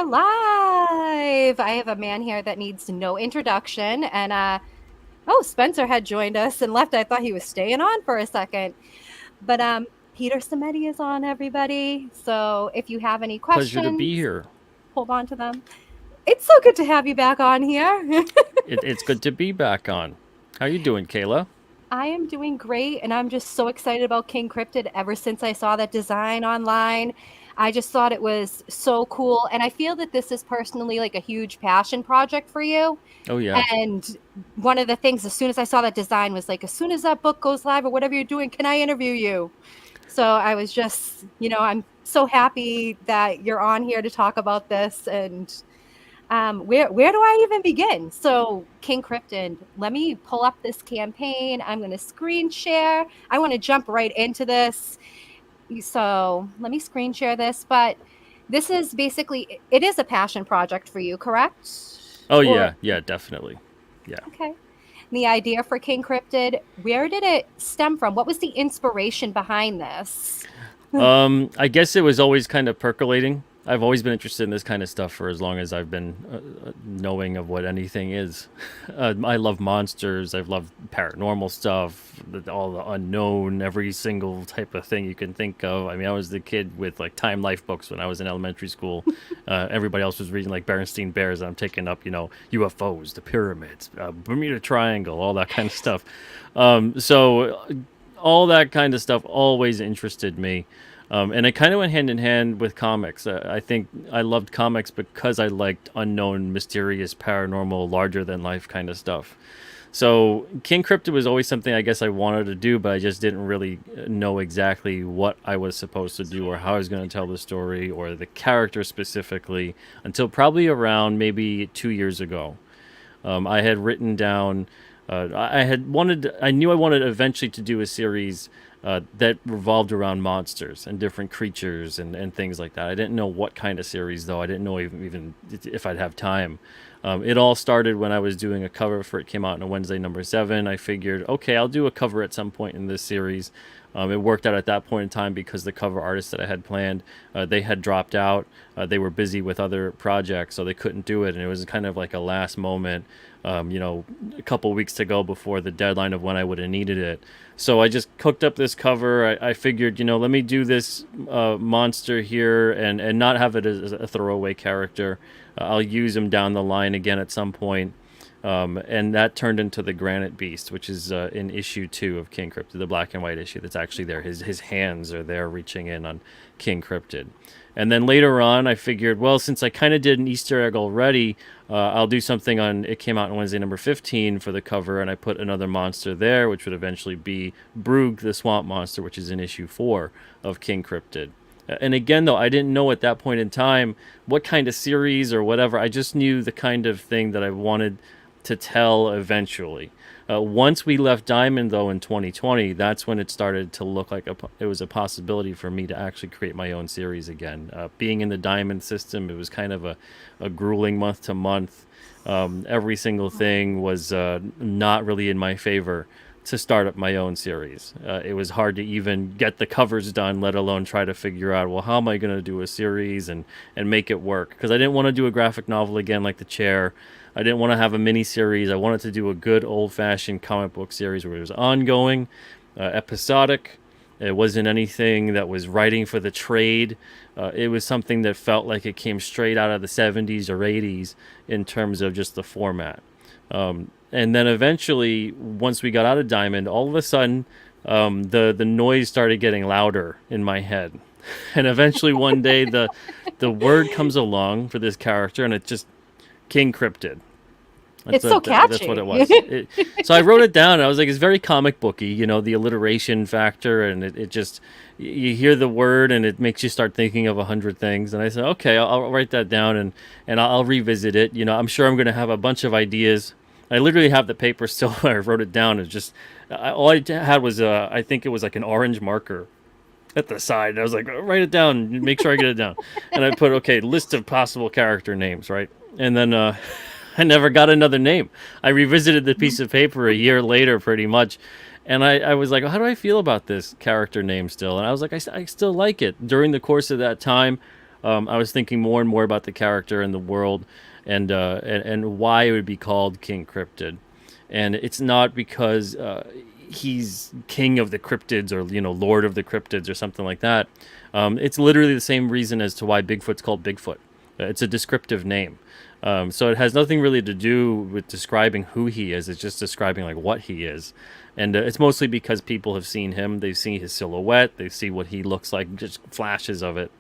live. I have a man here that needs no introduction. And oh, Spencer had joined us and left. I thought he was staying on for a second. But Peter Simeti is on, everybody. So if you have any Pleasure to be questions, here. hold on to them. It's so good to have you back on here. It's good to be back on. How you doing, Kayla? I am doing great, and I'm just so excited about King Cryptid ever since I saw that design online. I just thought it was so cool, and I feel that this is personally like a huge passion project for you. Oh yeah. And one of the things, as soon as I saw that design, was like, as soon as that book goes live or whatever you're doing, can I interview you? So I was just, I'm so happy that you're on here to talk about this. And where do I even begin? So, King Cryptid, let me pull up this campaign. I'm going to screen share. I want to jump right into this. So, let me screen share this. But this is basically, it is a passion project for you, correct? Oh Or, yeah, definitely. Yeah. okay. The idea for King Cryptid, where did it stem from? What was the inspiration behind this? I guess it was always kind of percolating. I've always been interested in this kind of stuff for as long as I've been knowing of what anything is. I love monsters. I've loved paranormal stuff, all the unknown, every single type of thing you can think of. I mean, I was the kid with like Time Life books when I was in elementary school. Everybody else was reading like Berenstain Bears, and I'm taking up, UFOs, the pyramids, Bermuda Triangle, all that kind of stuff. So all that kind of stuff always interested me. And it kind of went hand in hand with comics. I think I loved comics because I liked unknown, mysterious, paranormal, larger than life kind of stuff. So King Cryptid was always something I guess I wanted to do, but I just didn't really know exactly what I was supposed to do or how I was going to tell the story or the character specifically until probably around maybe 2 years ago. I had written down. I knew I wanted eventually to do a series that revolved around monsters and different creatures and things like that. I didn't know what kind of series though. I didn't know even if I'd have time. It all started when I was doing a cover for it. Came out on a Wednesday, number 7. I figured, okay, I'll do a cover at some point in this series. It worked out at that point in time because the cover artists that I had planned, they had dropped out. They were busy with other projects, so they couldn't do it. And it was kind of like a last moment, a couple weeks to go before the deadline of when I would have needed it. So I just cooked up this cover. I figured, let me do this monster here and not have it as a throwaway character. I'll use him down the line again at some point. And that turned into the Granite Beast, which is in issue 2 of King Cryptid, the black and white issue that's actually there. His hands are there reaching in on King Cryptid. And then later on, I figured, well, since I kind of did an Easter egg already, I'll do something on. It came out on Wednesday, number 15 for the cover, and I put another monster there, which would eventually be Broog, the swamp monster, which is in issue 4 of King Cryptid. And again, though, I didn't know at that point in time what kind of series or whatever. I just knew the kind of thing that I wanted to tell eventually. Once we left Diamond, though, in 2020, that's when it started to look like it was a possibility for me to actually create my own series again. Being in the Diamond system, it was kind of a grueling month to month. Every single thing was not really in my favor to start up my own series. It was hard to even get the covers done, let alone try to figure out, well, how am I going to do a series and make it work? Because I didn't want to do a graphic novel again like The Chair. I didn't want to have a mini series. I wanted to do a good old-fashioned comic book series where it was ongoing, episodic. It wasn't anything that was writing for the trade. It was something that felt like it came straight out of the 70s or 80s in terms of just the format. And then eventually, once we got out of Diamond, all of a sudden, the noise started getting louder in my head. And eventually, one day, the word comes along for this character, and it's just King Cryptid. It's so catchy. That's what it was. So I wrote it down, and I was like, it's very comic booky, the alliteration factor, and it just, you hear the word, and it makes you start thinking of 100 things. And I said, okay, I'll write that down, and I'll revisit it. I'm sure I'm going to have a bunch of ideas. I literally have the paper still where I wrote it down. It's just, all I had was, I think it was like an orange marker at the side. And I was like, write it down, make sure I get it down. And I put, okay, list of possible character names, right? And then I never got another name. I revisited the piece of paper a year later, pretty much. And I was like, how do I feel about this character name still? And I was like, I still like it. During the course of that time, I was thinking more and more about the character and the world, and why it would be called King Cryptid. And it's not because he's king of the cryptids, or lord of the cryptids or something like that. It's literally the same reason as to why Bigfoot's called Bigfoot. It's a descriptive name. So it has nothing really to do with describing who he is. It's just describing like what he is, and it's mostly because people have seen him. They've seen his silhouette. They see what he looks like, just flashes of it,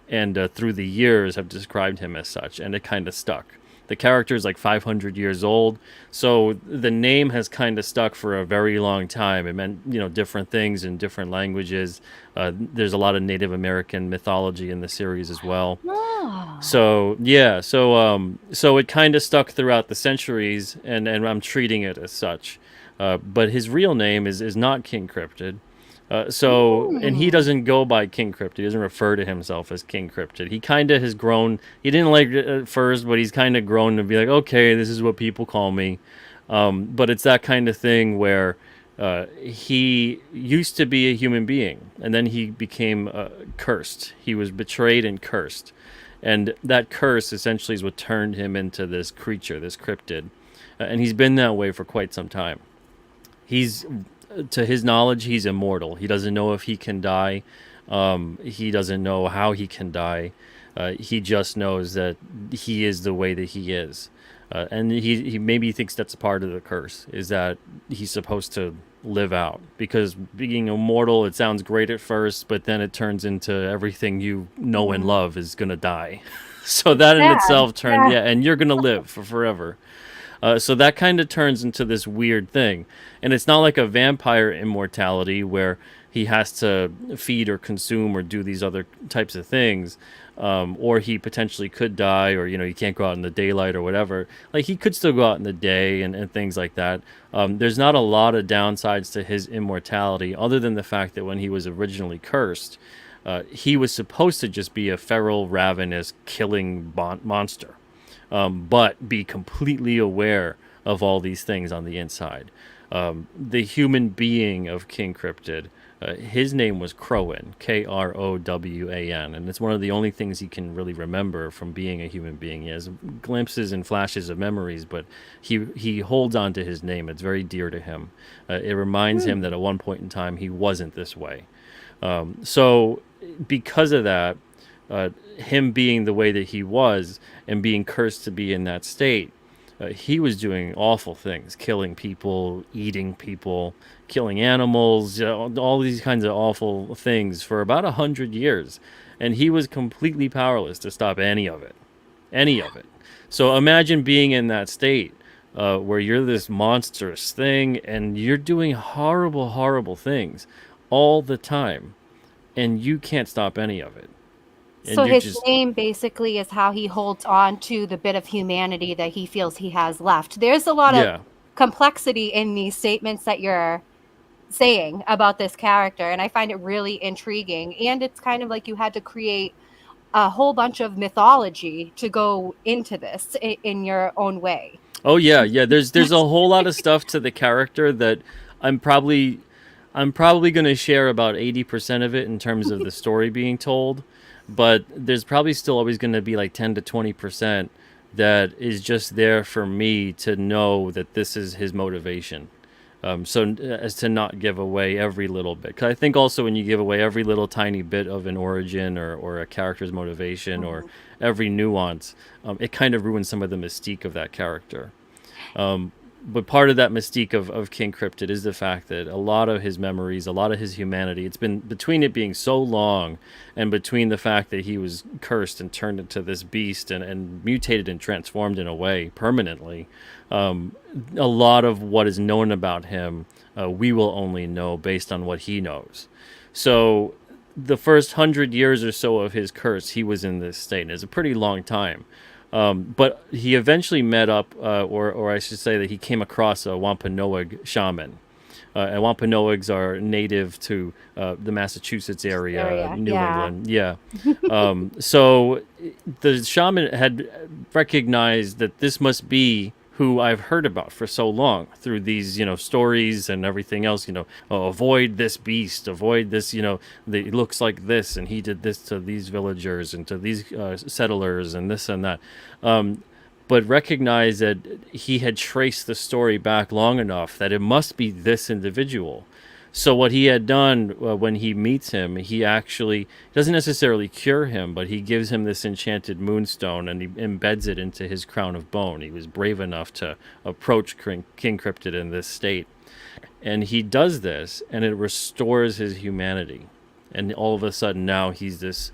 and through the years have described him as such, and it kind of stuck. The character is like 500 years old, so the name has kind of stuck for a very long time. It meant different things in different languages. There's a lot of Native American mythology in the series as well. Oh. So yeah, so it kind of stuck throughout the centuries, and I'm treating it as such. But his real name is not King Cryptid. And he Mm. doesn't go by King Cryptid. He doesn't refer to himself as King Cryptid. He kind of has grown. He didn't like it at first, but he's kind of grown to be like, okay, this is what people call me. But it's that kind of thing where he used to be a human being, and then he became cursed. He was betrayed and cursed. And that curse essentially is what turned him into this creature, this cryptid. And he's been that way for quite some time. He's, to his knowledge, he's immortal. He doesn't know if he can die. He doesn't know how he can die. He just knows that he is the way that he is. And he maybe thinks that's a part of the curse, is that he's supposed to live out. Because being immortal, it sounds great at first, but then it turns into everything you know and Mhm. love is going to die. So It's that in sad. itself turned, Yeah. yeah, and you're going to live for forever. So that kind of turns into this weird thing. And it's not like a vampire immortality where he has to feed or consume or do these other types of things. Or he potentially could die, or, he can't go out in the daylight or whatever. Like, he could still go out in the day and things like that. There's not a lot of downsides to his immortality, other than the fact that when he was originally cursed, he was supposed to just be a feral, ravenous, killing monster, but be completely aware of all these things on the inside. The human being of King Cryptid, his name was Crowan, Krowan, and it's one of the only things he can really remember from being a human being. He has glimpses and flashes of memories, but he holds on to his name. It's very dear to him. It reminds him that at one point in time he wasn't this way. So because of that, him being the way that he was and being cursed to be in that state, he was doing awful things, killing people, eating people, killing animals, all these kinds of awful things for about 100 years, and he was completely powerless to stop any of it. So imagine being in that state, where you're this monstrous thing and you're doing horrible, horrible things all the time, and you can't stop any of it, and So you're his just name basically is how he holds on to the bit of humanity that he feels he has left. There's a lot of yeah. complexity in these statements that you're saying about this character, and I find it really intriguing. And it's kind of like you had to create a whole bunch of mythology to go into this in your own way. Oh yeah, yeah. There's a whole lot of stuff to the character that I'm probably I'm probably going to share about 80% of it in terms of the story being told, but there's probably still always going to be like 10 to 20% that is just there for me to know that this is his motivation. So as to not give away every little bit. 'Cause I think also when you give away every little tiny bit of an origin, or a character's motivation, or Mhm. every nuance, it kind of ruins some of the mystique of that character. But part of that mystique of King Cryptid is the fact that a lot of his memories, a lot of his humanity, it's been between it being so long, and between the fact that he was cursed and turned into this beast, and mutated and transformed in a way permanently. A lot of what is known about him, we will only know based on what he knows. So the first 100 years or so of his curse, he was in this state. And it's a pretty long time. But he eventually met up, or I should say that he came across a Wampanoag shaman. And Wampanoags are native to the Massachusetts area, Area, New yeah. England. Yeah. So the shaman had recognized that this must be who I've heard about for so long through these, stories and everything else, avoid this beast, avoid this, it looks like this, and he did this to these villagers and to these settlers and this and that. But recognize that he had traced the story back long enough that it must be this individual. So what he had done when he meets him, he actually doesn't necessarily cure him, but he gives him this enchanted moonstone and he embeds it into his crown of bone. He was brave enough to approach King Cryptid in this state. And he does this, and it restores his humanity. And all of a sudden now he's this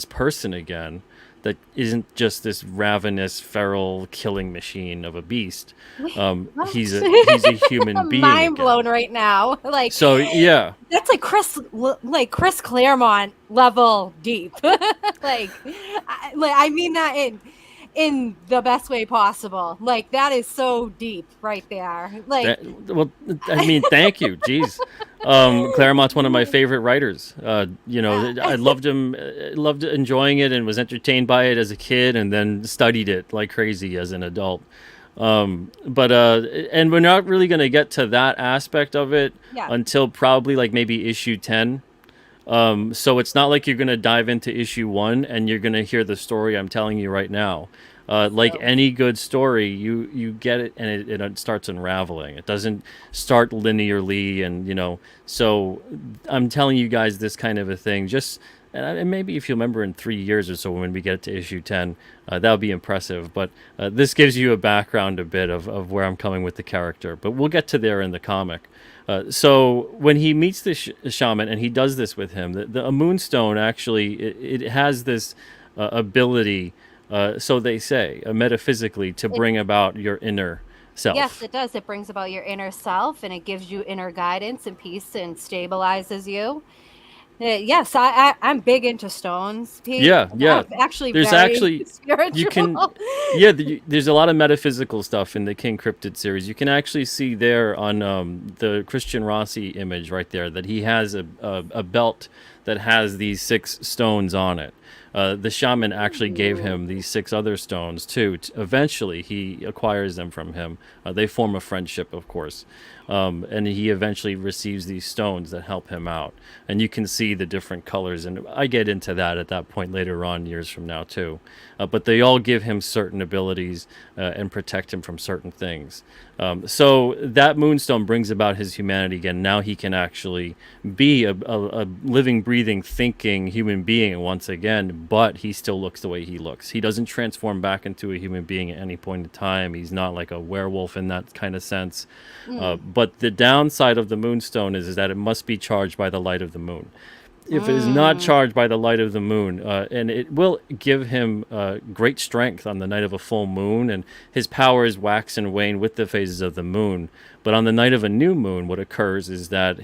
person again that isn't just this ravenous, feral killing machine of a beast. Wait, what? He's a human I'm being mind again. blown right now. Like So yeah, that's like Chris Claremont level deep. I mean that in the best way possible. Like that is so deep right there. Like well, I mean, thank you. Jeez. Claremont's one of my favorite writers. I loved him, loved enjoying it, and was entertained by it as a kid, and then studied it like crazy as an adult. But and we're not really going to get to that aspect of it yeah. until probably like maybe issue 10. So it's not like you're going to dive into issue 1 and you're going to hear the story I'm telling you right now. Like So any good story, you get it and it starts unraveling. It doesn't start linearly, and So I'm telling you guys this kind of a thing. And maybe if you remember in 3 years or so when we get to issue 10, that would be impressive. But this gives you a background a bit of where I'm coming with the character. But we'll get to there in the comic. So when he meets the shaman and he does this with him, a moonstone actually it has this ability, so they say, metaphysically, to it bring about your inner yes, self. it does. It brings about your inner self and it gives you inner guidance and peace and stabilizes you. Yes, I'm big into stones, Pete. Yeah, yeah. I'm actually There's very actually you can spiritual. yeah, there's a lot of metaphysical stuff in the King Cryptid series. You can actually see there on the Christian Rossi image right there that he has a belt that has these 6 stones on it. The shaman actually gave Ooh. him these 6 other stones too. Eventually, he acquires them from him. They form a friendship, of course, and he eventually receives these stones that help him out. And you can see the different colors, and I get into that at that point later on, years from now too. But they all give him certain abilities and protect him from certain things. So that moonstone brings about his humanity again. Now he can actually be a living, breathing, thinking human being once again, but he still looks the way he looks. He doesn't transform back into a human being at any point in time. He's not like a werewolf in that kind of sense. Mm, But the downside of the moonstone is that it must be charged by the light of the moon. If it is not mm. charged by the light of the moon, and it will give him great strength on the night of a full moon, and his powers wax and wane with the phases of the moon. But on the night of a new moon, what occurs is that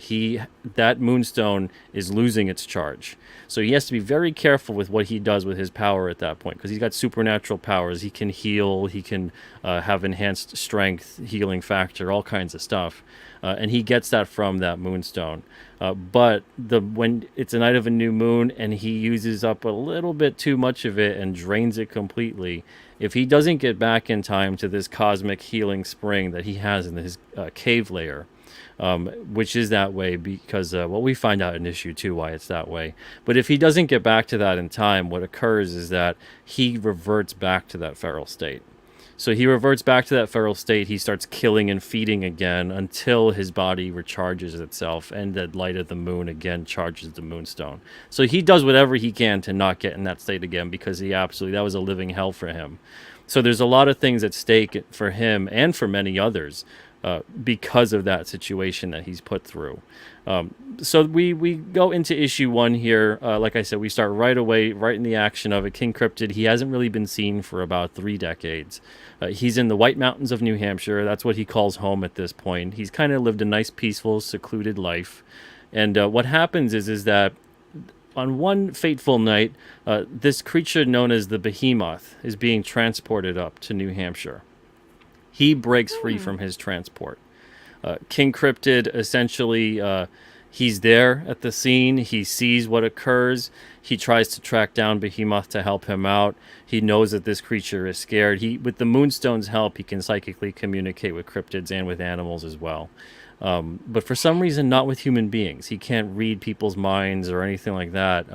that moonstone is losing its charge. So he has to be very careful with what he does with his power at that point, because he's got supernatural powers. He can heal, he can have enhanced strength, healing factor, all kinds of stuff, and he gets that from that moonstone. But when it's a night of a new moon and he uses up a little bit too much of it and drains it completely, if he doesn't get back in time to this cosmic healing spring that he has in his cave layer, which is that way because, we find out in issue 2 why it's that way. But if he doesn't get back to that in time, what occurs is that he reverts back to that feral state. So he reverts back to that feral state. He starts killing and feeding again until his body recharges itself, and the light of the moon again charges the moonstone. So he does whatever he can to not get in that state again, because that was a living hell for him. So there's a lot of things at stake for him and for many others because of that situation that he's put through. So we go into issue 1 here. Like I said, we start right away, right in the action of it. King Cryptid, he hasn't really been seen for about 3 decades. He's in the White Mountains of New Hampshire. That's what he calls home at this point. He's kind of lived a nice, peaceful, secluded life. And what happens is that on one fateful night, this creature known as the Behemoth is being transported up to New Hampshire. He breaks free Hmm. from his transport. King Cryptid essentially He's there at the scene. He sees what occurs. He tries to track down Behemoth to help him out. He knows that this creature is scared. With the Moonstone's help, he can psychically communicate with cryptids and with animals as well. But for some reason, not with human beings. He can't read people's minds or anything like that.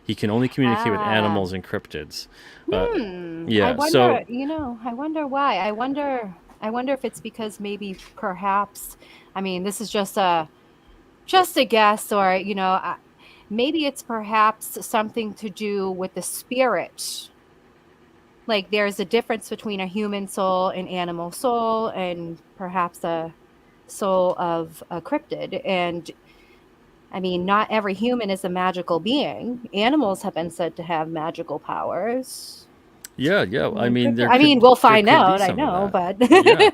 He can only communicate with Ah. animals and cryptids. Uh, Hmm. I yeah. So wonder, I wonder why. I wonder if it's because maybe perhaps, I mean, this is just a guess, or, maybe it's perhaps something to do with the spirit. Like there's a difference between a human soul and animal soul, and perhaps a soul of a cryptid. And I mean, not every human is a magical being. Animals have been said to have magical powers. yeah, yeah. I mean, I mean, we'll there find could be out, I some of know, that. but Yeah.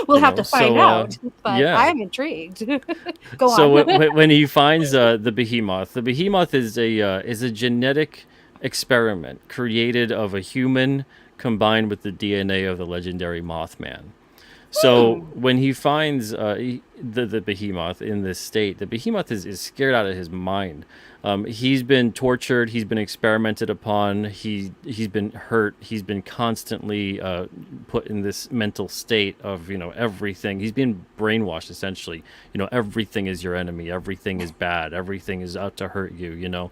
we'll have to find So out. But yeah. I'm intrigued. Go on. So when he finds the behemoth is a genetic experiment created of a human combined with the DNA of the legendary Mothman. So Hmm. when he finds the behemoth in this state, the behemoth is scared out of his mind. He's been tortured. He's been experimented upon. He's been hurt. He's been constantly put in this mental state of everything. He's been brainwashed essentially. Everything is your enemy. Everything is bad. Everything is out to hurt you.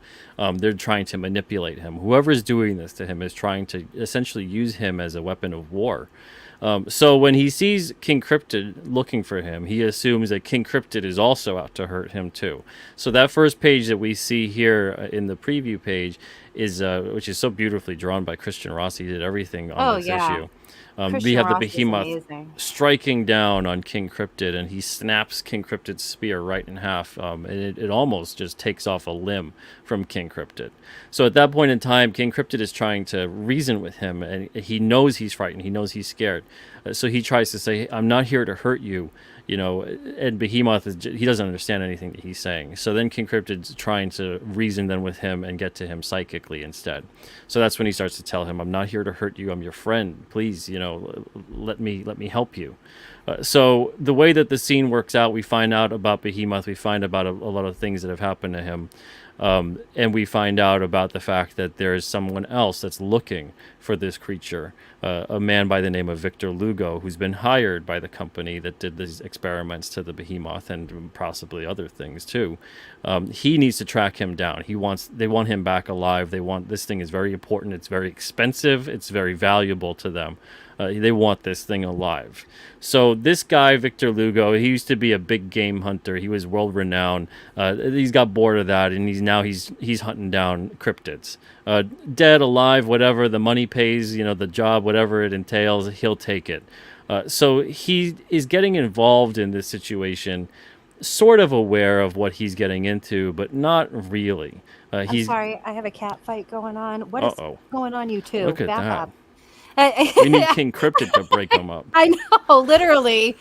They're trying to manipulate him. Whoever's doing this to him is trying to essentially use him as a weapon of war. So when he sees King Cryptid looking for him, he assumes that King Cryptid is also out to hurt him too. So that first page that we see here in the preview page is, which is so beautifully drawn by Christian Ross. He did everything on Oh, this yeah. issue. We Christian have the Ross is behemoth amazing. striking down on King Cryptid, and he snaps King Cryptid's spear right in half, and it almost just takes off a limb from King Cryptid. So at that point in time, King Cryptid is trying to reason with him, and he knows he's frightened. He knows he's scared. So he tries to say, "I'm not here to hurt you." And Behemoth he doesn't understand anything that he's saying. So then King Cryptid's trying to reason then with him and get to him psychically instead. So that's when he starts to tell him, "I'm not here to hurt you. I'm your friend. Please, let me help you." So the way that the scene works out, we find out about Behemoth. We find about a lot of things that have happened to him. And we find out about the fact that there is someone else that's looking for this creature, a man by the name of Victor Lugo, who's been hired by the company that did these experiments to the behemoth and possibly other things too. He needs to track him down. They want him back alive. This thing is very important. It's very expensive. It's very valuable to them. They want this thing alive. So this guy, Victor Lugo, he used to be a big game hunter. He was world renowned. He's got bored of that, and he's hunting down cryptids. Dead, alive, whatever the money pays, the job, whatever it entails, he'll take it. So he is getting involved in this situation, sort of aware of what he's getting into, but not really. I'm He's sorry, I have a cat fight going on. What Uh is oh, going on, you two? look at Back that. up. We need King Cryptid to break them up. I know, literally.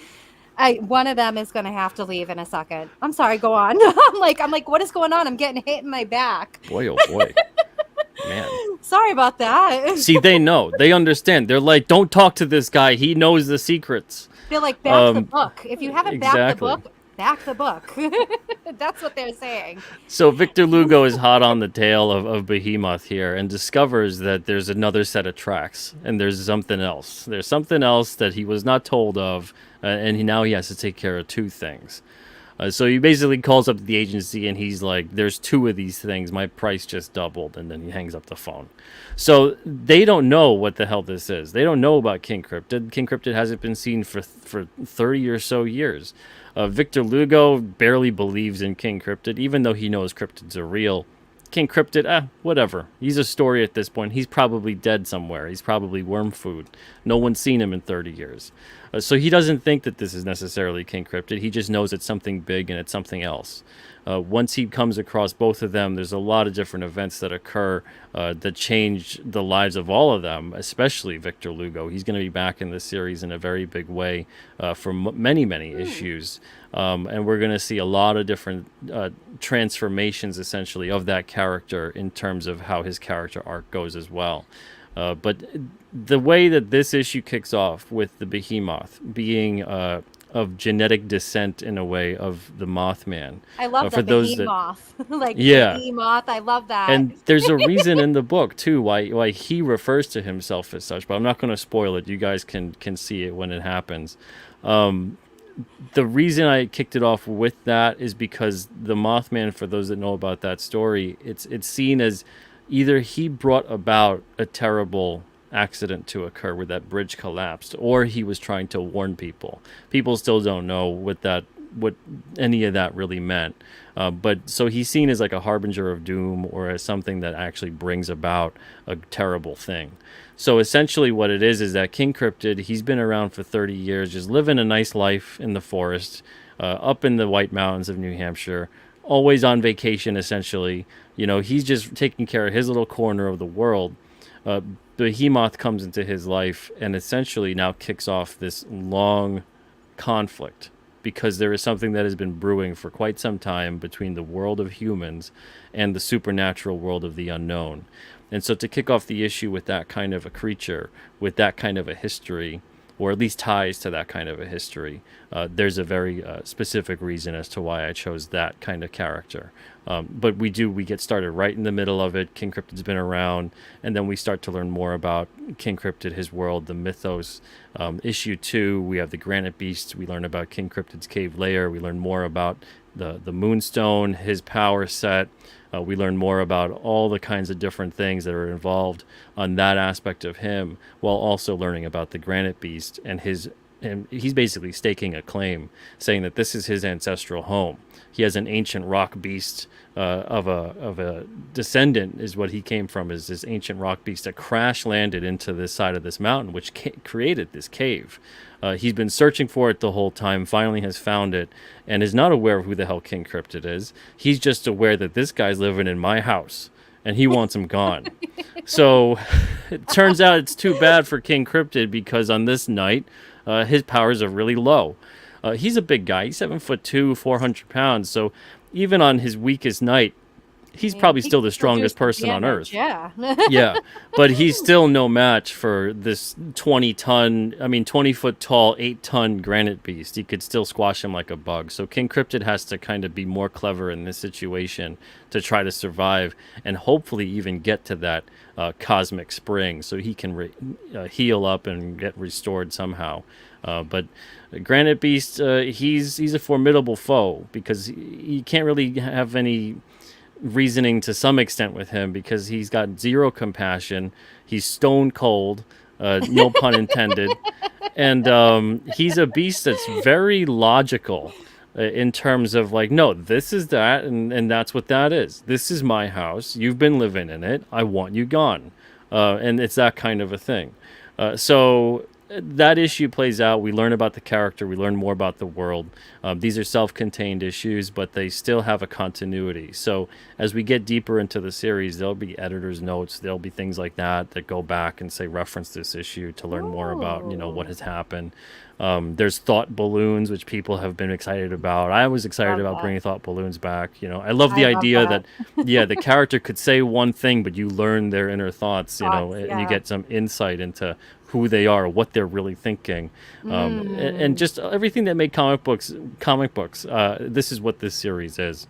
One of them is going to have to leave in a second. I'm sorry, go on. I'm like, what is going on? I'm getting hit in my back. Boy, oh boy, man. Sorry about that. See, they know. They understand. They're like, don't talk to this guy. He knows the secrets. They're like, back the Um, book. If you haven't backed the exactly. book, back the book. That's what they're saying. So Victor Lugo is hot on the tail of Behemoth here and discovers that there's another set of tracks and there's something else. There's something else that he was not told of, and now he has to take care of two things. So he basically calls up the agency and he's like, "There's two of these things. My price just doubled," and then he hangs up the phone. So they don't know what the hell this is. They don't know about King Cryptid. King Cryptid hasn't been seen for 30 or so years. Victor Lugo barely believes in King Cryptid, even though he knows cryptids are real. King Cryptid, whatever. He's a story at this point. He's probably dead somewhere. He's probably worm food. No one's seen him in 30 years. So he doesn't think that this is necessarily King Cryptid. He just knows it's something big and it's something else. Once he comes across both of them, there's a lot of different events that occur that change the lives of all of them, especially Victor Lugo. He's going to be back in this series in a very big way for many, many issues. And we're going to see a lot of different transformations, essentially, of that character in terms of how his character arc goes as well. But the way that this issue kicks off with the Behemoth being of genetic descent in a way of the Mothman. I love For that, the those that, E-moth. Like the yeah, E-moth, I love that. and there's a reason in the book too why he refers to himself as such, but I'm not going to spoil it. You guys can see it when it happens. The reason I kicked it off with that is because the Mothman, for those that know about that story, it's seen as either he brought about a terrible accident to occur where that bridge collapsed, or he was trying to warn people. People still don't know what any of that really meant. But so he's seen as like a harbinger of doom or as something that actually brings about a terrible thing. So essentially, what it is that King Cryptid, he's been around for 30 years, just living a nice life in the forest, up in the White Mountains of New Hampshire, always on vacation, essentially. He's just taking care of his little corner of the world. Uh, the Behemoth comes into his life and essentially now kicks off this long conflict because there is something that has been brewing for quite some time between the world of humans and the supernatural world of the unknown. And so to kick off the issue with that kind of a creature, with that kind of a history, or at least ties to that kind of a history, there's a very specific reason as to why I chose that kind of character. But we get started right in the middle of it. King Cryptid's been around, and then we start to learn more about King Cryptid, his world, the mythos. Issue 2, we have the Granite Beast. We learn about King Cryptid's cave lair. We learn more about the Moonstone, his power set. We learn more about all the kinds of different things that are involved on that aspect of him, while also learning about the Granite Beast and he's basically staking a claim, saying that this is his ancestral home. He has an ancient rock beast of a descendant, is what he came from, is this ancient rock beast that crash landed into this side of this mountain, which created this cave. He's been searching for it the whole time, finally has found it, and is not aware of who the hell King Cryptid is. He's just aware that this guy's living in my house, and he wants him gone. So it turns out it's too bad for King Cryptid, because on this night, his powers are really low. He's a big guy. He's 7'2", 400 pounds. So even on his weakest night, he's probably He still can the still do strongest some person on damage, Earth. yeah. Yeah, but he's still no match for this 20-foot tall, 8-ton granite beast. He could still squash him like a bug. So King Cryptid has to kind of be more clever in this situation to try to survive and hopefully even get to that cosmic spring so he can heal up and get restored somehow. But Granite Beast, he's a formidable foe, because you can't really have any reasoning to some extent with him, because he's got zero compassion. He's stone cold, no pun intended, and he's a beast that's very logical in terms of like, no, this is that, and that's what that is. This is my house. You've been living in it. I want you gone, and it's that kind of a thing. So that issue plays out. We learn about the character. We learn more about the world. These are self-contained issues, but they still have a continuity. So as we get deeper into the series, there'll be editor's notes. There'll be things like that go back and say reference this issue to learn more about what has happened. There's thought balloons, which people have been excited about. I was excited Love about that. bringing thought balloons back. I love I the love idea that. that yeah, the character could say one thing, but you learn their inner thoughts, Thoughts, and you yeah. get some insight into who they are, what they're really thinking, and just everything that made comic books. This is what this series is.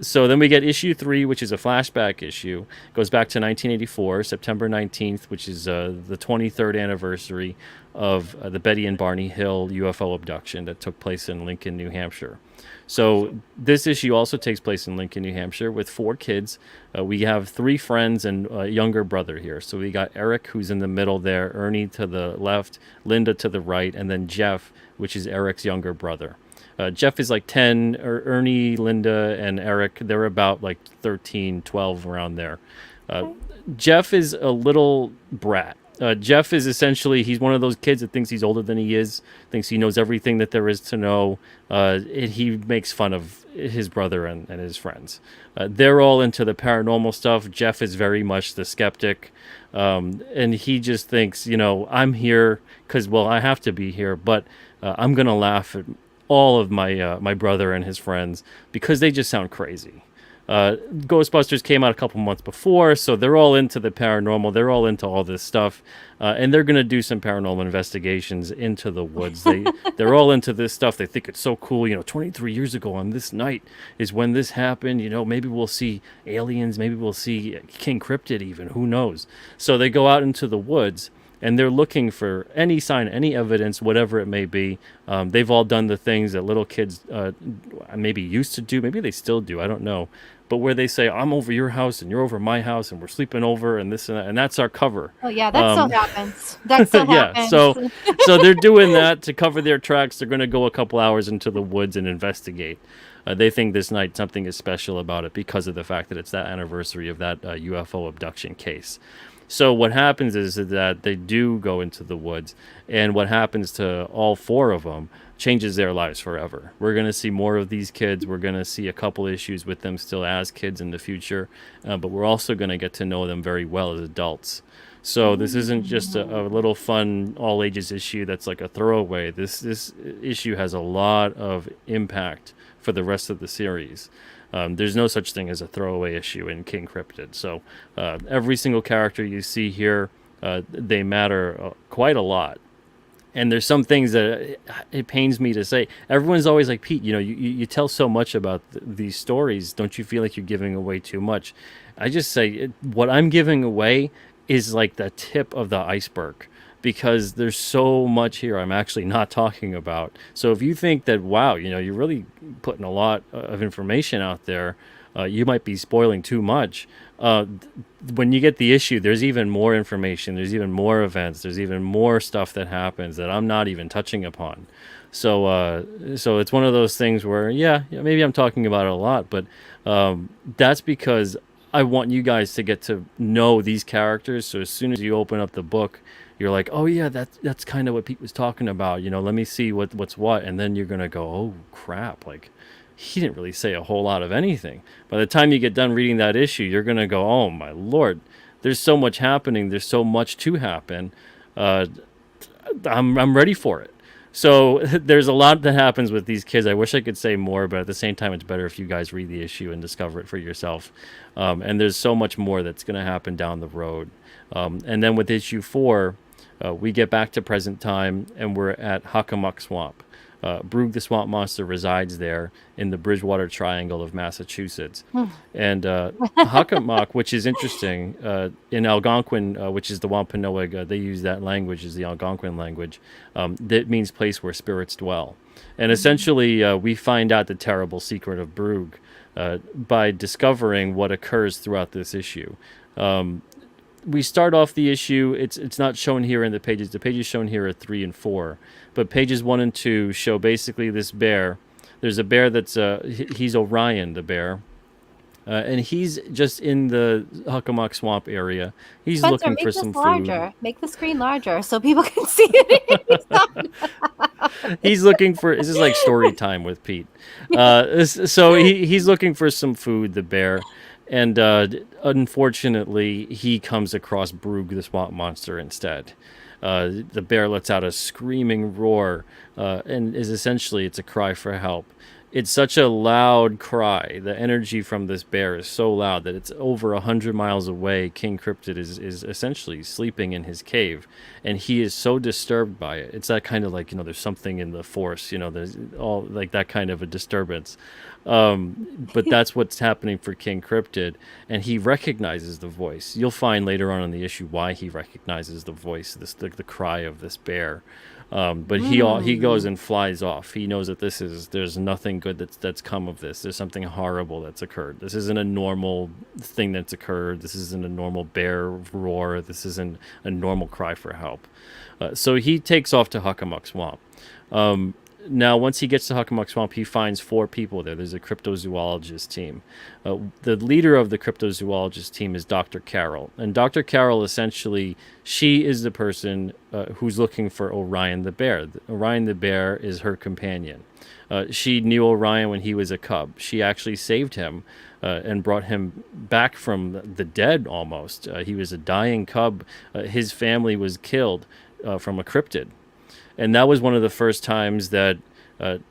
So then we get issue 3, which is a flashback issue. It goes back to 1984, September 19th, which is the 23rd anniversary of the Betty and Barney Hill UFO abduction that took place in Lincoln, New Hampshire. So this issue also takes place in Lincoln, New Hampshire, with 4 kids. We have 3 friends and a younger brother here. So we got Eric, who's in the middle there, Ernie to the left, Linda to the right, and then Jeff, which is Eric's younger brother. Jeff is like 10, Ernie, Linda, and Eric, they're about like 13, 12, around there. Okay. Jeff is a little brat. Jeff is essentially, he's one of those kids that thinks he's older than he is, thinks he knows everything that there is to know. He makes fun of his brother and his friends. They're all into the paranormal stuff. Jeff is very much the skeptic. And he just thinks, I'm here because, well, I have to be here, but I'm going to laugh at all of my brother and his friends because they just sound crazy. Ghostbusters came out a couple months before, so they're all into the paranormal. They're all into all this stuff, and they're gonna do some paranormal investigations into the woods. They're all into this stuff. They think it's so cool. 23 years ago on this night is when this happened. Maybe we'll see aliens. Maybe we'll see King Cryptid. Even who knows? So they go out into the woods and they're looking for any sign, any evidence, whatever it may be. They've all done the things that little kids maybe used to do, maybe they still do, I don't know. But where they say, I'm over your house and you're over my house and we're sleeping over and this and that, and that's our cover. Oh yeah, that still happens. That still Yeah, happens. so they're doing that to cover their tracks. They're going to go a couple hours into the woods and investigate. They think this night something is special about it because of the fact that it's that anniversary of that UFO abduction case. So what happens is that they do go into the woods, and what happens to all four of them changes their lives forever. We're going to see more of these kids. We're going to see a couple issues with them still as kids in the future, but we're also going to get to know them very well as adults. So this isn't just a little fun all ages issue that's like a throwaway. This issue has a lot of impact for the rest of the series. There's no such thing as a throwaway issue in King Cryptid. So every single character you see here, they matter quite a lot. And there's some things that it pains me to say. Everyone's always like, Pete, you tell so much about these stories. Don't you feel like you're giving away too much? I just say what I'm giving away is like the tip of the iceberg, because there's so much here I'm actually not talking about. So if you think that, wow, you're really putting a lot of information out there, you might be spoiling too much. When you get the issue, there's even more information, there's even more events, there's even more stuff that happens that I'm not even touching upon. So it's one of those things where, yeah, maybe I'm talking about it a lot, but that's because I want you guys to get to know these characters. So as soon as you open up the book, you're like, oh yeah, that's kind of what Pete was talking about. Let me see what's what, and then you're gonna go, oh crap, like he didn't really say a whole lot of anything. By the time you get done reading that issue, you're gonna go, oh my lord, there's so much happening. There's so much to happen. I'm ready for it. So there's a lot that happens with these kids. I wish I could say more, but at the same time, it's better if you guys read the issue and discover it for yourself. And there's so much more that's going to happen down the road. And then with issue 4, we get back to present time, and we're at Hockomock Swamp. Broog the Swamp Monster resides there in the Bridgewater Triangle of Massachusetts. And Hockomock, which is interesting, in Algonquin, which is the Wampanoag, they use that language as the Algonquin language. That means place where spirits dwell. And essentially, we find out the terrible secret of Broog by discovering what occurs throughout this issue. We start off the issue. It's not shown here in the pages. The pages shown here are 3 and 4, but pages 1 and 2 show basically this bear. There's a bear that's he's Orion, the bear, and he's just in the Hockomock Swamp area. He's Spencer, looking make for this some larger. food. Make the screen larger so people can see it. He's looking for. This is like story time with Pete. So he's looking for some food, the bear. And unfortunately, he comes across Broog the Swamp Monster instead. The bear lets out a screaming roar, and it's a cry for help. It's such a loud cry. The energy from this bear is so loud that it's over 100 miles away. King Cryptid is essentially sleeping in his cave, and he is so disturbed by it. It's that kind of like, there's something in the force, there's all like that kind of a disturbance. But that's what's happening for King Cryptid, and he recognizes the voice. You'll find later on in the issue why he recognizes the voice, the cry of this bear. But he goes and flies off. He knows that there's nothing good that's come of this. There's something horrible that's occurred. This isn't a normal thing that's occurred. This isn't a normal bear roar. This isn't a normal cry for help. So he takes off to Hockomock Swamp. Now, once he gets to Hockomock Swamp, he finds 4 people there. There's a cryptozoologist team. The leader of the cryptozoologist team is Dr. Carol. And Dr. Carol, essentially, she is the person who's looking for Orion the bear. Orion the bear is her companion. She knew Orion when he was a cub. She actually saved him and brought him back from the dead almost. He was a dying cub. His family was killed from a cryptid. And that was one of the first times that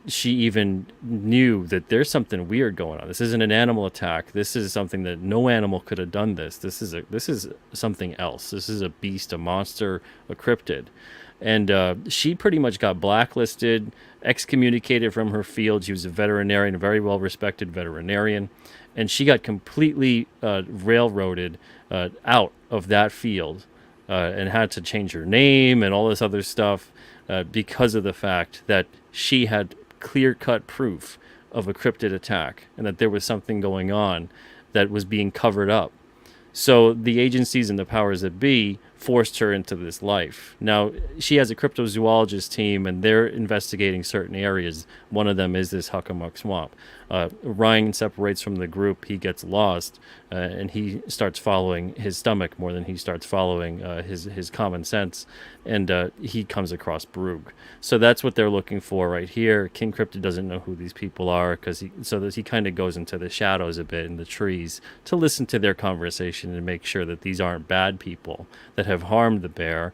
she even knew that there's something weird going on. This isn't an animal attack. This is something that no animal could have done. This is something else. This is a beast, a monster, a cryptid. And she pretty much got blacklisted, excommunicated from her field. She was a veterinarian, a very well respected veterinarian, and she got completely railroaded out of that field and had to change her name and all this other stuff because of the fact that she had clear cut proof of a cryptid attack and that there was something going on that was being covered up. So the agencies and the powers that be forced her into this life. Now, she has a cryptozoologist team, and they're investigating certain areas. One of them is this Huckamuck Swamp. Ryan separates from the group. He gets lost, and he starts following his stomach more than he starts following his common sense, and he comes across Broog. So that's what they're looking for right here. King Cryptid doesn't know who these people are so that he kind of goes into the shadows a bit in the trees to listen to their conversation and make sure that these aren't bad people that have harmed the bear.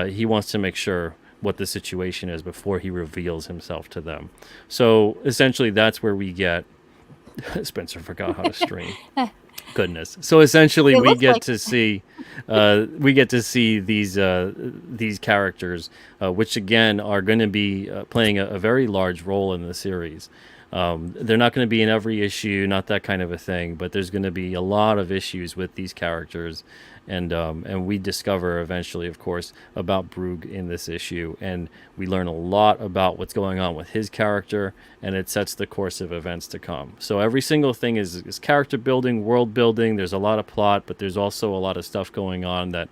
He wants to make sure what the situation is before he reveals himself to them. So essentially, that's where we get. Spencer forgot how to stream. Goodness. So essentially, It looks like we get to see these characters, which again are going to be playing a very large role in the series. They're not going to be in every issue, not that kind of a thing, but there's going to be a lot of issues with these characters, and we discover eventually, of course, about Broog in this issue, and we learn a lot about what's going on with his character, and it sets the course of events to come. So every single thing is character building, world building. There's a lot of plot, but there's also a lot of stuff going on that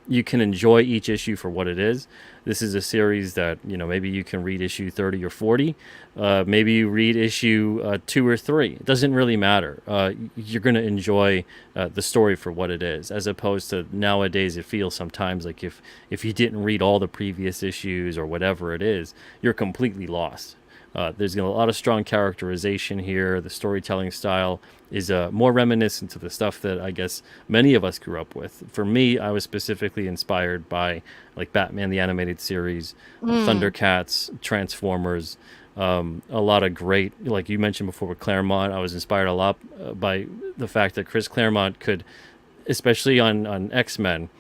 you can enjoy each issue for what it is. This is a series that, maybe you can read issue 30 or 40. Maybe you read issue 2 or 3. It doesn't really matter. You're going to enjoy the story for what it is, as opposed to nowadays it feels sometimes like if you didn't read all the previous issues or whatever it is, you're completely lost. There's a lot of strong characterization here. The storytelling style is more reminiscent to the stuff that I guess many of us grew up with. For me, I was specifically inspired by like Batman the Animated Series, Thundercats, Transformers, a lot of great, like you mentioned before with Claremont. I was inspired a lot by the fact that Chris Claremont could, especially on X-Men,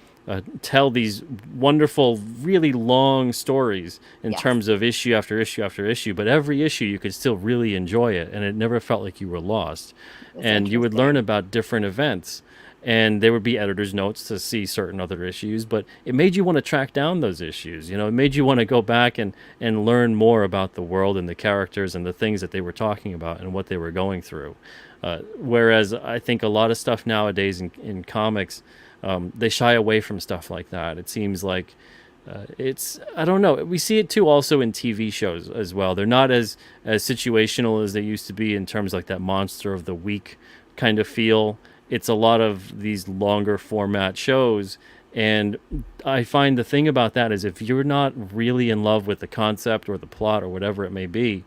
tell these wonderful, really long stories in yes, terms of issue after issue after issue. But every issue you could still really enjoy it, and it never felt like you were lost. it's And you would learn interesting. about different events, and there would be editor's notes to see certain other issues. But it made you want to track down those issues. It made you want to go back and learn more about the world and the characters and the things that they were talking about and what they were going through. Whereas I think a lot of stuff nowadays in comics, they shy away from stuff like that. It seems like I don't know. We see it too also in TV shows as well. They're not as situational as they used to be in terms like that monster of the week kind of feel. It's a lot of these longer format shows. And I find the thing about that is if you're not really in love with the concept or the plot or whatever it may be,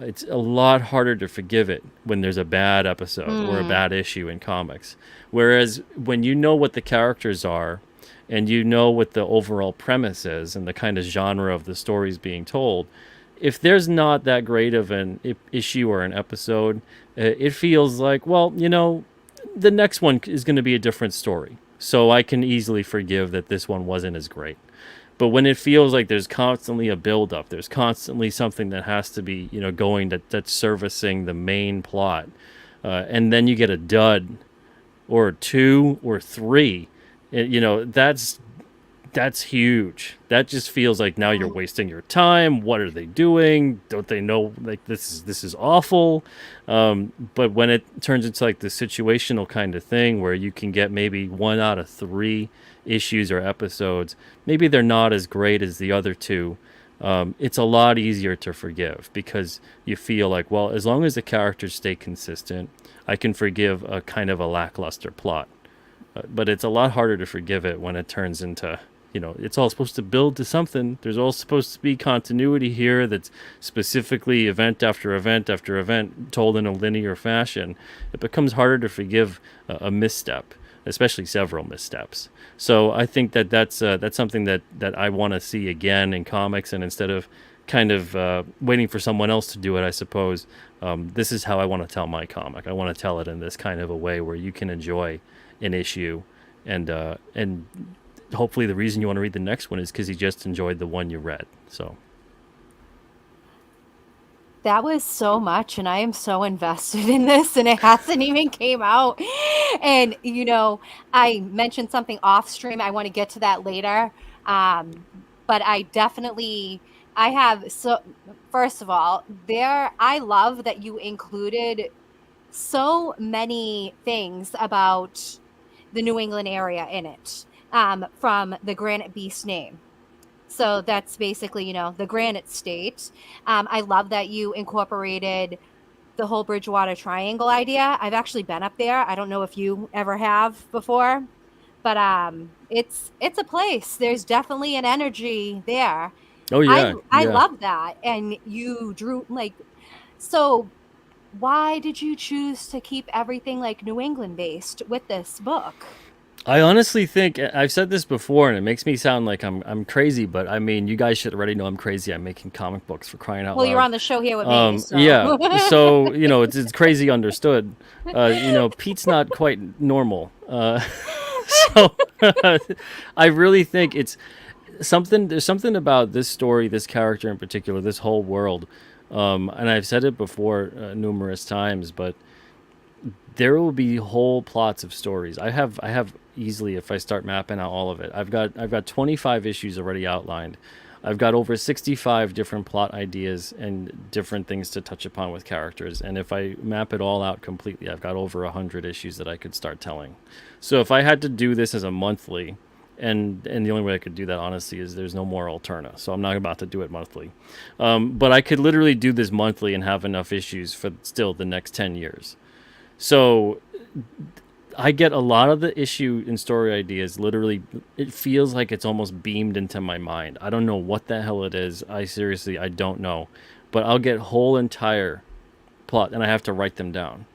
it's a lot harder to forgive it when there's a bad episode or a bad issue in comics. Whereas when you know what the characters are and you know what the overall premise is and the kind of genre of the stories being told, if there's not that great of an issue or an episode, it feels like, well, the next one is going to be a different story. So I can easily forgive that this one wasn't as great. But when it feels like there's constantly a buildup, there's constantly something that has to be, going that's servicing the main plot, and then you get a dud, or 2 or 3, that's huge. That just feels like now you're wasting your time. What are they doing? Don't they know like this is awful? But when it turns into like the situational kind of thing where you can get maybe 1 out of 3 issues or episodes, maybe they're not as great as the other 2. It's a lot easier to forgive because you feel like, well, as long as the characters stay consistent, I can forgive a kind of a lackluster plot. But it's a lot harder to forgive it when it turns into, it's all supposed to build to something. There's all supposed to be continuity here that's specifically event after event after event told in a linear fashion. It becomes harder to forgive a misstep, especially several missteps. So I think that's something that I want to see again in comics, and instead of kind of waiting for someone else to do it, I suppose. This is how I want to tell my comic. I want to tell it in this kind of a way where you can enjoy an issue, and hopefully the reason you want to read the next one is because you just enjoyed the one you read. So That was so much, and I am so invested in this, and it hasn't even came out. And I mentioned something off stream. I want to get to that later. Um, but I have so. First of all, I love that you included so many things about the New England area in it, from the Granite Beast name. So that's basically, the Granite State. I love that you incorporated the whole Bridgewater Triangle idea. I've actually been up there. I don't know if you ever have before, but it's a place. There's definitely an energy there. oh I yeah, I yeah. love that. And you drew so why did you choose to keep everything like New England based with this book? I honestly think I've said this before, and it makes me sound like I'm crazy. But I mean, you guys should already know I'm crazy. I'm making comic books, for crying out Well, you're loud. on the show here with me, so Yeah. So it's crazy understood. Pete's not quite normal. So I really think it's something. There's something about this story, this character in particular, this whole world. And I've said it before numerous times, but there will be whole plots of stories. I have easily, if I start mapping out all of it, I've got 25 issues already outlined. I've got over 65 different plot ideas and different things to touch upon with characters. And if I map it all out completely, I've got over 100 issues that I could start telling. So if I had to do this as a monthly, and the only way I could do that, honestly, is there's no more Alterna. So I'm not about to do it monthly. But I could literally do this monthly and have enough issues for still the next 10 years. So I get a lot of the issue and story ideas. Literally, it feels like it's almost beamed into my mind. I don't know what the hell it is. I don't know. But I'll get whole entire plot and I have to write them down.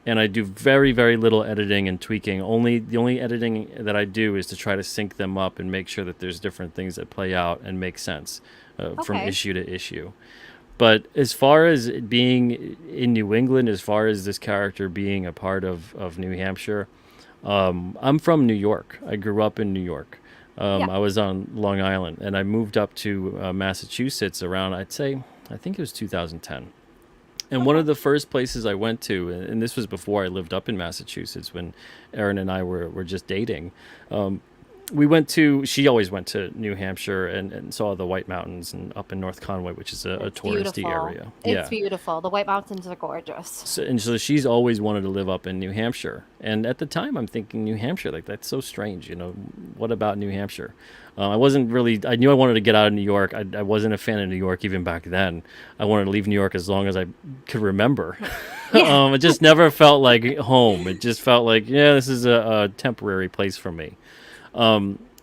And I do very, very little editing and tweaking. The only editing that I do is to try to sync them up and make sure that there's different things that play out and make sense from okay. issue to issue. But as far as it being in New England, as far as this character being a part of New Hampshire, I'm from New York. I grew up in New York. Yeah. I was on Long Island, and I moved up to Massachusetts around, I think it was 2010. And one Okay. of the first places I went to, and this was before I lived up in Massachusetts when Erin and I were just dating, she always went to New Hampshire and saw the White Mountains and up in North Conway, which is a It's touristy beautiful. area. It's Yeah. beautiful. The White Mountains are gorgeous. So she's always wanted to live up in New Hampshire. And at the time, I'm thinking New Hampshire, like that's so strange. What about New Hampshire? I wasn't really. I knew I wanted to get out of New York. I wasn't a fan of New York even back then. I wanted to leave New York as long as I could remember. Yeah. It just never felt like home. It just felt like, yeah, this is a temporary place for me.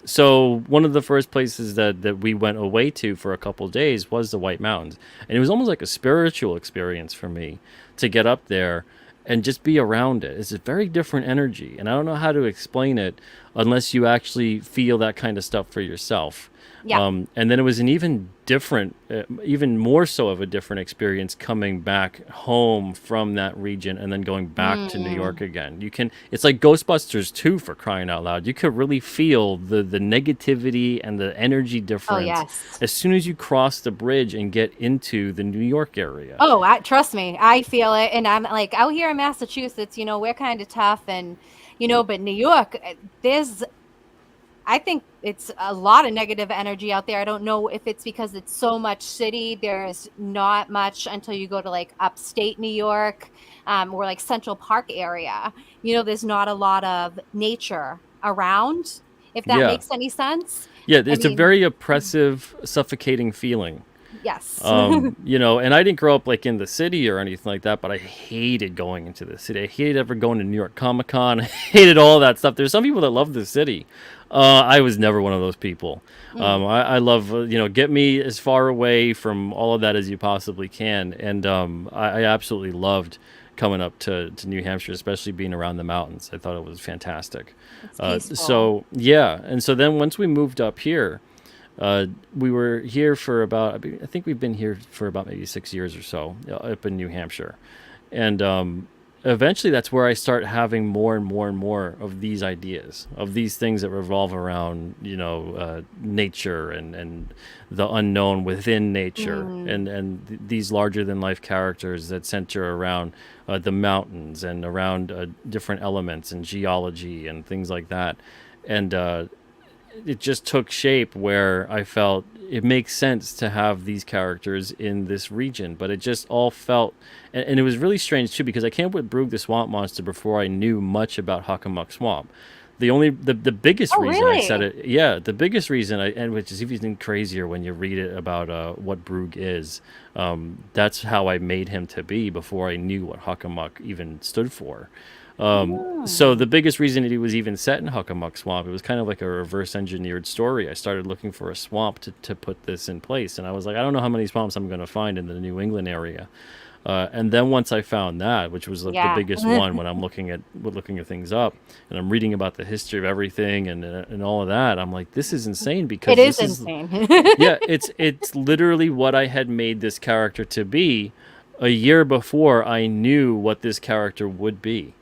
So one of the first places that we went away to for a couple of days was the White Mountains, and it was almost like a spiritual experience for me to get up there and just be around it. It's a very different energy, and I don't know how to explain it unless you actually feel that kind of stuff for yourself. Yeah. And then it was an even different, even more so of a different experience coming back home from that region and then going back to New York Mm. again. It's like Ghostbusters 2, for crying out loud. You could really feel the negativity and the energy Oh, difference yes. as soon as you cross the bridge and get into the New York area. Oh, trust me, I feel it. And I'm like out here in Massachusetts, we're kind of tough, and but New York, there's I think it's a lot of negative energy out there. I don't know if it's because it's so much city. There's not much until you go to like upstate New York, or like Central Park area. There's not a lot of nature around, if that Yeah. makes any sense. Yeah, I it's a mean, very oppressive, suffocating feeling. yes. And I didn't grow up like in the city or anything like that, but I hated going into the city. I hated ever going to New York Comic Con. I hated all that stuff. There's some people that love the city. I was never one of those people. Mm, I love, get me as far away from all of that as you possibly can. And I absolutely loved coming up to New Hampshire, especially being around the mountains. I thought it was fantastic. it's peaceful. So, yeah. And so then once we moved up here, We were here for about, I think we've been here for about maybe 6 years or so, up in New Hampshire. And eventually that's where I start having more and more and more of these ideas, of these things that revolve around, nature and the unknown within nature, Mm. and these larger than life characters that center around the mountains and around different elements and geology and things like that. And it just took shape where I felt it makes sense to have these characters in this region, but it just all felt, and it was really strange too because I came up with Broog the Swamp Monster before I knew much about Hockomock Swamp. The biggest Oh, reason I said really? it, yeah, the biggest reason and which is even crazier when you read it about what Broog is. That's how I made him to be before I knew what Hockomock even stood for. So Mm. the biggest reason it was even set in Hockomock Swamp, it was kind of like a reverse engineered story. I started looking for a swamp to put this in place, and I was like, I don't know how many swamps I'm going to find in the New England area. And then once I found that, which was the Yeah. biggest one, when I'm looking at things up and I'm reading about the history of everything and all of that, I'm like, this is insane It because is this is, insane. yeah, it's literally what I had made this character to be a year before I knew what this character would be.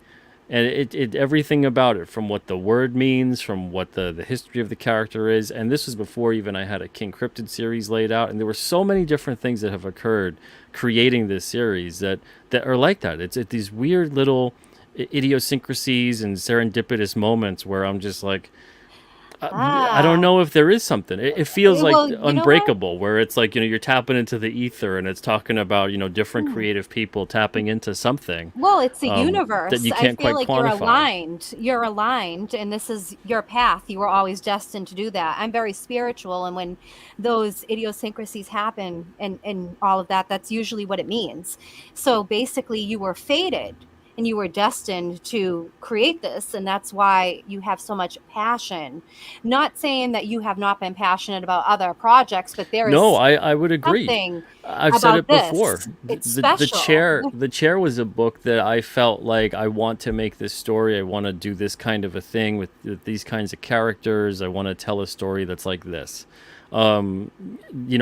And it everything about it, from what the word means, from what the history of the character is, and this was before even I had a King Cryptid series laid out, and there were so many different things that have occurred creating this series that are like that. It's these weird little idiosyncrasies and serendipitous moments where I'm just like, I don't Ah. know if there is something. It feels like Well, you know what? Unbreakable, where it's like, you're tapping into the ether and it's talking about, different Hmm. creative people tapping into something Well, it's a that universe. you I can't feel quite like you're quantify. aligned. You're aligned, and this is your path. You were always destined to do that. I'm very spiritual, and when those idiosyncrasies happen and all of that, that's usually what it means. So basically, you were fated and you were destined to create this, and that's why you have so much passion. Not saying that you have not been passionate about other projects, but there No, is I would agree. something I've said about it before. this. It's special. The chair was a book that I felt like I want to make this story. I want to do this kind of a thing with these kinds of characters. I want to tell a story that's like this. Um,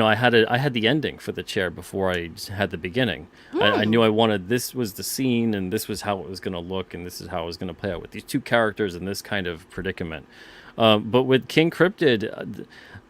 I had the ending for the chair before I had the beginning. I knew Hmm. I wanted, this was the scene and this was how it was going to look and this is how it was going to play out with these two characters in this kind of predicament. But with King Cryptid,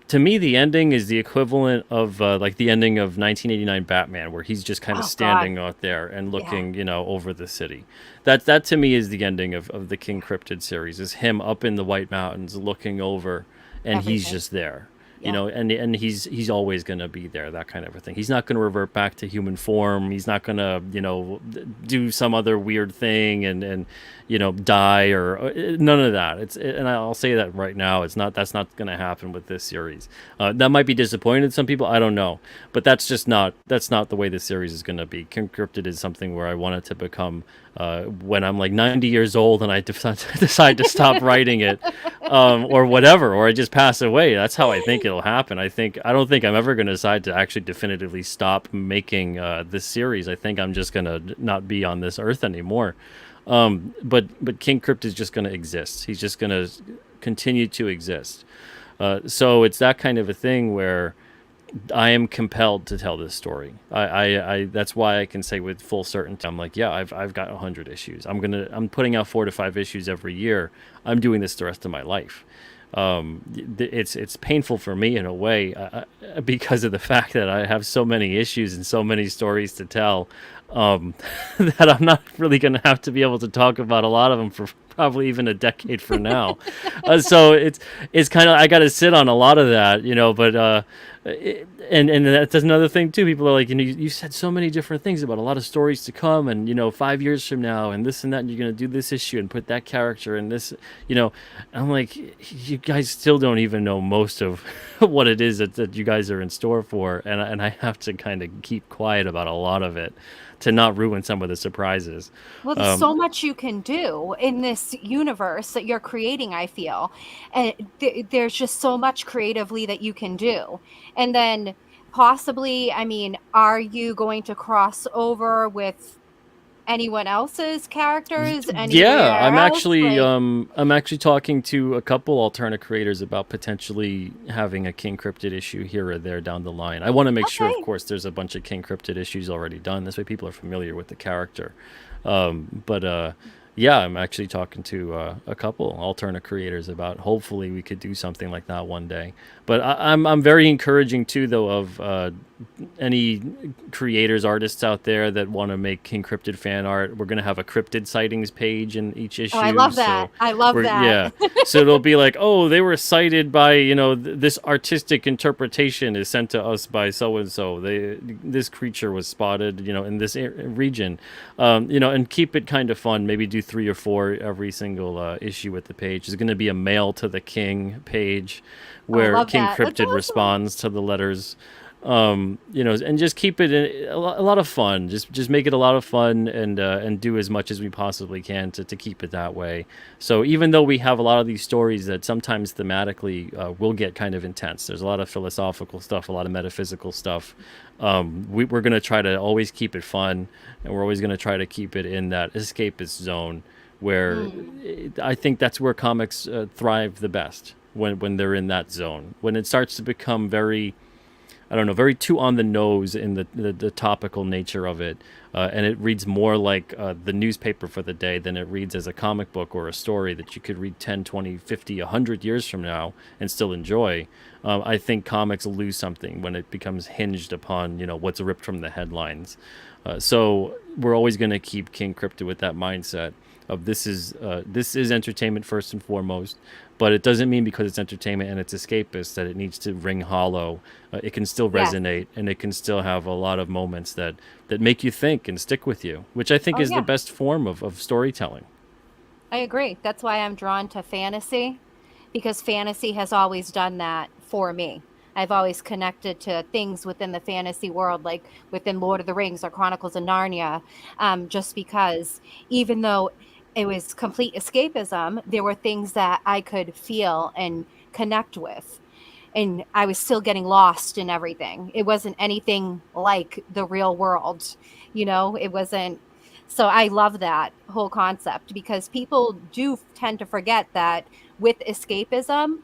to me, the ending is the equivalent of like the ending of 1989 Batman, where he's just kind of Oh God. standing out there and Yeah. looking, over the city. That to me is the ending of the King Cryptid series. Is him up in the White Mountains looking over, and he's Everything. just there. Yeah. And he's always going to be there, that kind of a thing. He's not going to revert back to human form. He's not going to, do some other weird thing and die or none of that. And I'll say that right now, it's not that's not going to happen with this series. That might be disappointing to some people, I don't know, but that's not the way this series is going to be. Encrypted is something where I want it to become when I'm like 90 years old and I decide to stop writing it, or whatever, or I just pass away. That's how I think it'll happen. I don't think I'm ever going to decide to actually definitively stop making this series. I think I'm just going to not be on this earth anymore. But King Crypt is just going to exist. He's just going to continue to exist. So it's that kind of a thing where I am compelled to tell this story. That's why I can say with full certainty, I'm like, yeah, I've got 100 issues. I'm putting out 4 to 5 issues every year. I'm doing this the rest of my life. It's painful for me in a way, because of the fact that I have so many issues and so many stories to tell, that I'm not really going to have to be able to talk about a lot of them for probably even a decade from now. So it's kind of, I got to sit on a lot of that, but and that's another thing too. People are like, you said so many different things about a lot of stories to come, and 5 years from now, and this and that, and you're gonna do this issue and put that character in this, you know. I'm like, you guys still don't even know most of what it is that you guys are in store for, and I have to kind of keep quiet about a lot of it to not ruin some of the surprises. Well, there's so much you can do in this universe that you're creating, I feel. And there's just so much creatively that you can do. And then possibly, I mean, are you going to cross over with anyone else's characters Yeah, anywhere else? Like, I'm actually talking to a couple alternate creators about potentially having a King Cryptid issue here or there down the line. I want to make sure, of okay. course, there's a bunch of King Cryptid issues already done. This way people are familiar with the character. But yeah, I'm actually talking to a couple alternate creators about hopefully we could do something like that one day. But I'm very encouraging too, though, of any creators, artists out there that want to make King Cryptid fan art. We're gonna have a cryptid sightings page in each Oh, I issue, love so that. I love we're that. yeah. So it'll be like, oh, they were cited by this artistic interpretation is sent to us by so and so. They This creature was spotted in this region, and keep it kind of fun. Maybe do 3 or 4 every single issue with the page. There's gonna be a mail to the king page, Oh, I where love King that. That's Cryptid awesome. responds to the letters, and just keep it a lot of fun. Just make it a lot of fun, and do as much as we possibly can to keep it that way. So even though we have a lot of these stories that sometimes thematically will get kind of intense, there's a lot of philosophical stuff, a lot of metaphysical stuff. We're gonna try to always keep it fun, and we're always gonna try to keep it in that escapist zone where Mm, I think that's where comics thrive the best when they're in that zone. When it starts to become very, I don't know, very too on the nose in the topical nature of it. And it reads more like the newspaper for the day than it reads as a comic book or a story that you could read 10, 20, 50, 100 years from now and still enjoy. I think comics lose something when it becomes hinged upon, what's ripped from the headlines. So we're always going to keep King Cryptid with that mindset of this is entertainment first and foremost, but it doesn't mean because it's entertainment and it's escapist that it needs to ring hollow. It can still yes. resonate, and it can still have a lot of moments that make you think and stick with you, which I think Oh, is the yeah. best form of storytelling. I agree. That's why I'm drawn to fantasy because fantasy has always done that for me. I've always connected to things within the fantasy world, like within Lord of the Rings or Chronicles of Narnia, just because even though it was complete escapism, there were things that I could feel and connect with. And I was still getting lost in everything. It wasn't anything like the real world, it wasn't. So I love that whole concept because people do tend to forget that with escapism,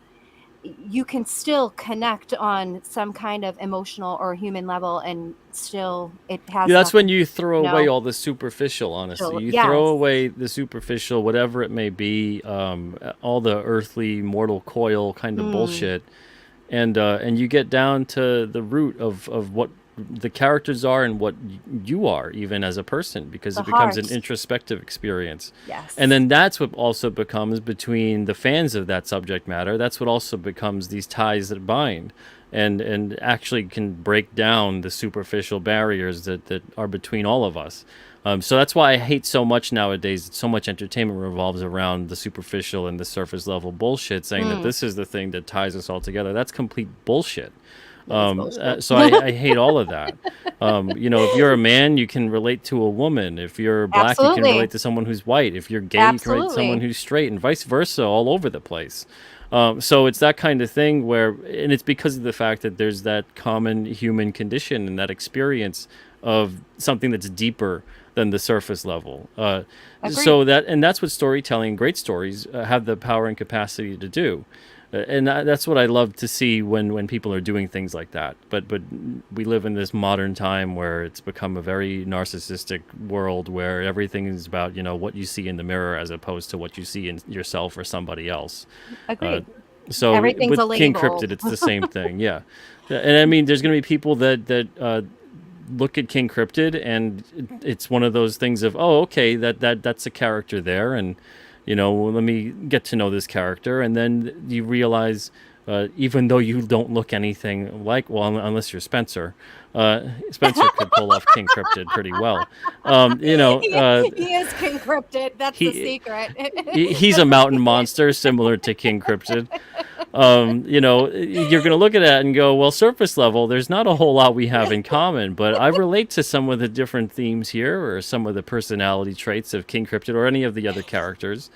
you can still connect on some kind of emotional or human level and still it Yeah, has that's when nothing, you throw you away know. all the superficial. Honestly, you throw Yes. away the superficial, whatever it may be, all the earthly, mortal coil kind of Mm, bullshit, and you get down to the root of what the characters are and what you are even as a person, because the it becomes an heart. introspective experience. And Yes. then that's what also becomes between the fans of that subject matter. That's what also becomes these ties that bind and actually can break down the superficial barriers that are between all of us. So that's why I hate so much nowadays. So much entertainment revolves around the superficial and the surface level bullshit, saying that Mm, this is the thing that ties us all together. That's complete bullshit. it is bullshit. So I hate all of that. If you're a man, you can relate to a woman. If you're black, you can relate Absolutely. to someone who's white. If you're gay, you can relate to someone Absolutely. who's straight, and vice versa, all over the place. So it's that kind of thing where, and it's because of the fact that there's that common human condition and that experience of something that's deeper than the surface level. Agreed. And that's what storytelling, great stories, have the power and capacity to do. And that's what I love to see when people are doing things like that. But we live in this modern time where it's become a very narcissistic world where everything is about what you see in the mirror as opposed to what you see in yourself or somebody else. Uh, Agreed. so, Everything's a but King label. Cryptid, it's the same thing. Yeah, and I mean, there's going to be people that look at King Cryptid, and it's one of those things of, oh, okay, that's a character there, and let me get to know this character, and then you realize, even though you don't look anything like, well, unless you're Spencer, Spencer could pull off King Cryptid pretty well. Um, you know, he, uh, he is King Cryptid. That's the he secret. he's a mountain monster similar to King Cryptid. You're going to look at that and go, well, surface level, there's not a whole lot we have in common, but I relate to some of the different themes here or some of the personality traits of King Cryptid or any of the other characters.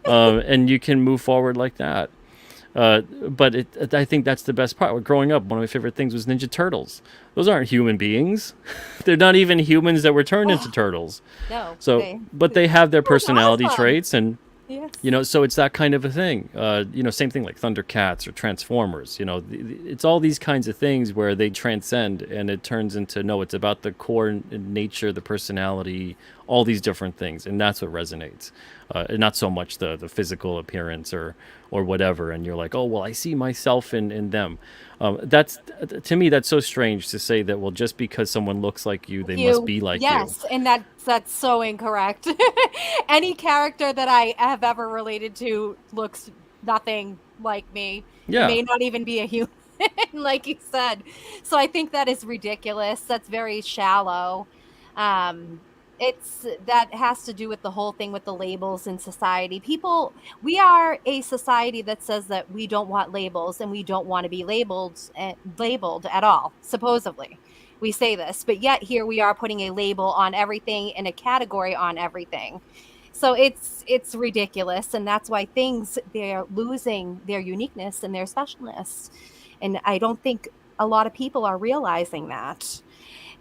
And you can move forward like that. But I think that's the best part. Growing up, one of my favorite things was Ninja Turtles. Those aren't human beings. They're not even humans that were turned into Oh, turtles. no, So, they but that they have their was personality awesome. traits, and Yes. so it's that kind of a thing. Same thing like Thundercats or Transformers. It's all these kinds of things where they transcend, and it turns into no. It's about the core nature, the personality, all these different things, and that's what resonates. And not so much the physical appearance or whatever. And you're like, oh well, I see myself in them. That's to me that's so strange to say that. Well, just because someone looks like you, they must You be like you. yes, and that's so incorrect. Any character that I have ever related to looks nothing like me. It Yeah, may not even be a human, like you said. So I think that is ridiculous. That's very shallow. Um, it's that has to do with the whole thing with the labels in society. People, we are a society that says that we don't want labels and we don't want to be labeled at all, supposedly we say this, but yet here we are putting a label on everything and a category on everything. So it's ridiculous, and that's why things they're losing their uniqueness and their specialness. And I don't think a lot of people are realizing that.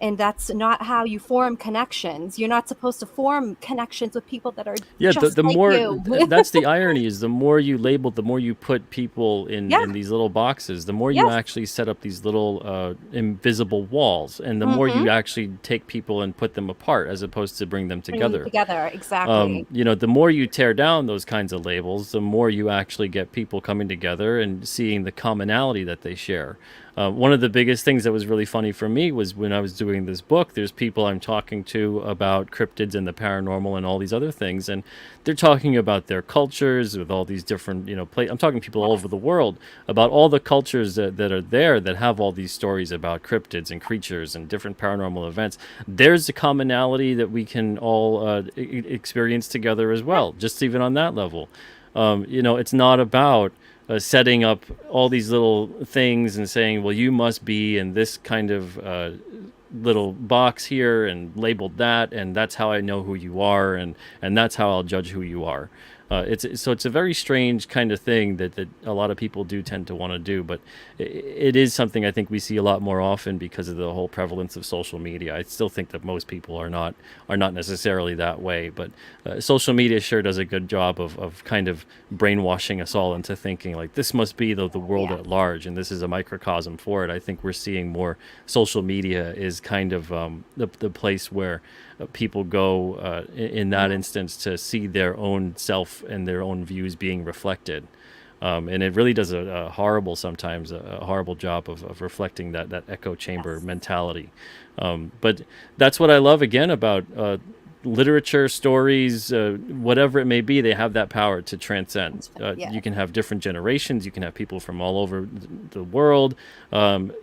And that's not how you form connections. You're not supposed to form connections with people that are yeah. The just the like more you. that's the irony is the more you label, the more you put people in Yeah. in these little boxes, the more you Yes. actually set up these little invisible walls, and the more Mm-hmm. you actually take people and put them apart as opposed to bring them Bring them together. together. Exactly. The more you tear down those kinds of labels, the more you actually get people coming together and seeing the commonality that they share. One of the biggest things that was really funny for me was when I was doing this book, there's people I'm talking to about cryptids and the paranormal and all these other things. And they're talking about their cultures with all these different, I'm talking to people all over Yes. the world about all the cultures that are there that have all these stories about cryptids and creatures and different paranormal events. There's a commonality that we can all experience together as Yeah. well, just even on that level. It's not about setting up all these little things and saying, well, you must be in this kind of little box here and labeled that, and that's how I know who you are, and that's how I'll judge who you are. It's a very strange kind of thing that a lot of people do tend to want to do, but it is something I think we see a lot more often because of the whole prevalence of social media. I still think that most people are not necessarily that way, but social media sure does a good job of kind of brainwashing us all into thinking like this must be the world Yeah. at large, and this is a microcosm for it. I think we're seeing more social media is kind of the place where people go in that Mhm. instance to see their own self and their own views being reflected. And it really does a horrible, sometimes a horrible job of reflecting that echo chamber Yes. mentality. But that's what I love again about literature, stories, whatever it may be. They have that power to transcend. You Yes. can have different generations. You can have people from all over the world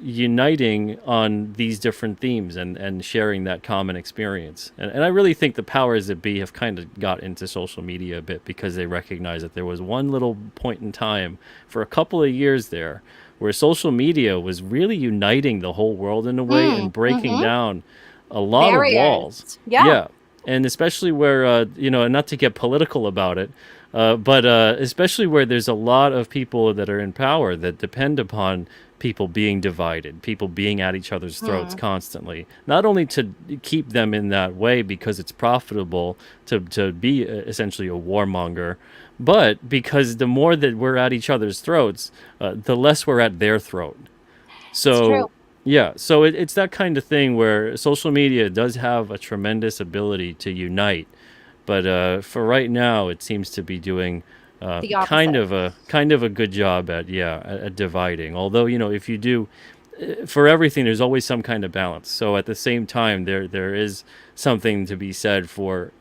uniting on these different themes and sharing that common experience. And I really think the powers that be have kind of got into social media a bit because they recognize that there was one little point in time for a couple of years there where social media was really uniting the whole world in a way and breaking Mm-hmm. down a lot of walls. Barriers. Yeah. Yeah. And especially where, not to get political about it, but especially where there's a lot of people that are in power that depend upon people being divided, people being at each other's throats Mm. constantly. Not only to keep them in that way because it's profitable to be essentially a warmonger, but because the more that we're at each other's throats, the less we're at their throat. It's true. So yeah, so it's that kind of thing where social media does have a tremendous ability to unite, but for right now, it seems to be doing The kind opposite. of a good job at dividing. Although if you do for everything, there's always some kind of balance. So at the same time, there is something to be said for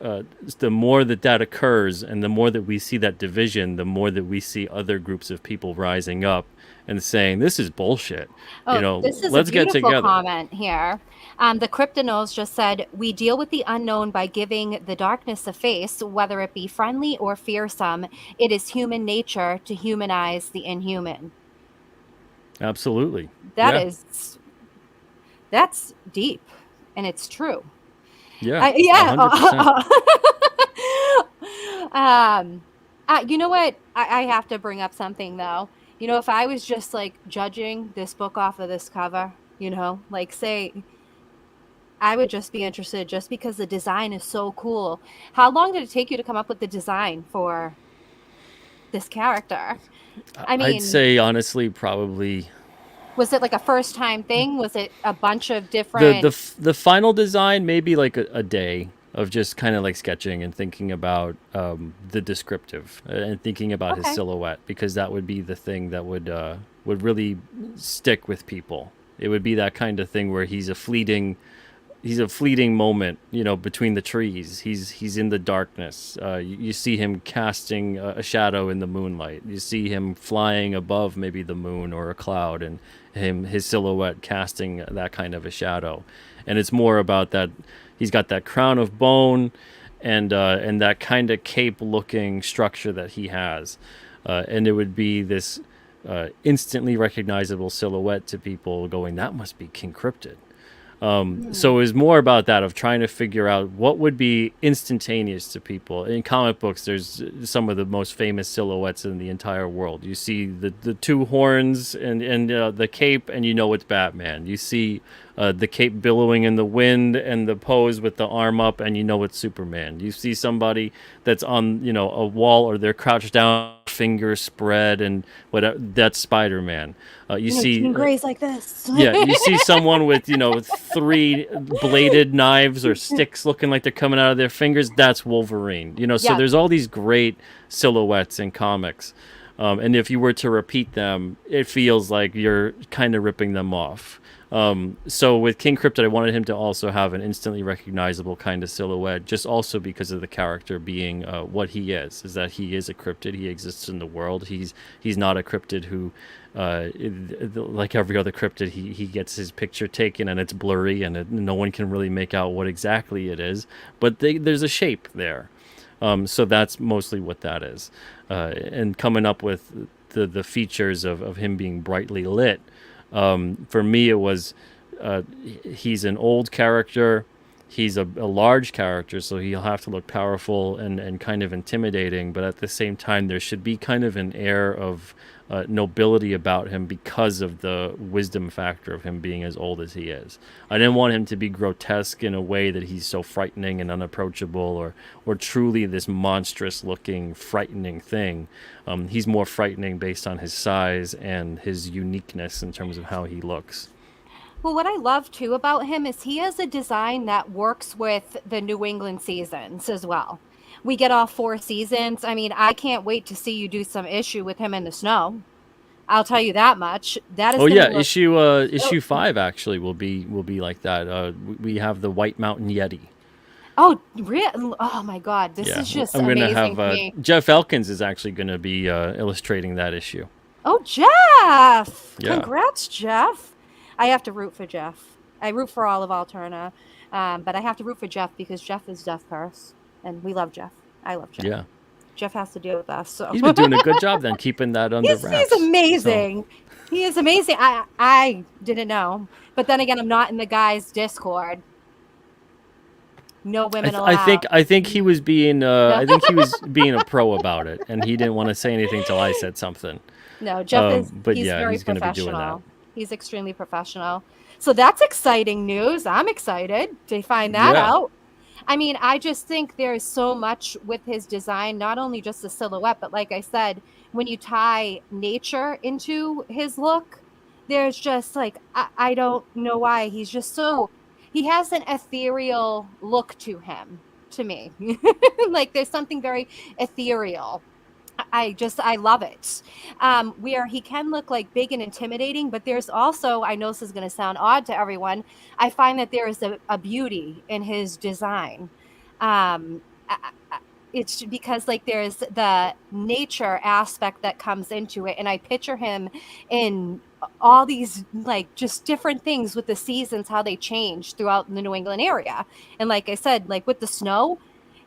the more that occurs, and the more that we see that division, the more that we see other groups of people rising up and saying, "This is bullshit." Oh, this is a Let's get beautiful together. comment here. The Cryptonos just said, we deal with the unknown by giving the darkness a face, whether it be friendly or fearsome. It is human nature to humanize the inhuman. Absolutely. That Yeah. is, that's deep and it's true. Yeah. a Yeah. hundred percent. um, you know what? I have to bring up something though. if I was just like judging this book off of this cover, like say I would just be interested just because the design is so cool. How long did it take you to come up with the design for this character? I I'd mean, say honestly, probably was it like a first time thing? Was it a bunch of the the different? the final design, maybe like a day of just kind of like sketching and thinking about the descriptive and thinking about his Okay. silhouette, because that would be the thing that would really stick with people. It would be that kind of thing where he's a fleeting moment, between the trees. He's in the darkness. You see him casting a shadow in the moonlight. You see him flying above maybe the moon or a cloud, and his silhouette casting that kind of a shadow. And it's more about that. He's got that crown of bone, and that kind of cape-looking structure that he has, and it would be this instantly recognizable silhouette to people, going, "That must be King Cryptid." So it Hmm. was more about that, of trying to figure out what would be instantaneous to people. In comic books, there's some of the most famous silhouettes in the entire world. You see the two horns and the cape, and you know it's Batman. You see the cape billowing in the wind and the pose with the arm up, and you know it's Superman. You see somebody that's on a wall, or they're crouched down, fingers spread, and whatever, that's Spider-Man. You see Jean Grey's like this. yeah, you see someone with, three bladed knives or sticks looking like they're coming out of their fingers. That's Wolverine. So Yes. there's all these great silhouettes in comics. And if you were to repeat them, it feels like you're kind of ripping them off. So with King Cryptid, I wanted him to also have an instantly recognizable kind of silhouette, just also because of the character being what he is that he is a cryptid. He exists in the world. He's not a cryptid who, like every other cryptid, he gets his picture taken and it's blurry, and no one can really make out what exactly it is. But there's a shape there. So that's mostly what that is. And coming up with the features of him being brightly lit, for me, it was he's an old character. He's a large character, so he'll have to look powerful and kind of intimidating. But at the same time, there should be kind of an air of nobility about him because of the wisdom factor of him being as old as he is. I didn't want him to be grotesque in a way that he's so frightening and unapproachable, or truly this monstrous looking, frightening thing. He's more frightening based on his size and his uniqueness in terms of how he looks. Well, what I love too about him is he has a design that works with the New England seasons as well. We get all 4 seasons. I mean, I can't wait to see you do some issue with him in the snow. I'll tell you that much. That is Oh going to yeah, look so. issue 5 actually will be like that. We have the White Mountain Yeti. Oh, real. Oh my God. This Yeah, is just I'm gonna amazing have to me. Jeff Elkins is actually gonna be illustrating that issue. Oh, Jeff. Yeah, Congrats, Jeff. I have to root for Jeff. I root for all of Alterna. But I have to root for Jeff because Jeff is Death Curse. And we love Jeff. I love Jeff. yeah. Jeff has to deal with us. So He's been doing a good job then, keeping that under he's wraps. So amazing. He is amazing. I didn't know. But then again, I'm not in the guys' Discord. No women allowed. I think he was being No. I think he was being a pro about it, and he didn't want to say anything till I said something. No, Jeff is But he's yeah, very he's gonna be doing that. professional. He's extremely professional. So that's exciting news. I'm excited to find that Yeah, out. I mean, I just think there is so much with his design, not only just the silhouette, but like I said, when you tie nature into his look, there's just like, I don't know why. He has an ethereal look to him, to me. Like there's something very ethereal. I love it. Where he can look like big and intimidating, but there's also, I know this is going to sound odd to everyone, I find that there is a beauty in his design. Um, it's because like there's the nature aspect that comes into it, and I picture him in all these like just different things with the seasons, how they change throughout the New England area. And like I said, like with the snow,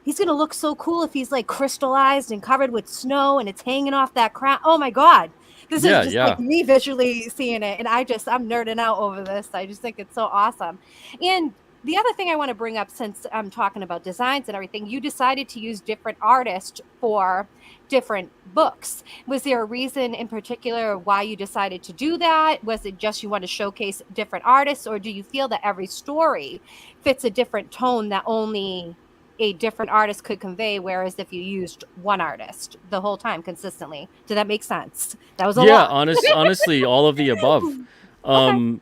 he's gonna look so cool if he's like crystallized and covered with snow and it's hanging off that crown. Oh my God. This is yeah, just like yeah. me visually seeing it. And I'm nerding out over this. I just think it's so awesome. And the other thing I want to bring up, since I'm talking about designs and everything, you decided to use different artists for different books. Was there a reason in particular why you decided to do that? Was it just you want to showcase different artists, or do you feel that every story fits a different tone that only a different artist could convey, whereas if you used one artist the whole time consistently? Did that make sense? That was a Yeah, lot. honestly, all of the above. Okay. Um,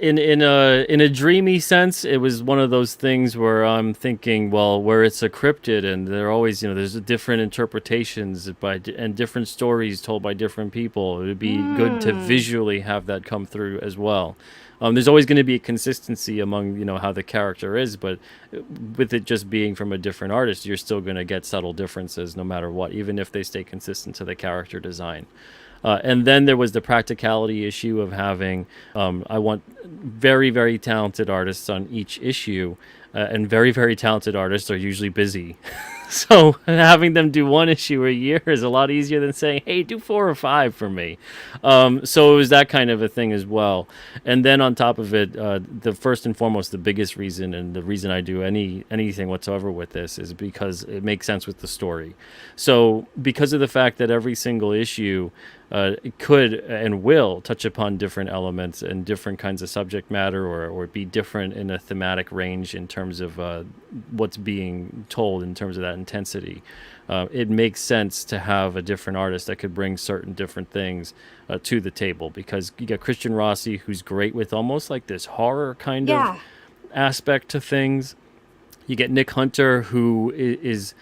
in a dreamy sense, it was one of those things where I'm thinking, well, where it's a cryptid, and there always, there's different interpretations and different stories told by different people. It would be good to Mm. visually have that come through as well. There's always going to be a consistency among how the character is, but with it just being from a different artist, you're still going to get subtle differences no matter what, even if they stay consistent to the character design. And then there was the practicality issue of having, I want very, very talented artists on each issue, and very, very talented artists are usually busy. So having them do one issue a year is a lot easier than saying, "Hey, do 4 or 5 for me." So it was that kind of a thing as well. And then on top of it, the first and foremost, the biggest reason, and the reason I do anything whatsoever with this, is because it makes sense with the story. So because of the fact that every single issue could and will touch upon different elements and different kinds of subject matter, or be different in a thematic range in terms of what's being told in terms of that intensity. It makes sense to have a different artist that could bring certain different things to the table, because you got Christian Rossi, who's great with almost like this horror kind of Yeah. aspect to things. You get Nick Hunter, who is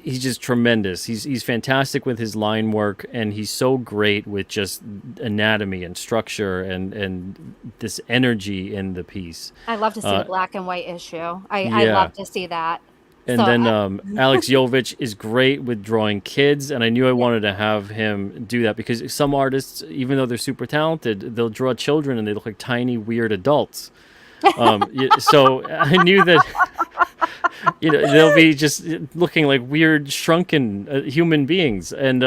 he's just tremendous. He's fantastic with his line work, and he's so great with just anatomy and structure and this energy in the piece. I love to see a Uh, black and white issue. I yeah. love to see that. So, And then Alex Jovich is great with drawing kids, and I knew I yeah. wanted to have him do that because some artists, even though they're super talented, they'll draw children and they look like tiny, weird adults. So I knew that they'll be just looking like weird shrunken human beings, and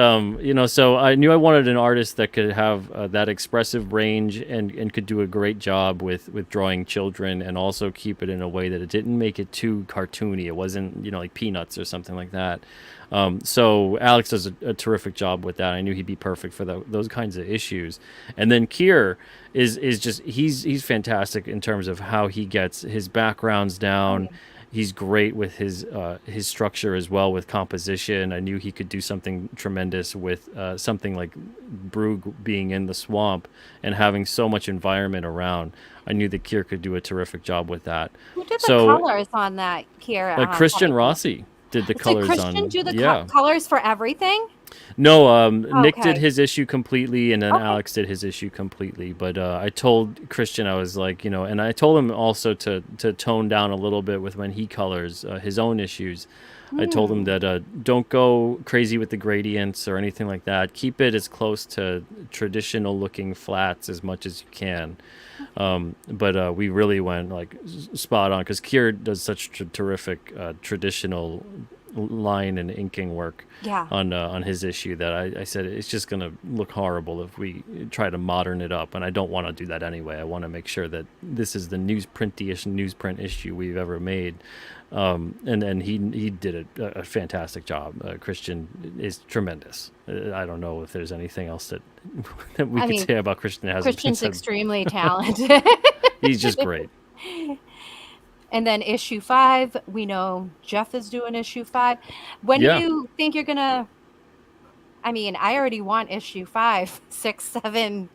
so I knew I wanted an artist that could have that expressive range, and could do a great job with drawing children, and also keep it in a way that it didn't make it too cartoony. It wasn't like Peanuts or something like that. So Alex does a terrific job with that. I knew he'd be perfect for those kinds of issues. And then Kier is just he's fantastic in terms of how he gets his backgrounds Oh, down. yeah. He's great with his structure as well, with composition. I knew he could do something tremendous with something like Brug being in the swamp and having so much environment around. I knew that Kier could do a terrific job with that. Who did the So colors on that here, Christian comic book? Rossi did the Did colors Christian on, do the yeah. colors for everything? No, Nick did Okay. his issue completely, and then Okay. Alex did his issue completely. But I told Christian, I was like, and I told him also to tone down a little bit with when he colors his own issues. I told him Hmm. that don't go crazy with the gradients or anything like that. Keep it as close to traditional looking flats as much as you can. But we really went like spot on, because Kier does such terrific traditional line and inking work Yeah. on his issue, that I said it's just gonna look horrible if we try to modern it up, and I don't want to do that anyway. I want to make sure that this is the newsprint issue we've ever made. And he did a fantastic job. Christian is tremendous. I don't know if there's anything else that that we I could mean, say about Christian that hasn't been Christian's said. extremely talented. He's just great. And then issue 5, we know Jeff is doing issue 5. When do Yeah. you think you're gonna? I mean, I already want issue 5, 6, 7,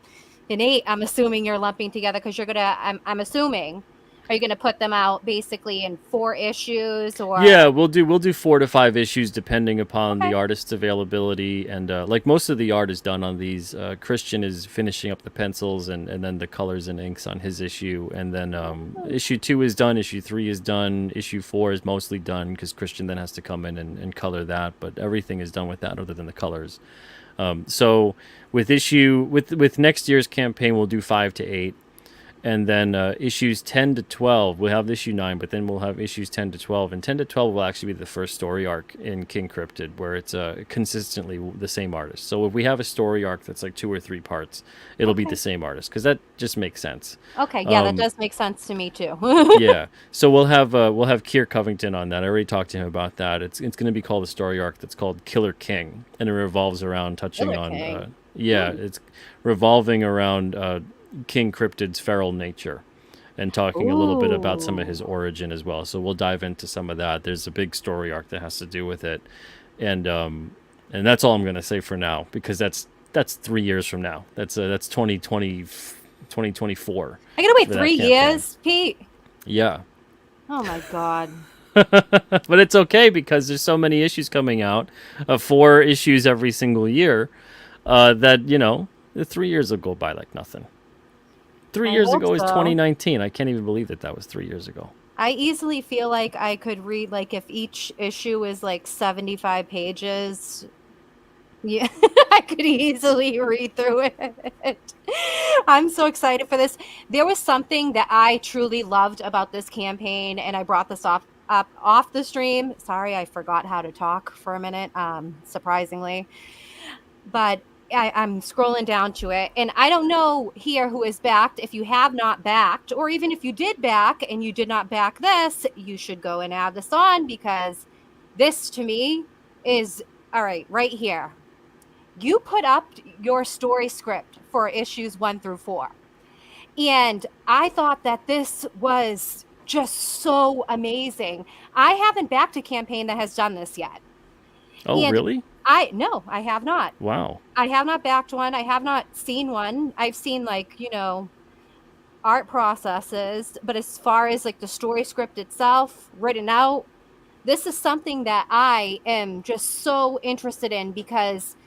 and 8. I'm assuming you're lumping together because you're gonna. I'm assuming. Are you gonna put them out basically in 4 issues or? Yeah, we'll do 4 to 5 issues depending upon the Okay. artist's availability, and like most of the art is done on these. Christian is finishing up the pencils and then the colors and inks on his issue, and then issue 2 is done, issue 3 is done, issue 4 is mostly done because Christian then has to come in and color that, but everything is done with that other than the colors. So with next year's campaign, we'll do 5 to 8. and then issues 10 to 12, we'll have issue 9, but then we'll have issues 10 to 12, and 10 to 12 will actually be the first story arc in King Cryptid, where it's consistently the same artist. So if we have a story arc that's like 2 or 3 parts, it'll be the Okay. same artist, because that just makes sense. Okay, yeah, that does make sense to me too. Yeah, so we'll have Keir Covington on that. I already talked to him about that. It's going to be called a story arc that's called Killer King, and it revolves around touching Killer on King. yeah, it's revolving around King Cryptid's feral nature, and talking a little bit about some of his Ooh. origin as well. So we'll dive into some of that. There's a big story arc that has to do with it, and that's all I'm going to say for now, because that's 3 years from now. That's 2020, 2024 I gotta wait for three that campaign. years, Pete. Yeah. Oh my God. But it's okay because there's so many issues coming out, 4 issues every single year, that the 3 years will go by like nothing. Three I years hope ago is so. 2019. I can't even believe that that was 3 years ago. I easily feel like I could read, like, if each issue is like 75 pages. Yeah, I could easily read through it. I'm so excited for this. There was something that I truly loved about this campaign, and I brought this off the stream. Sorry, I forgot how to talk for a minute, surprisingly. But I'm scrolling down to it, and I don't know here who is backed. If you have not backed, or even if you did back and you did not back this, you should go and add this on, because this to me is all right, right here. You put up your story script for issues 1 through 4. And I thought that this was just so amazing. I haven't backed a campaign that has done this yet. Oh, And really? no, I have not. Wow. I have not backed one. I have not seen one. I've seen, like, art processes, but as far as like the story script itself written out, this is something that I am just so interested in, because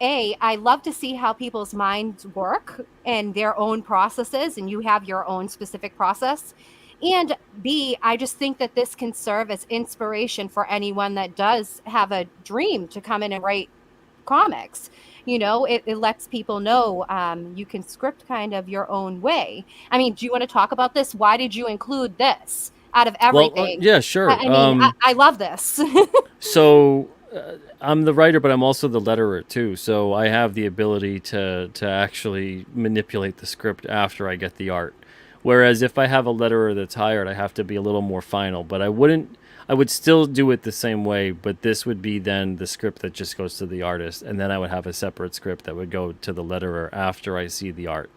I love to see how people's minds work and their own processes, and you have your own specific process. And B, I just think that this can serve as inspiration for anyone that does have a dream to come in and write comics. It lets people know, you can script kind of your own way. I mean, do you want to talk about this? Why did you include this out of Well, everything? yeah, I, sure. I mean, I love this. So I'm the writer, but I'm also the letterer too. So I have the ability to actually manipulate the script after I get the art. Whereas if I have a letterer that's hired, I have to be a little more final. But I wouldn't. I would still do it the same way, but this would be then the script that just goes to the artist, and then I would have a separate script that would go to the letterer after I see the art.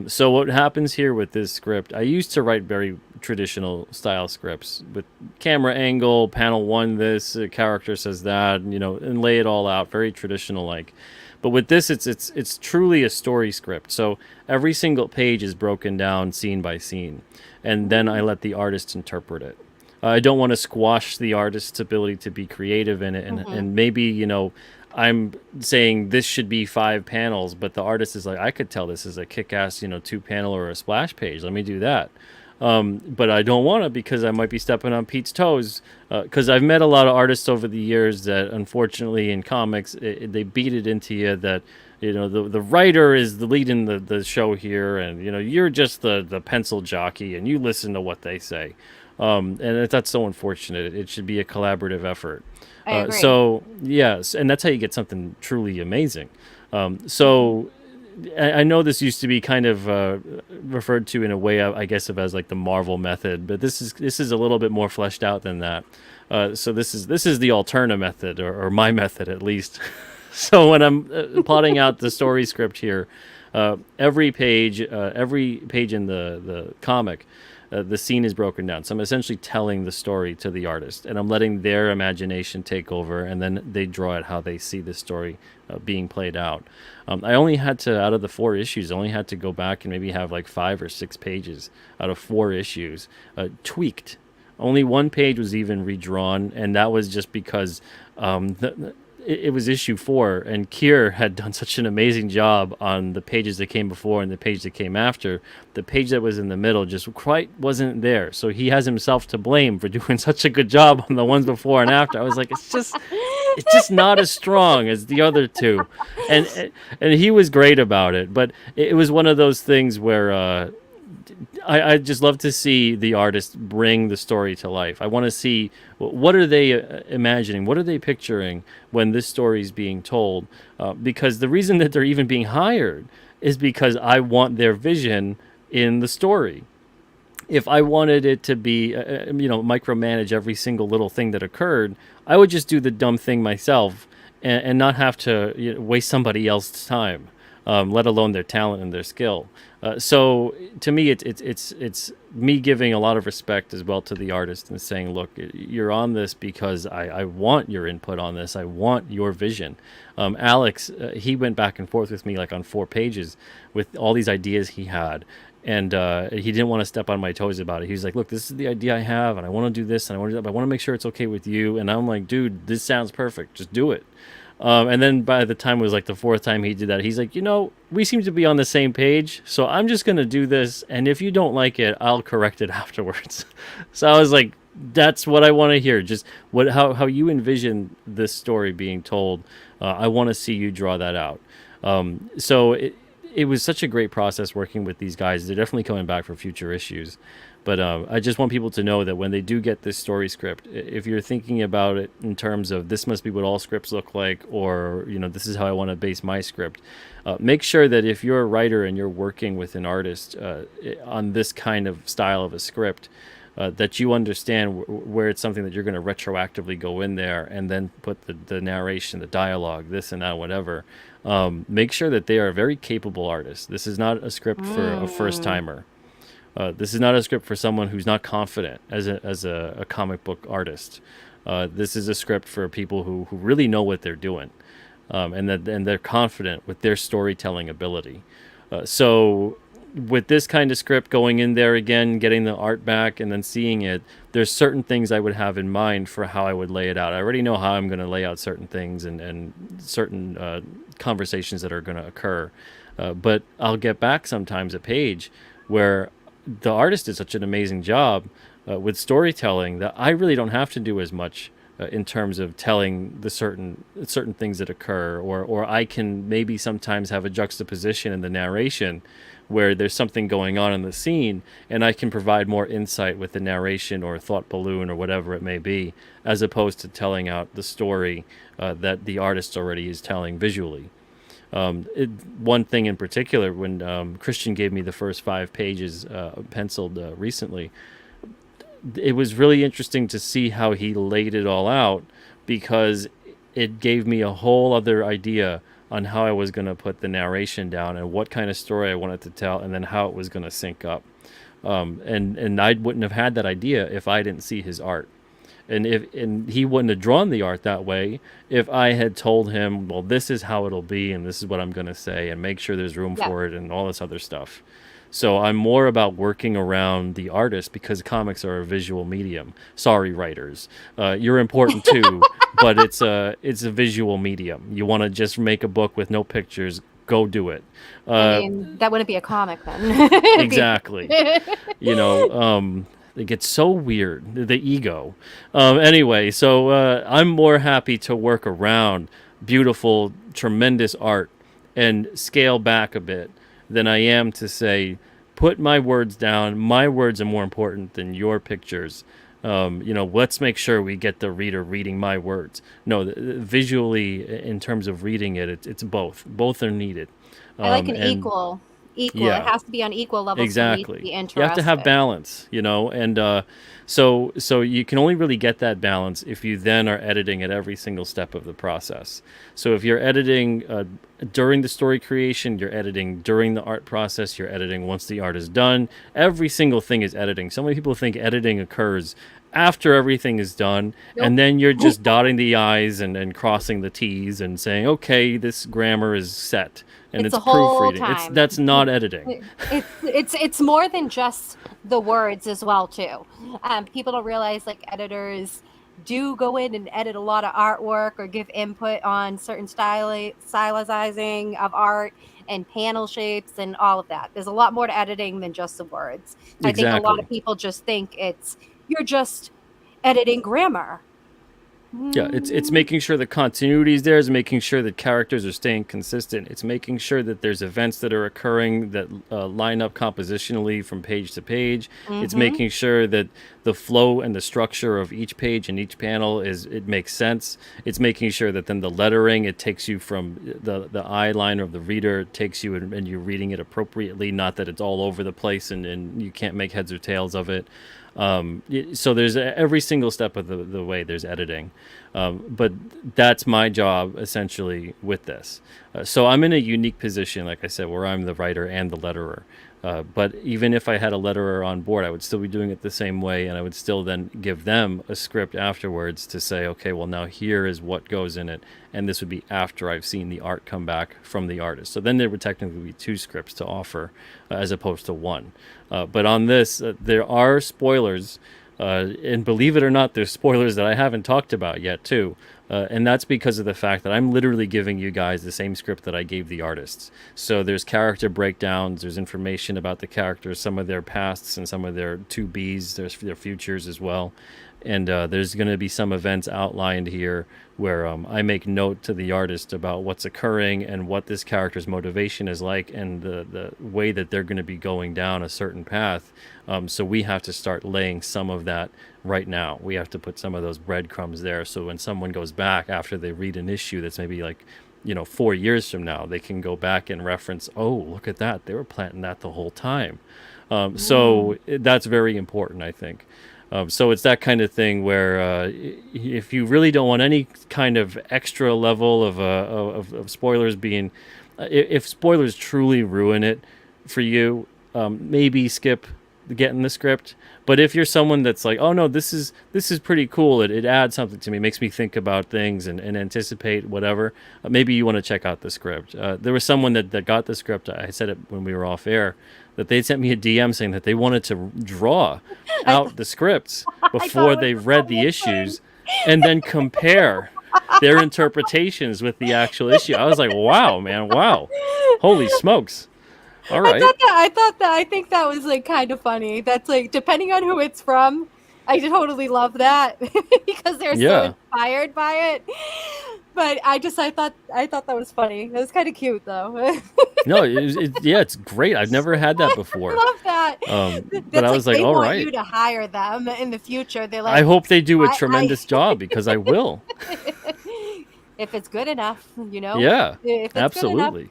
So what happens here with this script? I used to write very traditional style scripts with camera angle, panel one, this character says that, and lay it all out, very traditional like. But with this, it's truly a story script. So every single page is broken down scene by scene, and then I let the artist interpret it. I don't want to squash the artist's ability to be creative in it, and Mhm. maybe I'm saying this should be 5 panels, but the artist is like, I could tell this is a kick-ass 2 panel or a splash page. Let me do that. But I don't want to, because I might be stepping on Pete's toes. Because I've met a lot of artists over the years that, unfortunately, in comics, they beat it into you that the writer is the lead in the show here, and you're just the pencil jockey, and you listen to what they say. And that's so unfortunate. It should be a collaborative effort. I agree. So yes, and that's how you get something truly amazing. Mhm. So I know this used to be kind of referred to in a way, I guess, of as like the Marvel method, but this is a little bit more fleshed out than that. So this is the Alterna method, or my method at least. So when I'm plotting out the story script here, every page in the comic, the scene is broken down. So I'm essentially telling the story to the artist, and I'm letting their imagination take over, and then they draw it how they see the story being played out. I only had to, out of the 4 issues, I only had to go back and maybe have like 5 or 6 pages out of 4 issues tweaked. Only one page was even redrawn, and that was just because it was issue 4, and Kier had done such an amazing job on the pages that came before and the page that came after. The page that was in the middle just quite wasn't there, so he has himself to blame for doing such a good job on the ones before and after. I was like, it's just not as strong as the other two, and he was great about it. But it was one of those things where I just love to see the artist bring the story to life. I want to see what are they imagining, what are they picturing when this story is being told. Because the reason that they're even being hired is because I want their vision in the story. If I wanted it to be, micromanage every single little thing that occurred, I would just do the dumb thing myself and not have to waste somebody else's time, let alone their talent and their skill. So to me, it's me giving a lot of respect as well to the artist and saying, look, you're on this because I want your input on this. I want your vision. Alex, he went back and forth with me like on 4 pages with all these ideas he had, and he didn't want to step on my toes about it. He was like, "Look, this is the idea I have, and I want to do this, and I want to do that, but I want to make sure it's okay with you." And I'm like, "Dude, this sounds perfect. Just do it." And then by the time it was like the fourth time he did that, he's like, we seem to be on the same page, so I'm just gonna do this, and if you don't like it, I'll correct it afterwards. So I was like, that's what I want to hear. Just how you envision this story being told. I want to see you draw that out. So it was such a great process working with these guys. They're definitely coming back for future issues. But I just want people to know that when they do get this story script, if you're thinking about it in terms of this must be what all scripts look like, or this is how I want to base my script, make sure that if you're a writer and you're working with an artist on this kind of style of a script, that you understand where it's something that you're going to retroactively go in there and then put the narration, the dialogue, this and that, whatever. Make sure that they are very capable artists. This is not a script for a first Mm. timer. This is not a script for someone who's not confident as a comic book artist. This is a script for people who really know what they're doing, and they're confident with their storytelling ability. So with this kind of script going in there again, getting the art back and then seeing it, there's certain things I would have in mind for how I would lay it out. I already know how I'm going to lay out certain things and certain conversations that are going to occur. But I'll get back sometimes a page where the artist did such an amazing job with storytelling that I really don't have to do as much in terms of telling the certain things that occur, or I can maybe sometimes have a juxtaposition in the narration where there's something going on in the scene, and I can provide more insight with the narration or thought balloon or whatever it may be, as opposed to telling out the story that the artist already is telling visually. One thing in particular, when Christian gave me the first 5 pages penciled recently, it was really interesting to see how he laid it all out, because it gave me a whole other idea on how I was going to put the narration down and what kind of story I wanted to tell, and then how it was going to sync up. And I wouldn't have had that idea if I didn't see his art. And he wouldn't have drawn the art that way if I had told him, well, this is how it'll be, and this is what I'm going to say, and make sure there's room Yeah. for it, and all this other stuff. So I'm more about working around the artist, because comics are a visual medium. Sorry, writers, you're important too, but it's a visual medium. You want to just make a book with no pictures? Go do it. I Uh, mean, that wouldn't be a comic then. It'd be exactly. You know, it gets so weird, the ego. Anyway, so I'm more happy to work around beautiful, tremendous art and scale back a bit than I am to say, put my words down. My words are more important than your pictures. Let's make sure we get the reader reading my words. No, visually, in terms of reading it, it's both. Both are needed. I like an And equal. It yeah, has to be on equal levels for me to exactly. be You have to have interested. balance, and so you can only really get that balance if you then are editing at every single step of the process. So if you're editing during the story creation, you're editing during the art process, you're editing once the art is done. Every single thing is editing. So many people think editing occurs after everything is done, and Nope. then you're just dotting the i's and crossing the t's and saying, okay, this grammar is set and It's it's the whole proofreading. It's time. That's not editing. It's more than just the words as well too. People don't realize like editors do go in and edit a lot of artwork or give input on certain stylizing of art and panel shapes and all of that. There's a lot more to editing than just the words. I think a lot of Exactly. people just think you're just editing grammar. Yeah, it's Mm, making sure the continuity is there. It's making sure that characters are staying consistent. It's making sure that there's events that are occurring that line up compositionally from page to page. It's mm-hmm. making sure that the flow and the structure of each page and each panel it makes sense. It's making sure that then the lettering, it takes you from the eye line of the reader, it takes you and you're reading it appropriately, not that it's all over the place and you can't make heads or tails of it. So there's every single step of the way there's editing. But that's my job essentially with this. So I'm in a unique position, like I said, where I'm the writer and the letterer. But even if I had a letterer on board, I would still be doing it the same way, and I would still then give them a script afterwards to say, okay, well, now here is what goes in it, and this would be after I've seen the art come back from the artist. So then there would technically be two scripts to offer, as opposed to one. But on this, there are spoilers, and believe it or not, there's spoilers that I haven't talked about yet too. And that's because of the fact that I'm literally giving you guys the same script that I gave the artists. So there's character breakdowns, there's information about the characters, some of their pasts and some of their to be's, there's their futures as well. And there's going to be some events outlined here where I make note to the artist about what's occurring and what this character's motivation is like and the way that they're going to be going down a certain path. So we have to start laying some of that right now. We have to put some of those breadcrumbs there so when someone goes back after they read an issue that's maybe like 4 years from now, they can go back and reference, oh, look at that, they were planting that the whole time. So that's very important, I think. So it's that kind of thing where if you really don't want any kind of extra level of spoilers being, if spoilers truly ruin it for you, maybe skip getting the script. But if you're someone that's like, oh no, this is pretty cool. It adds something to me, makes me think about things and anticipate whatever. Maybe you want to check out the script. There was someone that got the script. I said it when we were off air that they sent me a DM saying that they wanted to draw I, out the scripts I thought before it was they the read the funniest thing. issues and then compare their interpretations with the actual issue. I was like, wow, man, wow. Holy smokes. All right. I think that was like kind of funny. That's like, depending on who it's from, I totally love that because they're so Yeah. inspired by it. But I thought that was funny. It was kind of cute though. No, yeah, it's great. I've never had that I before. love that. But That's I like was like, they all want right. you to hire them in the future. They're I like, hope they do a I tremendous job because I will. if it's good enough, Yeah, if it's good enough. absolutely.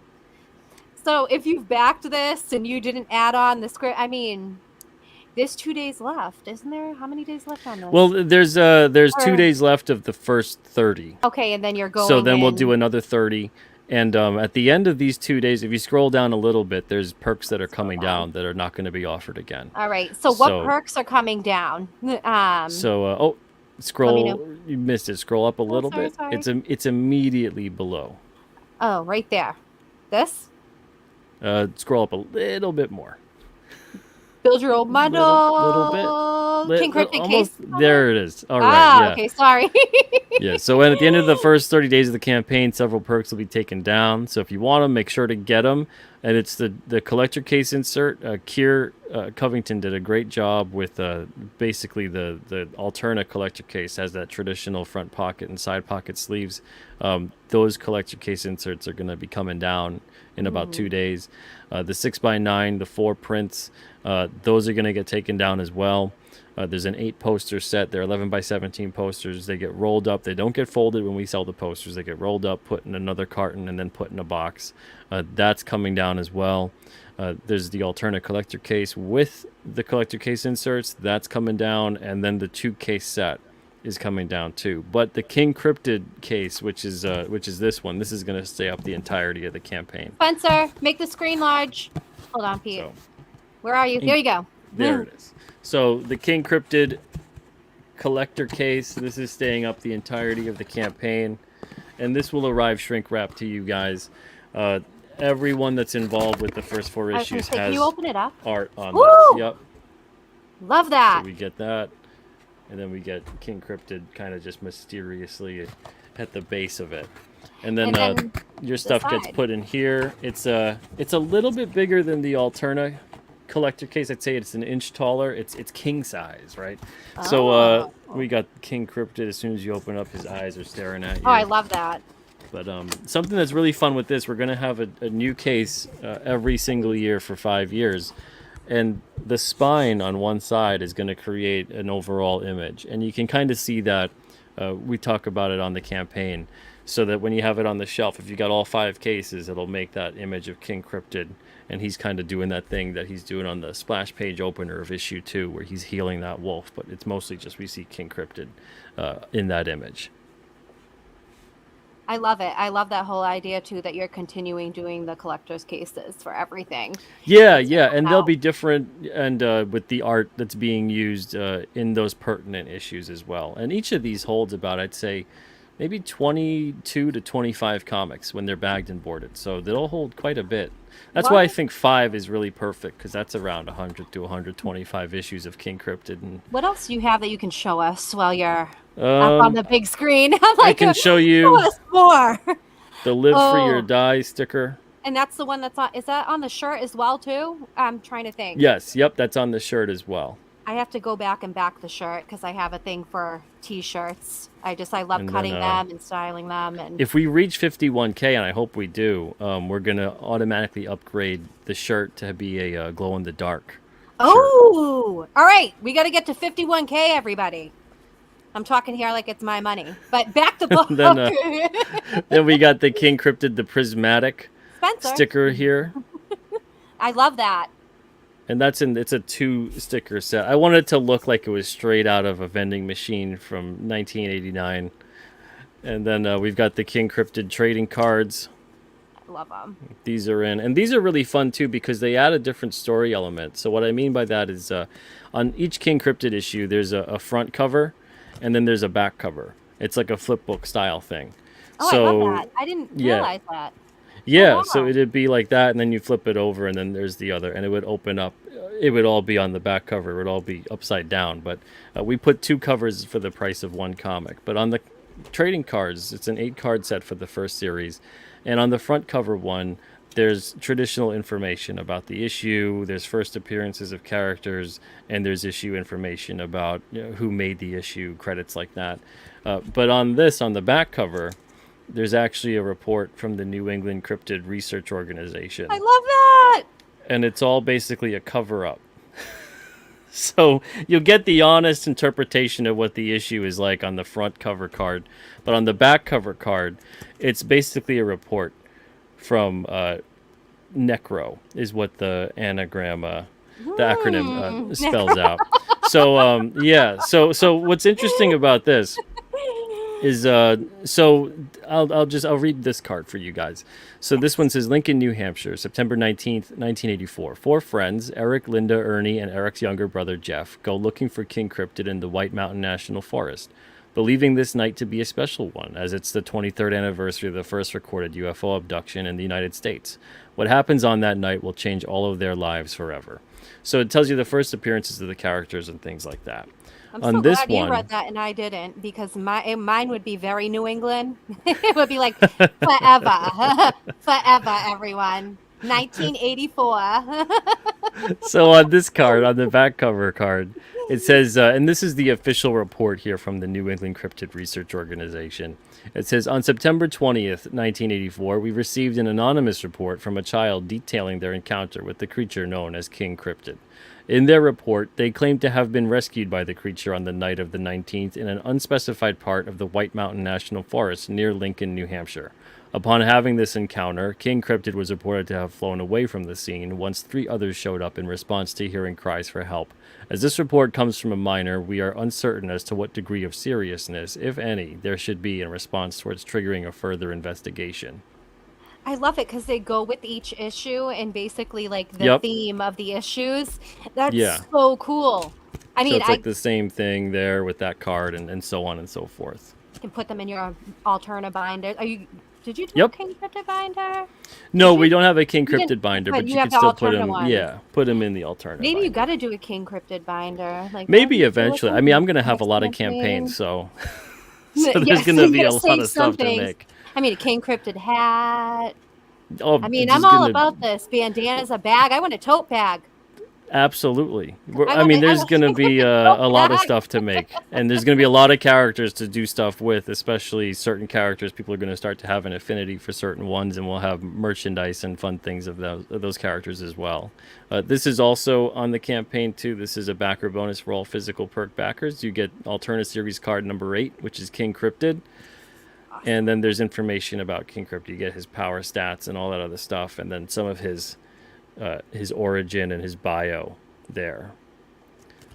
So if you've backed this and you didn't add on the script, I mean, there's 2 days left, isn't there? How many days left on Well, this? there's two Or days left of the first 30. okay, and then you're So going then we'll do in. another 30. And at the end of these 2 days, if you scroll down a little bit, there's perks that are Scroll coming down. down that are not going to be offered again. All right. So what So, perks are coming down? oh, Let me know. scroll. You missed it. Scroll up a Oh, little sorry, bit. sorry. It's immediately below. Oh, right there. This? Scroll up a little bit more. Build your old Little bit. model. King Cryptid Almost case. there it is. All right. Ah, Yeah. okay, sorry. Yeah, so at the end of the first 30 days of the campaign, several perks will be taken down. So if you want them, make sure to get them. And it's the collector case insert. Kier Covington did a great job with basically the Alterna collector case has that traditional front pocket and side pocket sleeves. Those collector case inserts are going to be coming down in about 2 days. The 6x9, the 4 prints, those are going to get taken down as well. There's an 8 poster set. They're 11 by 17 posters. They get rolled up. They don't get folded when we sell the posters. They get rolled up, put in another carton, and then put in a box. That's coming down as well. There's the alternate collector case with the collector case inserts. That's coming down, and then the 2 case set is coming down too. But the King Cryptid case, which is this one, this is going to stay up the entirety of the campaign. Spencer, make the screen large. Hold on, Pete. So Where are you? There you go. there it is. So the King Cryptid collector case, this is staying up the entirety of the campaign, and this will arrive shrink wrap to you guys. Everyone that's involved with the first 4 I was gonna issues say, can has you open it up? art on Woo! this. Yep. Love So that. we get that, and then we get King Cryptid kind of just mysteriously at the base of it. And then, And then your stuff gets side. put in here. It's a little bit bigger than the Alterna collector case. I'd say it's an inch taller. It's king size, right? So Oh. we got King Cryptid. As soon as you open up, his eyes are staring at Oh, I you. love that. But something that's really fun with this, we're gonna have a new case every single year for 5 years, and the spine on one side is going to create an overall image, and you can kind of see that. We talk about it on the campaign, so that when you have it on the shelf, if you got all 5 cases, it'll make that image of King Cryptid, and he's kind of doing that thing that he's doing on the splash page opener of issue 2, where he's healing that wolf, but it's mostly just we see King Cryptid in that image. I love it. I love that whole idea too that you're continuing doing the collector's cases for everything. Yeah, It's yeah, and they'll out. be different, and with the art that's being used in those pertinent issues as well. And each of these holds about, I'd say, maybe 22 to 25 comics when they're bagged and boarded. So they'll hold quite a bit. That's why I What think 5 is really perfect, because that's around 100 to 125 issues of King Cryptid. And what else do you have that you can show us while you're up on um, the big screen? I'm I like, can show show you us more. the Live Free or Oh, Die sticker. and that's the one that's on. Is that on the shirt as well too? I'm trying to think. Yes, yep, that's on the shirt as well. I have to go back and back the shirt because I have a thing for t-shirts. I love And then cutting them and styling them and if we reach 51K, and I hope we do, we're going to automatically upgrade the shirt to be a glow in the dark shirt. oh, all right. We got to get to 51K, everybody. I'm talking here like it's my money, but back to book. then, then we got the King Cryptid, the prismatic Spencer, sticker here. I love that. And it's a 2 sticker set. I wanted it to look like it was straight out of a vending machine from 1989. And then we've got the King Cryptid trading cards. I love them. These are in, and these are really fun too because they add a different story element. So what I mean by that is, on each King Cryptid issue, there's a front cover, and then there's a back cover. It's like a flip book style thing. Oh, I love So that. I didn't yeah, realize that. Oh, yeah. So wow. it'd be like that, and then you flip it over, and then there's the other, and it would open up. It would all be on the back cover. It would all be upside down. But we put 2 covers for the price of 1 comic. But on the trading cards, it's an 8 card set for the first series, and on the front cover one, there's traditional information about the issue. There's first appearances of characters, and there's issue information about who made the issue, credits like that. But on this, on the back cover, there's actually a report from the New England Cryptid Research I Organization, love that. and it's all basically a cover up. So you'll get the honest interpretation of what the issue is like on the front cover card, but on the back cover card, it's basically a report from Necro, is what the anagram, the acronym Hmm. spells out. So yeah, so what's interesting about this is so I'll read this card for you guys. So this one says Lincoln, New Hampshire, September 19th, 1984. 4 friends, Eric, Linda, Ernie, and Eric's younger brother Jeff, go looking for King Cryptid in the White Mountain National Forest, believing this night to be a special one, as it's the 23rd anniversary of the first recorded UFO abduction in the United States. What happens on that night will change all of their lives forever. So it tells you the first appearances of the characters and things like that. I'm On so this glad you one, read that and I didn't because mine would be very New England. It would be like forever, forever, everyone. 1984. so on this card, on the back cover card, it says, and this is the official report here from the New England Cryptid Research Organization. It says, on September 20th, 1984, we received an anonymous report from a child detailing their encounter with the creature known as King Cryptid. In their report, they claim to have been rescued by the creature on the night of the 19th in an unspecified part of the White Mountain National Forest near Lincoln, New Hampshire. Upon having this encounter, King Cryptid was reported to have flown away from the scene once 3 others showed up in response to hearing cries for help. As this report comes from a minor, we are uncertain as to what degree of seriousness, if any, there should be in response towards triggering a further investigation. I love it because they go with each issue and basically like the Yep. theme of the issues. Yeah. That's so cool. I So mean, it's I like the same thing there with that card and so on and so forth. can put them in your alterna binder. Did you do a Yep. King Cryptid binder? No, Did we you? don't have a King You didn't, Cryptid binder, but but you you have could the still put alterna him, ones. yeah, put him in the alternate Maybe you binder. got to do a King Cryptid binder. Like, Maybe do it eventually. I mean, in I'm going to have a next lot of campaign. campaigns, so so there's Yes, going to you be got a to lot save of some stuff to things. make. I mean, a King Cryptid hat. Oh, I mean, it's I'm just all going to about this. Bandanas, a bag. I want a tote bag. Absolutely. I I want mean, to. I there's want going to to be go a lot of back. stuff to make, and there's going to be a lot of characters to do stuff with, especially certain characters. People are going to start to have an affinity for certain ones, and we'll have merchandise and fun things of those characters as well. This is also on the campaign, too. This is a backer bonus for all physical perk backers. You get Alternate Series card number 8, which is King Cryptid. And Awesome. then there's information about King Cryptid. You get his power stats and all that other stuff, and then some of his origin and his bio there.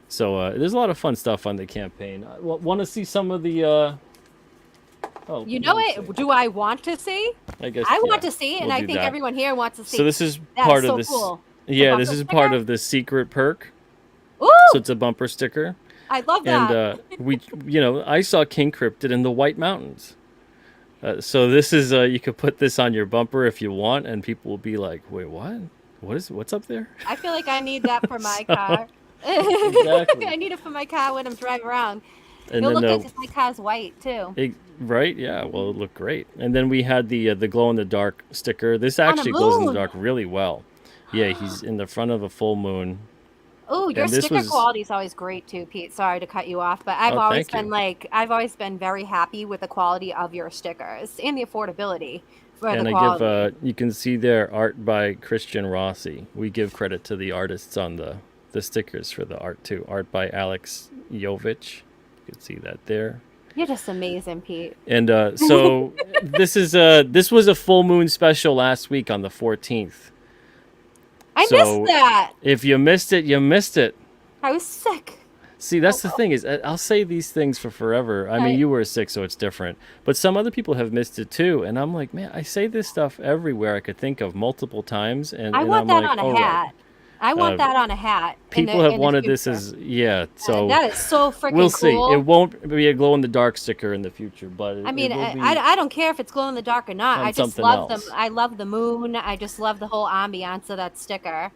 So there's a lot of fun stuff on the campaign. Want to see some of the? Oh, You let know me see. it. Do I want to see? I guess I want yeah, to see, and we'll I do think that. everyone here wants to So see. this is That is part of so this. cool. The Yeah, this bumper is part sticker. of the secret perk. So Ooh, it's a bumper sticker, I love and that. I saw King Cryptid in the White Mountains. So this is you could put this on your bumper if you want, and people will be like, "Wait, what? What's up there?" I feel like I need that for my So car. exactly. I need it for my car when I'm driving around. And It'll then look good because my car's white too. right, yeah, well, it looked great. And then we had the glow in the dark sticker. This On a actually glows in the moon. dark really well. Yeah, he's in the front of a full moon, Oh, your and this sticker was quality is always great too, Pete. Sorry to cut you off, but oh, thank you. I've always been very happy with the quality of your stickers and the affordability for the And I give quality. you can see there art by Christian Rossi. We give credit to the artists on the stickers for the art too. Art by Alex Jovich. You can see that there. You're just amazing, Pete. And so this was a full moon special last week on the 14th. I missed So that. if you missed it, you missed it. I was sick. See, Oh that's the well. thing is I'll say these things for forever. I mean, I you were sick, so it's different. But some other people have missed it too, and I'm like, man, I say this stuff everywhere I could think of multiple times, and I and want I'm that like, on a all right. hat. I want Uh, that on a hat People have in the wanted this future. as yeah, so That is so we'll freaking see. It cool. won't be a glow in the dark sticker in the future, but I it mean, will be I don't care if it's glow in the dark or not. on I just something love them. else. I love the moon. I just love the whole ambiance of that sticker.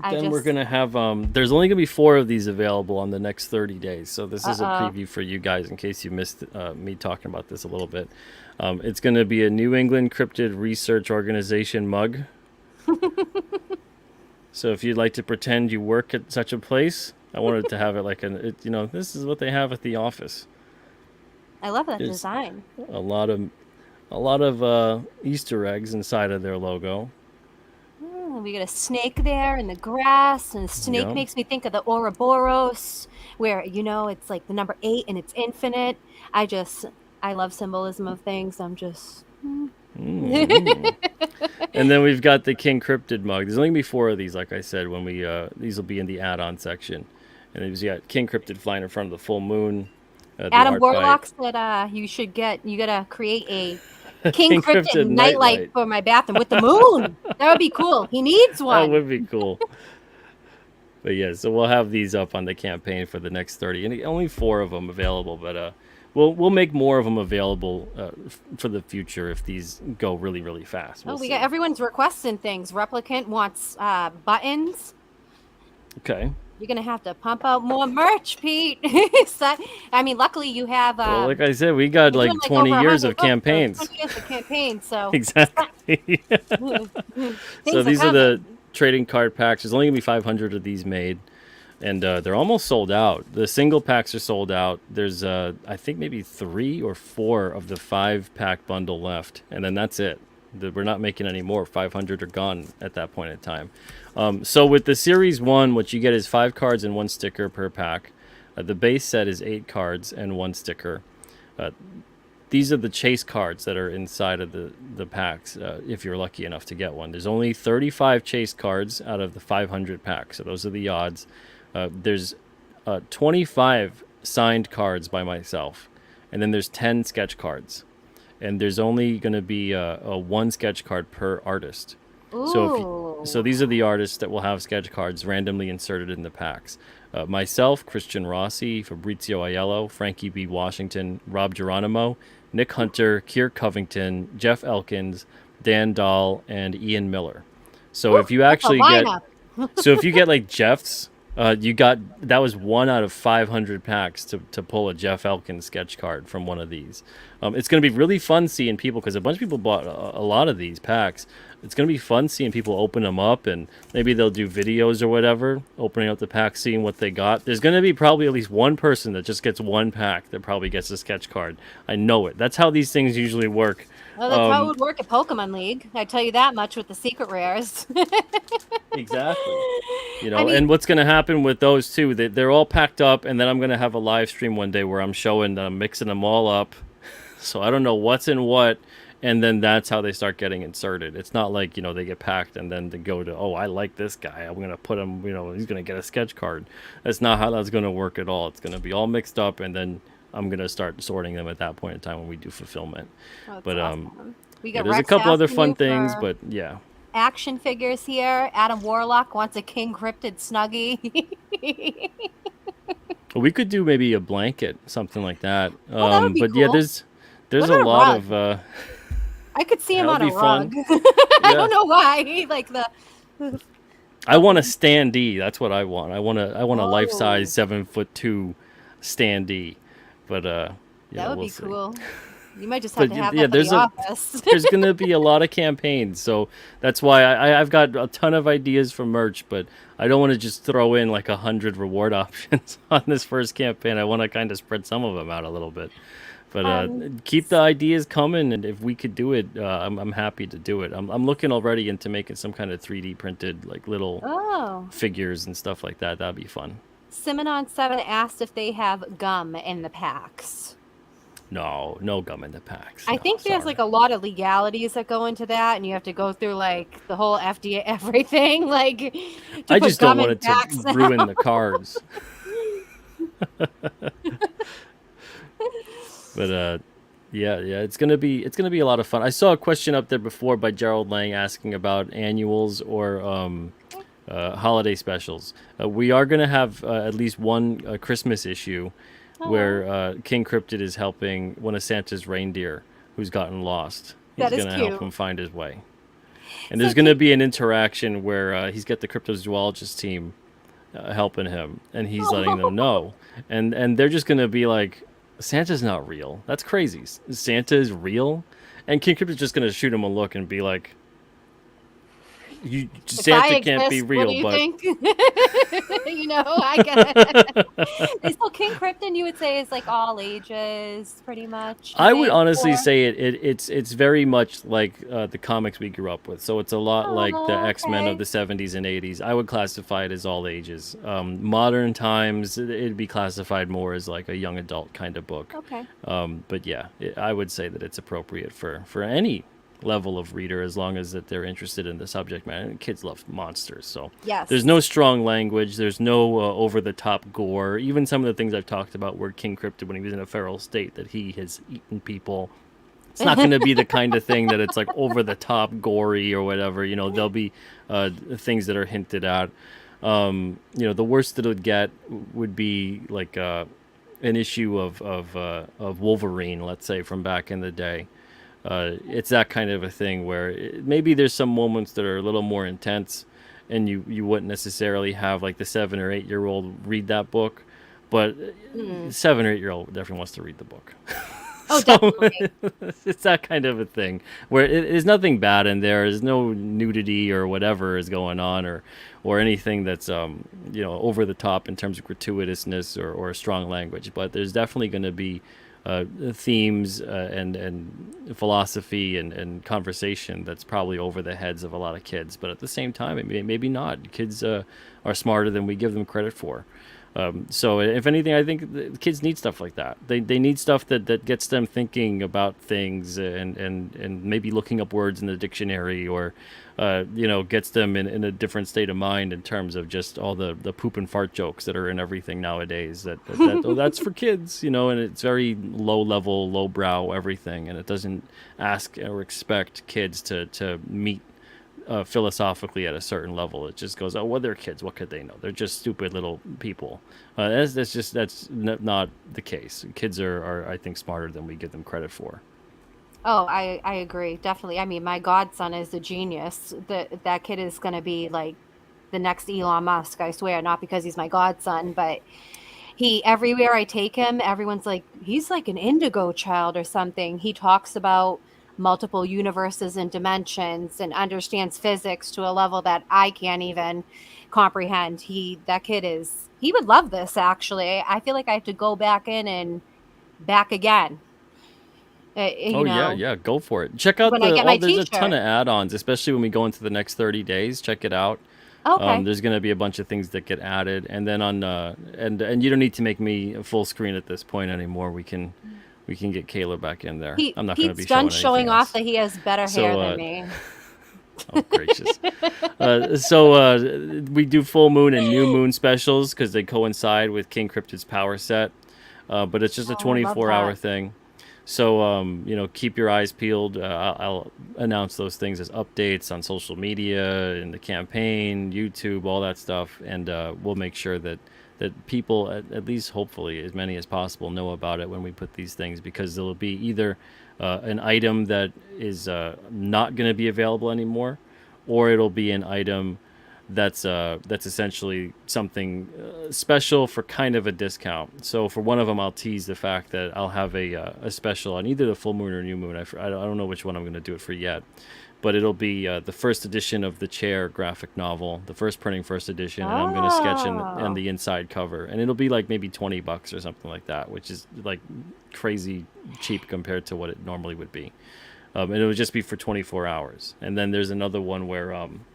I Then we're just, gonna have there's only gonna be 4 of these available on the next 30 days. So this is a uh-oh. preview for you guys in case you missed me talking about this a little bit. It's gonna be a New England Cryptid Research Organization mug. So if you'd like to pretend you work at such a place, I wanted to have it like this is what they have at the office. I love that There's design. a lot of Easter eggs inside of their logo. We got a snake there in the grass, and the snake Yep. makes me think of the Ouroboros, where it's like the number 8 and it's infinite. I just, I love symbolism of things. I'm just. Mm. And then we've got the King Cryptid mug. There's only gonna be 4 of these, like I said. When we these will be in the add-on section, and you got King Cryptid flying in front of the full moon. The Adam art by Warlock said, you gotta create a King King Cryptid Cryptid nightlight Nightlight. for my bathroom with the moon. That would be cool. He needs That one. would be cool. But yeah, so we'll have these up on the campaign for the next 30, and only 4 of them available. But we'll make more of them available for the future if these go really really fast. Oh, We'll we got see. everyone's requesting things. Replicant wants buttons. Okay. You're gonna have to pump out more merch, Pete. So, I mean, luckily you have Well, like I said, we got you're doing like like over 20 years 100 of books, so campaigns. 20 years of campaign, so Exactly. So things are these are the coming. trading card packs. There's only gonna be 500 of these made, and they're almost sold out. The single packs are sold out. There's I think maybe 3 or 4 of the 5-pack bundle left, and then that's it. We're not making any more. 500 are gone at that point in time. So with the Series 1, what you get is 5 cards and 1 sticker per pack. The base set is 8 cards and 1 sticker. Uh, these are the chase cards that are inside of the packs, if you're lucky enough to get one. There's only 35 chase cards out of the 500 packs, so those are the odds. There's 25 signed cards by myself, and then there's 10 sketch cards. And there's only going to be a 1 sketch card per artist. So Ooh. these are the artists that will have sketch cards randomly inserted in the packs. Myself, Christian Rossi, Fabrizio Aiello, Frankie B. Washington, Rob Geronimo, Nick Hunter, Kier Covington, Jeff Elkins, Dan Dahl, and Ian Miller. So Woo, if you that's a actually get, lineup. so if you get like Jeff's, that was 1 out of 500 packs to pull a Jeff Elkins sketch card from one of these. It's going to be really fun seeing people because a bunch of people bought a lot of these packs. it's gonna be fun seeing people open them up, and maybe they'll do videos or whatever, opening up the pack, seeing what they got. There's gonna be probably at least one person that just gets one pack that probably gets a sketch card. I know it. That's how these things usually work. Well, that's how it Um, would work at Pokemon League. I tell you that much with the secret rares. exactly. I And mean, what's going to happen with those too? They're all packed up, and then I'm going to have a live stream one day where I'm showing that I'm mixing them all up. So I don't know what's in what, and then that's how they start getting inserted. It's not like they get packed and then they go to, oh, I like this guy, I'm going to put him. He's going to get a sketch card. That's not how that's going to work at all. It's going to be all mixed up, and then I'm going to start sorting them at that point in time when we do fulfillment. oh, that's But awesome. We yeah, got there's a Rex couple other asking fun you things, for but yeah. action figures here. Adam Warlock wants a King Cryptid Snuggie. We could do maybe a blanket, something like that. Oh, that would be But yeah, cool. there's What a about a lot rug? of I could see him that'll on a be rug. fun. I Yeah, don't know why. Like the I want a standee. That's what I want. I want a life size oh, 7'2" standee. But that would we'll be see. cool. You might just have But to have yeah, that for the office. there's gonna be a lot of campaigns, so that's why I've got a ton of ideas for merch, but I don't want to just throw in like 100 reward options on this first campaign. I want to kind of spread some of them out a little bit. But um, keep the ideas coming, and if we could do it, I'm happy to do it. I'm looking already into making some kind of 3D printed like little oh, figures and stuff like that. That'd be fun. Simonon7 asked if they have gum in the packs. No, no gum in the packs. I No, think there's sorry. like a lot of legalities that go into that, and you have to go through like the whole FDA everything, like to I put just don't gum want in it to packs ruin now. the cards. But yeah, it's gonna be a lot of fun. I saw a question up there before by Gerald Lang asking about annuals or holiday specials. We are gonna have at least one Christmas issue Oh, where King Cryptid is helping one of Santa's reindeer who's gotten lost. that He's is gonna help cute. him find his way, and So there's gonna King, be an interaction where he's got the cryptozoologist team helping him, and he's letting them oh, know, and they're just gonna be like, Santa's not real. That's crazy. Santa is real, and King Cryptid's just gonna shoot him a look and be like, if I Santa can't be exist, what do real, you but think? I get it. So King Cryptid, you would say, is like all ages, pretty much. You I would think, honestly or say it's very much like the comics we grew up with. So it's a lot like the oh, X-Men of okay, the 70s and 80s. I would classify it as all ages. Modern times, it'd be classified more as like a young adult kind of book. okay, But yeah, I would say that it's appropriate for any level of reader as long as that they're interested in the subject matter. And kids love monsters, so there's no yes. strong language. There's no over the top gore. Even some of the things I've talked about, where King Cryptid, when he was in a feral state, that he has eaten people. It's not going to be the kind of thing that it's like over the top gory or whatever. There'll be things that are hinted at. The worst that it would get would be like an issue of Wolverine, let's say, from back in the day. It's that kind of a thing where maybe there's some moments that are a little more intense, and you wouldn't necessarily have like the 7 or 8 year old read that book, but Mm. 7 or 8 year old definitely wants to read the book. Oh, So definitely. it's that kind of a thing where there's nothing bad in there. There's no nudity or whatever is going on, or anything that's over the top in terms of gratuitousness or strong language. But there's definitely going to be themes and philosophy and conversation that's probably over the heads of a lot of kids. But at the same time, maybe not. Kids are smarter than we give them credit for. So if anything, I think the kids need stuff like that. They need stuff that gets them thinking about things and maybe looking up words in the dictionary, or gets them in a different state of mind in terms of just all the poop and fart jokes that are in everything nowadays. Oh, that's for kids, and it's very low level, low brow everything, and it doesn't ask or expect kids to meet philosophically at a certain level. It just goes, oh, well, they're kids. What could they know? They're just stupid little people. That's not the case. Kids are, I think, smarter than we give them credit for. Oh, I agree, definitely. I mean, my godson is a genius. That kid is going to be like the next Elon Musk, I swear, not because he's my godson, but he everywhere I take him, everyone's like, he's like an indigo child or something. He talks about multiple universes and dimensions and understands physics to a level that I can't even comprehend. That kid he would love this actually. I feel like I have to go back in and back again. Oh You yeah, know, yeah, go for it. Check out when I get my there's a ton t-shirt. of add-ons, especially when we go into the next 30 days. Check it out. Okay. There's going to be a bunch of things that get added, and then on and you don't need to make me a full screen at this point anymore. We can get Kayla back in there. I'm not going to be Pete's done showing anything showing off else. that he has better hair So than me. oh gracious. We do full moon and new moon specials because they coincide with King Cryptid's power set. But it's just a Oh, I love 24-hour that. thing. So, keep your eyes peeled. I'll announce those things as updates on social media, in the campaign, YouTube, all that stuff, and we'll make sure that people, at least hopefully as many as possible, know about it when we put these things, because there'll be either an item that is not going to be available anymore, or it'll be an item that's essentially something special for kind of a discount. So for one of them, I'll tease the fact that I'll have a special on either the full moon or new moon. I don't know which one I'm going to do it for yet, but it'll be the first edition of the Chair graphic novel, the first printing, first edition, and I'm going to sketch in Oh. the inside cover, and it'll be like maybe $20 or something like that, which is like crazy cheap compared to what it normally would be. And it would just be for 24 hours. And then there's another one where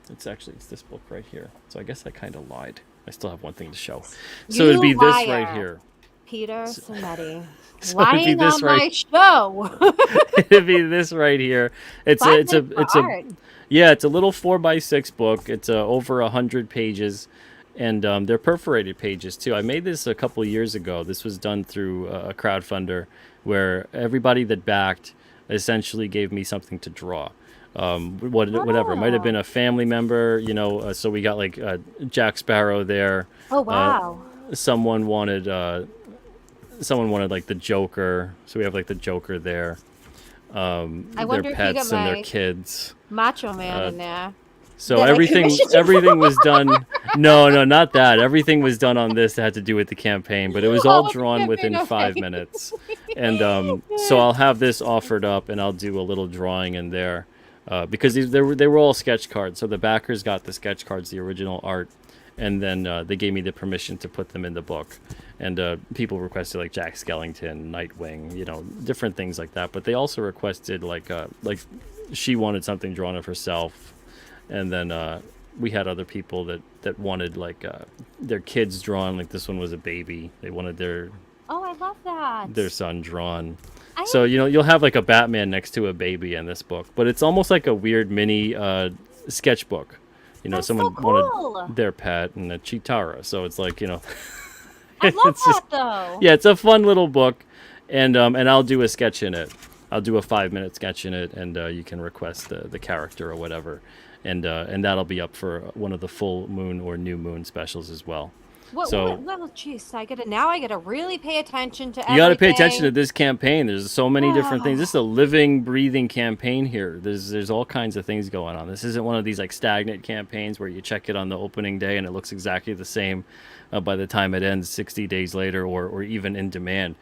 it's this book right here. So I guess I kind of lied. I still have one thing to show. So it'd You be this right liar, here. Peter Simeti. So it'd be Lying this on right. my show. It'd be this right here. It's a Five it's a minutes for it's a art. yeah. It's a little 4x6 book. It's over 100 pages, and they're perforated pages too. I made this a couple years ago. This was done through a crowdfunder where everybody that backed essentially gave me something to draw. Whatever. It might have been Oh. a family member, so we got like Jack Sparrow there. Oh, Uh, wow. someone wanted like the Joker, so we have like the Joker there. I Their wonder if you got pets and their my kids. Macho Man Uh, in there so that I commissioned you for. everything was done. No, no, not that. Everything was done on this that had to do with the campaign, but it was all Oh, the drawn campaign. within Okay. 5 minutes. And so I'll have this offered up, and I'll do a little drawing in there because they were all sketch cards. So the backers got the sketch cards, the original art, and then they gave me the permission to put them in the book. And people requested like Jack Skellington, Nightwing, different things like that. But they also requested like she wanted something drawn of herself, and then we had other people that wanted like their kids drawn. Like this one was a baby. They wanted Oh, I love their that. son drawn. I So you'll have like a Batman next to a baby in this book, but it's almost like a weird mini sketchbook. That's so Someone wanted cool. their pet and a Chitara, so it's like I love it's just that though. yeah, it's a fun little book, and I'll do a sketch in it. I'll do a 5 minute sketch in it, and you can request the character or whatever, and that'll be up for one of the full moon or new moon specials as well. So Well, geez, I gotta really pay attention to you got to pay attention to everything. this campaign. There's so many different things. This is Oh, a living, breathing campaign here. There's all kinds of things going on. This isn't one of these like stagnant campaigns where you check it on the opening day and it looks exactly the same by the time it ends 60 days later, or even in demand.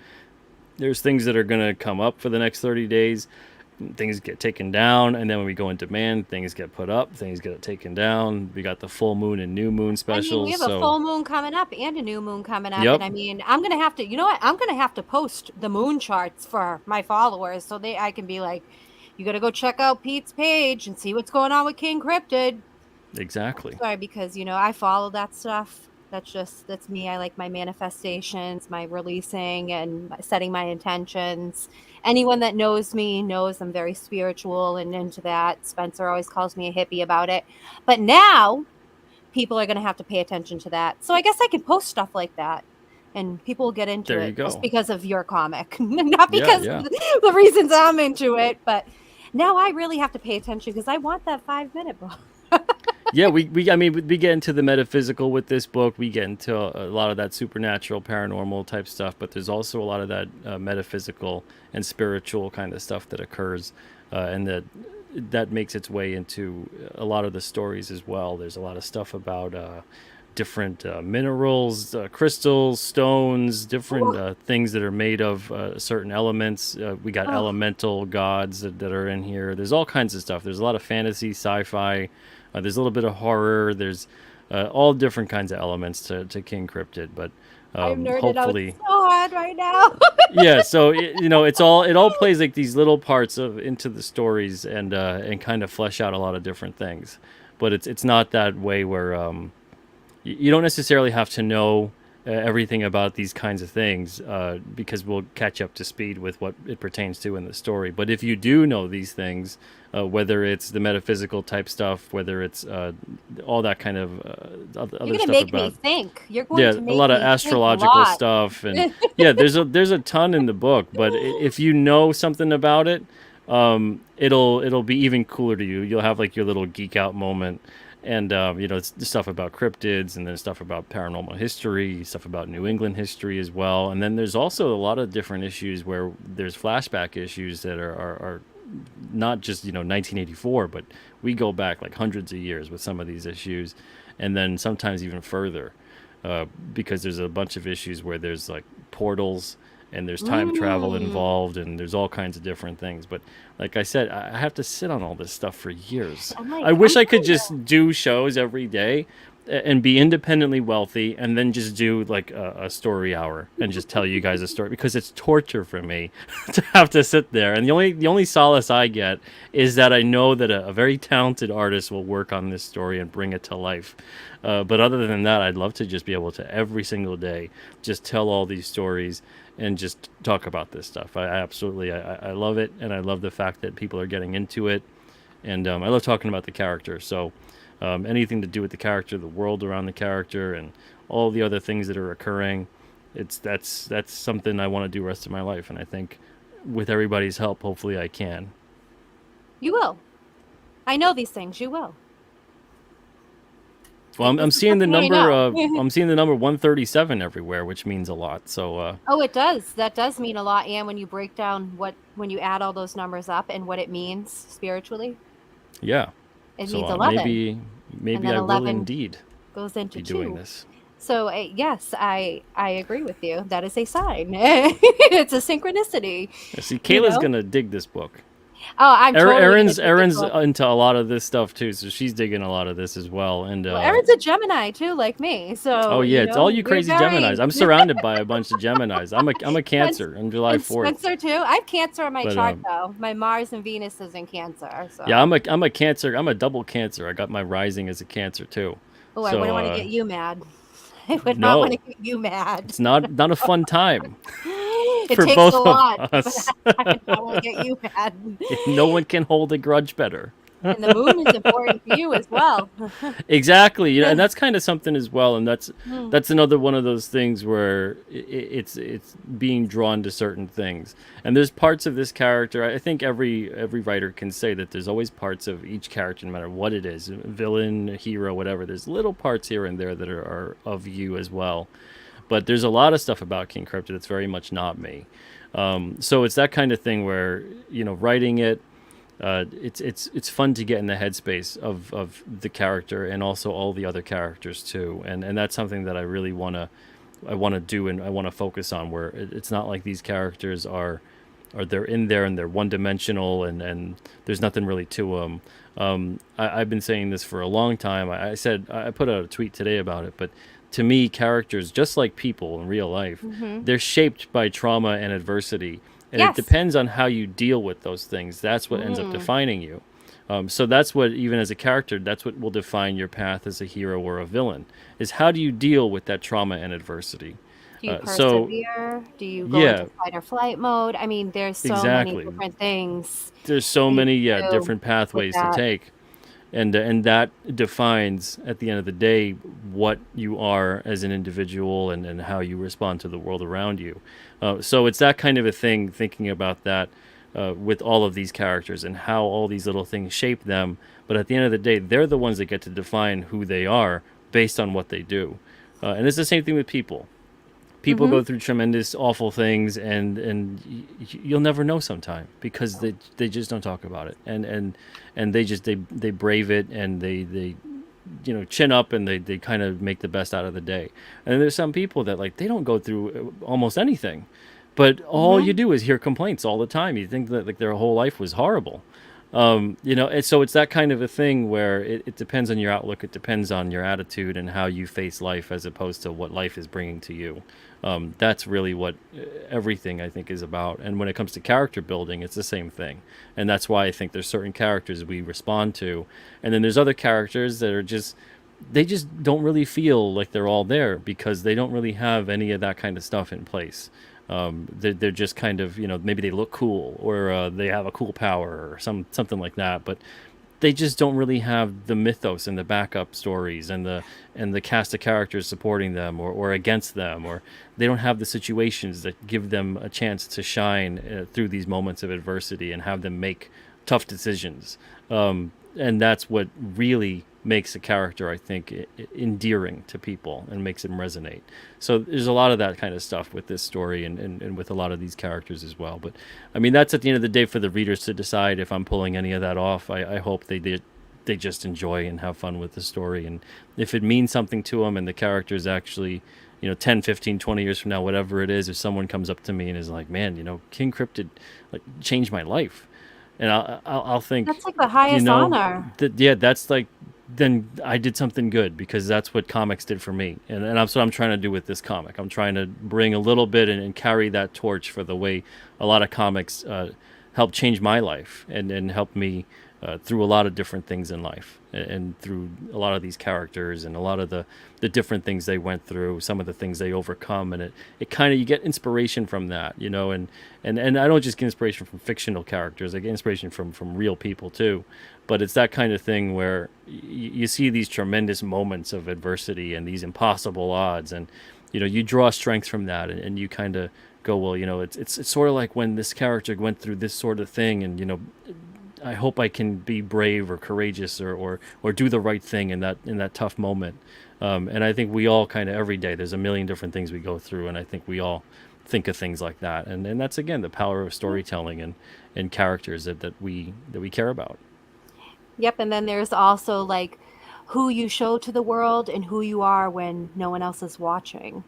There's things that are going to come up for the next 30 days. Things get taken down, and then when we go in demand, things get put up, things get taken down. We got the full moon and new moon I mean, we specials. have a So full moon coming up and a new moon coming up, yep, and I mean, I'm gonna have to, you know what? I'm gonna have to post the moon charts for my followers so I can be like, you gotta go check out Pete's page and see what's going on with King Cryptid. exactly. Sorry, because I follow that stuff. That's me. I like my manifestations, my releasing, and setting my intentions. Anyone that knows me knows I'm very spiritual and into that. Spencer always calls me a hippie about it. But now people are going to have to pay attention to that. So I guess I can post stuff like that and people will get into There you it just go. because of your comic, not Yeah, because yeah. the reasons I'm into it. But now I really have to pay attention because I want that 5 minute book. Yeah, I mean, we get into the metaphysical with this book. We get into a lot of that supernatural, paranormal type stuff, but there's also a lot of that metaphysical and spiritual kind of stuff that occurs, and that makes its way into a lot of the stories as well. There's a lot of stuff about different minerals, crystals, stones, different Ooh. things that are made of certain elements. We got Oh, elemental gods that are in here. There's all kinds of stuff. There's a lot of fantasy, sci-fi. There's a little bit of horror. There's all different kinds of elements to King Cryptid. But I'm nerded out hopefully, so hard right now. yeah. So it all plays like these little parts of into the stories and kind of flesh out a lot of different things. But it's not that way where you don't necessarily have to know everything about these kinds of things because we'll catch up to speed with what it pertains to in the story. But if you do know these things, whether it's the metaphysical type stuff, whether it's all that kind of You're other gonna stuff make me about, think. You're going yeah, to a make lot of me think a astrological lot. stuff, and yeah, there's a ton in the book. But if you know something about it, it'll be even cooler to you. You'll have like your little geek out moment, and it's the stuff about cryptids, and then stuff about paranormal history, stuff about New England history as well. And then there's also a lot of different issues where there's flashback issues that are not just 1984, but we go back like hundreds of years with some of these issues, and then sometimes even further, because there's a bunch of issues where there's like portals and there's time travel Mm. involved, and there's all kinds of different things. But like I said, I have to sit on all this stuff for years. I'm I like, wish I'm I could trying to. just do shows every day and be independently wealthy, and then just do like a story hour and just tell you guys a story, because it's torture for me to have to sit there. And the only solace I get is that I know that a very talented artist will work on this story and bring it to life. But other than that, I'd love to just be able to every single day just tell all these stories and just talk about this stuff. I absolutely I love it, and I love the fact that people are getting into it, and I love talking about the character. So anything to do with the character, the world around the character, and all the other things that are occurring, that's something I want to do the rest of my life. And I think with everybody's help, hopefully I can. You will. I know these things. You will. Well, I'm This is seeing the something I number. know. I'm seeing the number 137 everywhere, which means a lot. So Oh, it does. That does mean a lot. And when you break down when you add all those numbers up and what it means spiritually, yeah. it So means 11. maybe And then I will 11 indeed goes into be doing 2. this. So, yes, I agree with you. That is a sign. It's a synchronicity, See, you Kayla's know? gonna dig this book. Oh, I'm totally gonna Erin's dig this Erin's book. into a lot of this stuff too, so she's digging a lot of this as well. And Well, Erin's a Gemini too, like me. oh So, yeah, it's all you we're crazy Geminis. very I'm surrounded by a bunch of Geminis. I'm a Spence Cancer. I'm July and 4th, Spencer too. I have Cancer on my but chart though. My Mars and Venus is in Cancer. yeah, So, I'm a Cancer. I'm a double Cancer. I got my rising as a Cancer too. oh, I So wouldn't want to get you mad. I would not want to no, get you mad. it's not a fun time It for takes a both of lot, but us. I would not want to get you mad. No one can hold a grudge better. And the moon is important for you as well. Exactly, and that's kind of something as well, and Mm. that's another one of those things where it's being drawn to certain things. And there's parts of this character. I think every writer can say that there's always parts of each character, no matter what it is, villain, hero, whatever. There's little parts here and there that are of you as well. But there's a lot of stuff about King Cryptid that's very much not me. So it's that kind of thing where writing it, it's fun to get in the headspace of the character and also all the other characters too, and that's something that I want to do, and I want to focus on, where it's not like these characters are they're in there and they're one dimensional, and there's nothing really to them. I've been saying this for a long time. I said, I put out a tweet today about it, but to me, characters, just like people in real life, Hmm. they're shaped by trauma and adversity, and it Yes. depends on how you deal with those things. That's what ends up Mm. defining you. So that's what, even as a character, that's what will define your path as a hero or a villain, is how do you deal with that trauma and adversity. Do you So persevere? Do you go into yeah, fight or flight mode? I mean, there's so many exactly. different things There's so that you many, can do different with pathways to that. take, and that defines at the end of the day what you are as an individual, and how you respond to the world around you. So it's that kind of a thing, thinking about that with all of these characters and how all these little things shape them. But at the end of the day, they're the ones that get to define who they are based on what they do. And it's the same thing with people. People Hmm. go through tremendous, awful things, and you'll never know sometime, because they just don't talk about it, and they brave it, and they chin up, and they kind of make the best out of the day. And there's some people that, like, they don't go through almost anything, but all you Mhm. do is hear complaints all the time. You think that, like, their whole life was horrible. And so it's that kind of a thing where it depends on your outlook, it depends on your attitude and how you face life, as opposed to what life is bringing to you. That's really what everything, I think, is about. And when it comes to character building, it's the same thing. And that's why I think there's certain characters we respond to, and then there's other characters that are just, they just don't really feel like they're all there, because they don't really have any of that kind of stuff in place. They're just kind of, maybe they look cool, or they have a cool power, or something like that, but they just don't really have the mythos and the backup stories and the cast of characters supporting them, or against them, or they don't have the situations that give them a chance to shine through these moments of adversity and have them make tough decisions. And that's what really makes a character, I think, endearing to people and makes them resonate. So there's a lot of that kind of stuff with this story, and with a lot of these characters as well. But I mean, that's at the end of the day for the readers to decide if I'm pulling any of that off. I hope they just enjoy and have fun with the story. And if it means something to them, and the characters actually, 10, 15, 20 years from now, whatever it is, if someone comes up to me and is like, man, King Cryptid, like, changed my life, and I'll think, That's like the highest honor. yeah, that's like, then I did something good, because that's what comics did for me, and that's what I'm trying to do with this comic. I'm trying to bring a little bit, and carry that torch for the way a lot of comics helped change my life, and help me through a lot of different things in life, and through a lot of these characters, and a lot of the different things they went through, some of the things they overcome, and it kind of, you get inspiration from that, and I don't just get inspiration from fictional characters. I get inspiration from real people too. But it's that kind of thing where you see these tremendous moments of adversity and these impossible odds, and you draw strength from that, and you kind of go, well, it's sort of like when this character went through this sort of thing, and I hope I can be brave or courageous, or do the right thing in that tough moment. And I think we all kind of, every day, there's a million different things we go through, and I think we all think of things like that. And that's, again, the power of storytelling, and characters that we care about. Yep, and then there's also like who you show to the world and who you are when no one else is watching.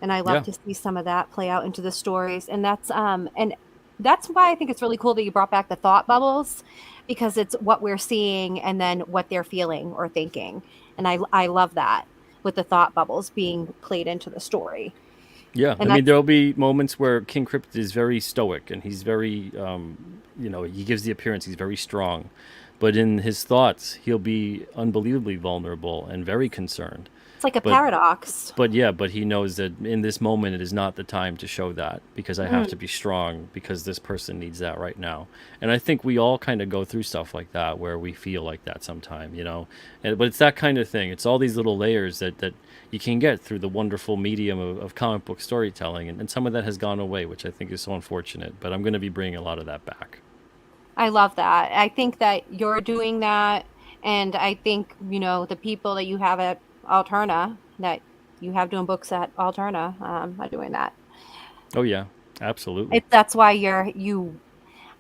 And I love Yeah. to see some of that play out into the stories. And that's why I think it's really cool that you brought back the thought bubbles, because it's what we're seeing and then what they're feeling or thinking. And I love that, with the thought bubbles being played into the story. Yeah, I And mean, that's there'll be moments where King Cryptid is very stoic, and he's very, he gives the appearance he's very strong, but in his thoughts, he'll be unbelievably vulnerable and very concerned. it's like a But paradox. but he knows that in this moment it is not the time to show that, because I have to Mm. be strong, because this person needs that right now. And I think we all kind of go through stuff like that, where we feel like that sometime. But it's that kind of thing. It's all these little layers that you can get through the wonderful medium of comic book storytelling, and some of that has gone away, which I think is so unfortunate. But I'm going to be bringing a lot of that back. I love that. I think that you're doing that. And I think, the people that you have at Alterna, that you have doing books at Alterna, are doing that. Oh yeah, absolutely. That's why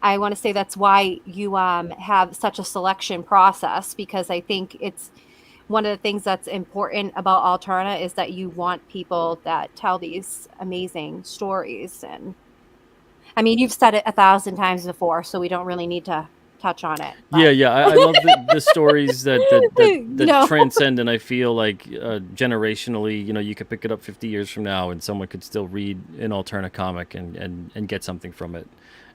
I want to say that's why you have such a selection process, because I think it's one of the things that's important about Alterna is that you want people that tell these amazing stories. And I mean, you've said it 1,000 times before, so we don't really need to touch on it. Yeah, But yeah, I love the stories you that know, transcend, and I feel like generationally, you could pick it up 50 years from now, and someone could still read an alternate comic, and get something from it,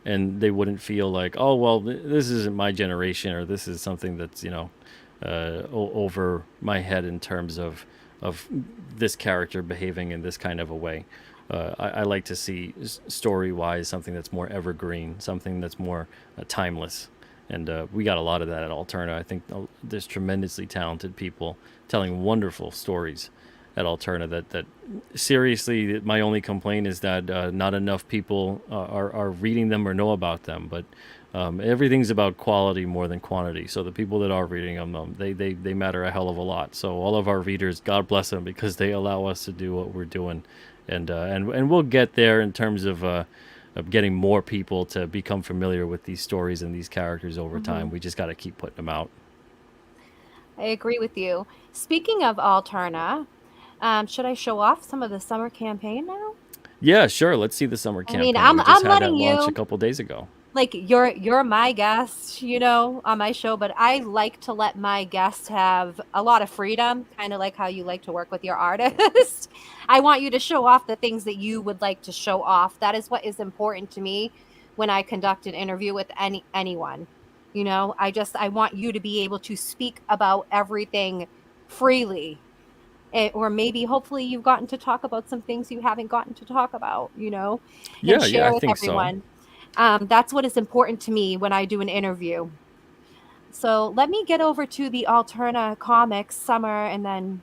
and they wouldn't feel like, oh well, this isn't my generation, or this is something that's over my head in terms of this character behaving in this kind of a way. I like to see, story wise, something that's more evergreen, something that's more timeless. And we got a lot of that at Alterna. I think there's tremendously talented people telling wonderful stories at Alterna. That seriously, my only complaint is that not enough people are reading them or know about them. But everything's about quality more than quantity. So the people that are reading them, they matter a hell of a lot. So all of our readers, God bless them, because they allow us to do what we're doing, and we'll get there in terms of getting more people to become familiar with these stories and these characters over time. mhm. We just got to keep putting them out. I agree with you. Speaking of Alterna, should I show off some of the summer campaign now? Yeah, sure. Let's see the summer I mean, campaign. We just I'm had that letting launch a you, couple days ago. like, you're my guest, on my show, but I like to let my guests have a lot of freedom, kind of like how you like to work with your artist. I want you to show off the things that you would like to show off. That is what is important to me when I conduct an interview with anyone. I want you to be able to speak about everything freely. Or maybe hopefully you've gotten to talk about some things you haven't gotten to talk about, and Yeah, yeah, share I with think so. everyone. That's what is important to me when I do an interview. So let me get over to the Alterna Comics summer, and then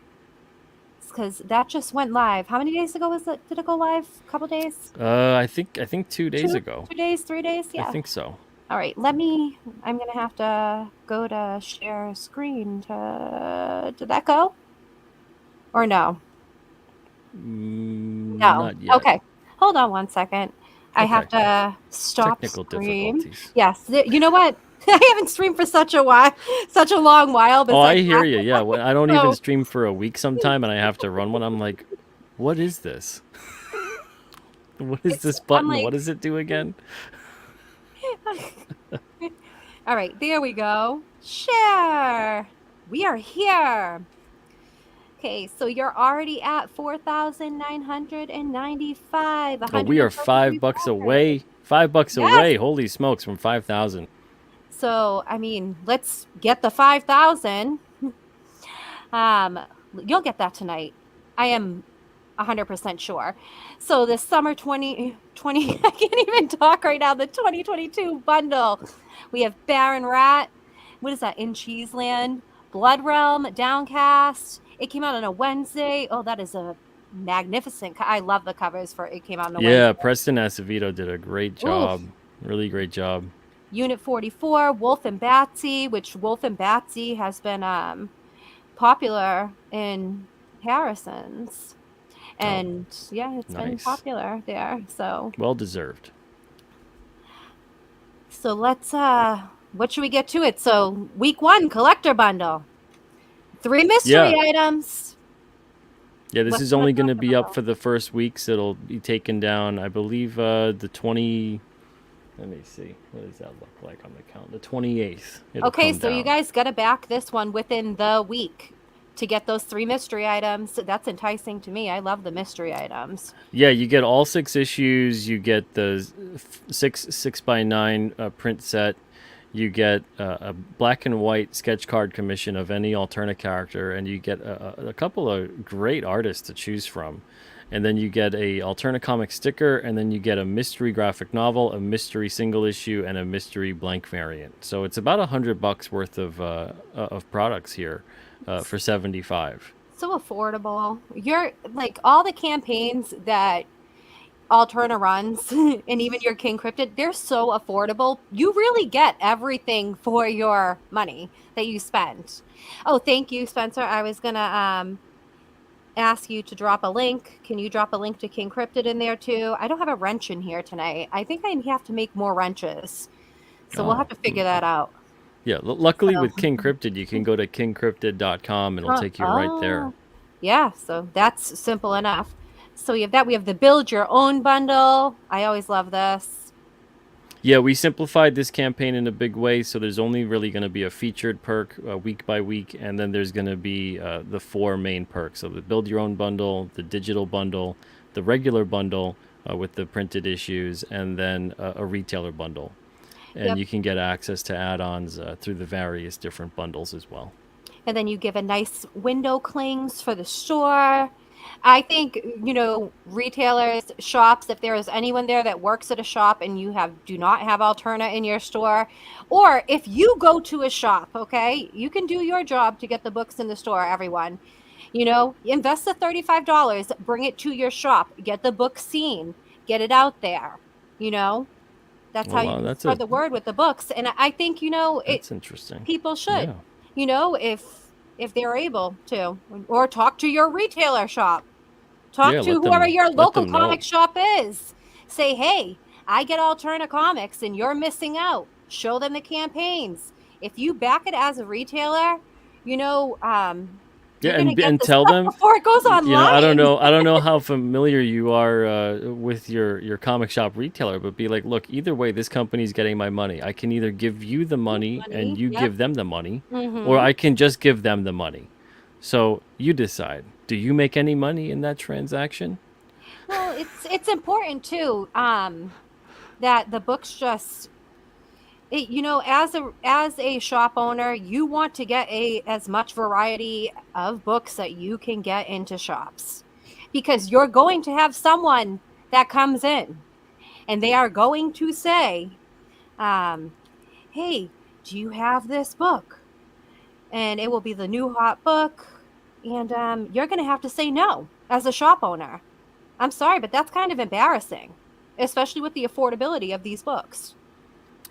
because that just went live. How many days ago was it? Did it go live? A couple days? I think 2 days Two, ago. 2 days, 3 days? I Yeah. think so. All right. I'm gonna have to go to share screen to. Did that go or no? No. Not yet. Okay. Hold on one second. I have Okay. to stop Technical stream. difficulties. Yes. You know what? I haven't streamed for such a while, such a long while. Oh, I Besides hear last you. Yeah, when I don't even so stream for a week sometime, and I have to run one. I'm like, what is this? What is this I'm button? What like, does it do again? all right, there we go. Share. We are here. Okay, so you're already at 4,995, Oh, we are 133 $5 backers. away. $5 Yes. away. Holy smokes, from 5,000. So, I mean, let's get the 5,000. Um, you'll get that tonight. I am 100% sure. So the summer 2020, I can't even talk right now, the 2022 bundle. We have Baron Rat. What is that? In Cheeseland. Blood Realm, Downcast. It came out on a Wednesday. Oh, that is a magnificent. I love the covers for it came out on a Yeah, Wednesday. Preston Acevedo did a great Ooh, job. Really great job. Unit 44, Wolf and Batsy, which Wolf and Batsy has been popular in Harrison's. Oh, And yeah, it's been nice. popular there. So Well deserved. let's what should we get to it? So week 1 collector bundle. 3 mystery Yeah. items. Yeah, this What's is in the only going to collector be up bundle? for the first week, so it'll be taken down, I believe, the 20. Let me see. What does that look like on the count? The 28th. It'll Okay, come so you down. guys got to back this one within the week to get those 3 mystery items. That's enticing to me. I love the mystery items. Yeah, you get all 6 issues. You get the 6x9 print set. You get a black and white sketch card commission of any alternate character, and you get a couple of great artists to choose from. And then you get a alternate comic sticker, and then you get a mystery graphic novel, a mystery single issue, and a mystery blank variant. So it's about $100 worth of products here for 75. So affordable. You're like all the campaigns that Alterna runs and even your King Cryptid, they're so affordable. You really get everything for your money that you spend. Oh, thank you, Spencer. I was gonna ask you to drop a link. Can you drop a link to King Cryptid in there too? I don't have a wrench in here tonight. I think I have to make more wrenches. So we'll have Oh, to figure that out. yeah. Luckily, So, with King Cryptid, you can go to kingcryptid.com. It'll take you right there. oh, yeah. So that's simple enough. So we have that. We have the build your own bundle. I always love this. Yeah, we simplified this campaign in a big way, so there's only really going to be a featured perk week by week, and then there's going to be the 4 main perks. So the build your own bundle, the digital bundle, the regular bundle with the printed issues, and then a retailer bundle. And Yep. you can get access to add-ons through the various different bundles as well. And then you give a nice window clings for the store. I think, retailers, shops, if there is anyone there that works at a shop and you do not have Alterna in your store, or if you go to a shop, okay, you can do your job to get the books in the store, everyone. Invest the $35, bring it to your shop, get the book seen, get it out there. You know, that's Oh how you wow, can spread the word with the books. And I think, that's interesting. people should, Yeah, if they're able to, or talk to your retailer shop, talk yeah. to Let whoever them your let local them comic know. shop is. Say, hey, I get Alterna Comics and you're missing out. Show them the campaigns. If you back it as a retailer, you know, Yeah, you're gonna get and this tell stuff them, before it goes I don't online. know, how familiar you are with your comic shop retailer, but be like, look, either way, this company's getting my money. I can either give you the money and Money, you yep. give them the money, or Mhm. I can just give them the money. So you decide. Do you make any money in that transaction? Well, it's important too, that the books just as a shop owner, you want to get a as much variety of books that you can get into shops because you're going to have someone that comes in and they are going to say, um, "Hey, do you have this book?" And it will be the new hot book, and you're going to have to say no as a shop owner. I'm sorry, but that's kind of embarrassing, especially with the affordability of these books.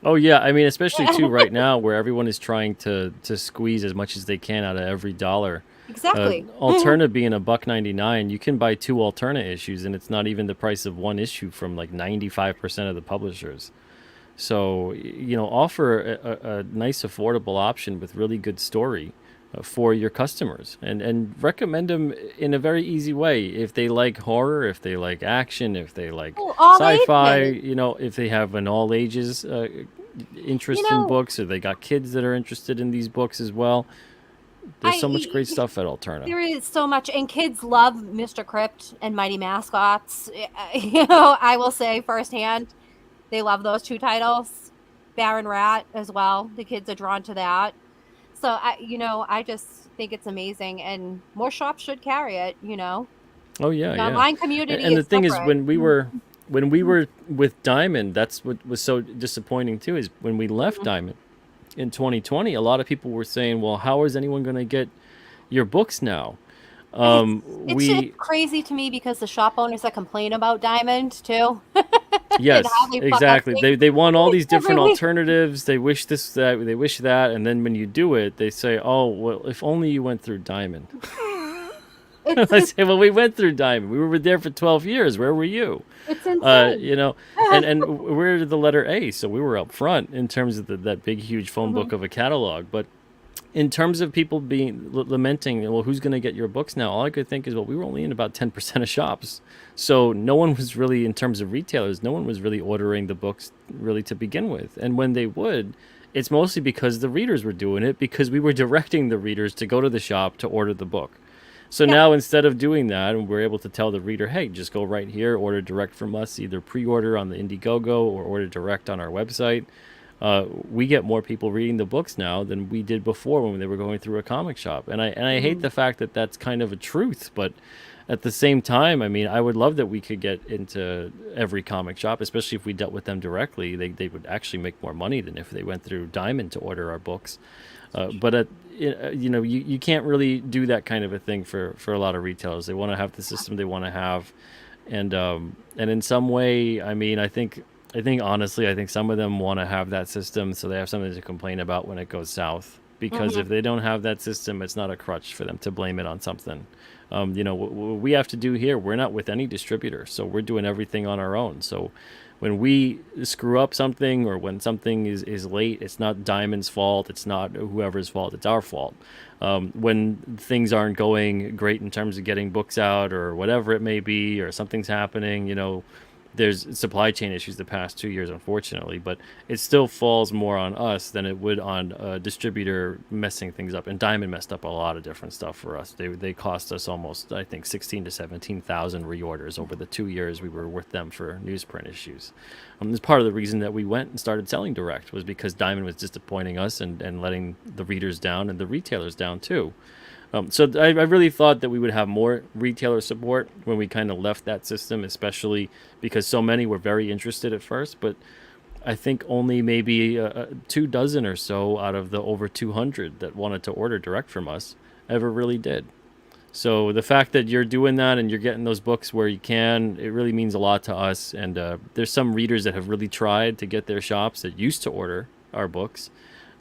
Oh yeah, I mean, especially too right now, where everyone is trying to squeeze as much as they can out of every dollar. Exactly. Alterna being $1.99, you can buy two Alterna issues, and it's not even the price of one issue from like 95% of the publishers. So offer a nice affordable option with really good story for your customers, and recommend them in a very easy way. If they like horror, if they like action, if they like Oh, all sci-fi, ages. if they have an all ages You interest in know, books, or they got kids that are interested in these books as well. There's so much great stuff at Alterna. there is so much, and kids love Mr. Crypt and Mighty Mascots. I will say firsthand, they love those two titles. Baron Rat as well. The kids are drawn to that. So I just think it's amazing, and more shops should carry it. Oh yeah, The yeah. online community And the is thing is, different. when we were with Diamond, that's what was so disappointing too. Is when we left Mhm. Diamond in 2020, a lot of people were saying, "Well, how is anyone going to get your books now?" It's We crazy to me because the shop owners that complain about Diamond too, and how Yes, they fuck up exactly. things They want all these different every week. alternatives. They wish this, that, they wish that, and then when you do it, they say, "Oh, well, if only you went through Diamond." It's I it's say, "Well, we went through Diamond. We were there for 12 years. Where were you?" it's insane. You know, and we're the letter A, so we were up front in terms of that big, huge phone book Mhm. of a catalog. But in terms of people being lamenting, well, who's going to get your books now? All I could think is, well, we were only in about 10% of shops, so no one was really, in terms of retailers, no one was really ordering the books really to begin with. And when they would, it's mostly because the readers were doing it, because we were directing the readers to go to the shop to order the book. So Yep. now, instead of doing that, we're able to tell the reader, hey, just go right here, order direct from us, either pre-order on the Indiegogo or order direct on our website. We get more people reading the books now than we did before when they were going through a comic shop. And I hate Mm. the fact that that's kind of a truth, but at the same time, I mean, I would love that we could get into every comic shop, especially if we dealt with them directly. They would actually make more money than if they went through Diamond to order our books. But you can't really do that kind of a thing for a lot of retailers. They want to have the system they want to have, and in some way, I mean, I think honestly, I think some of them want to have that system so they have something to complain about when it goes south. Because Mhm. if they don't have that system, it's not a crutch for them to blame it on something. What we have to do here, we're not with any distributor, so we're doing everything on our own. So when we screw up something, or when something is late, it's not Diamond's fault, it's not whoever's fault, it's our fault. When things aren't going great in terms of getting books out or whatever it may be, or something's happening, there's supply chain issues the past 2 years, unfortunately, but it still falls more on us than it would on a distributor messing things up. And Diamond messed up a lot of different stuff for us. They cost us almost, I think, 16 to 17,000 reorders over the 2 years we were with them for newsprint issues. This part of the reason that we went and started selling direct was because Diamond was disappointing us and letting the readers down and the retailers down too. So I really thought that we would have more retailer support when we kind of left that system, especially because so many were very interested at first. But I think only maybe 2 dozen or so out of the over 200 that wanted to order direct from us ever really did. So the fact that you're doing that and you're getting those books where you can, it really means a lot to us. And there's some readers that have really tried to get their shops that used to order our books.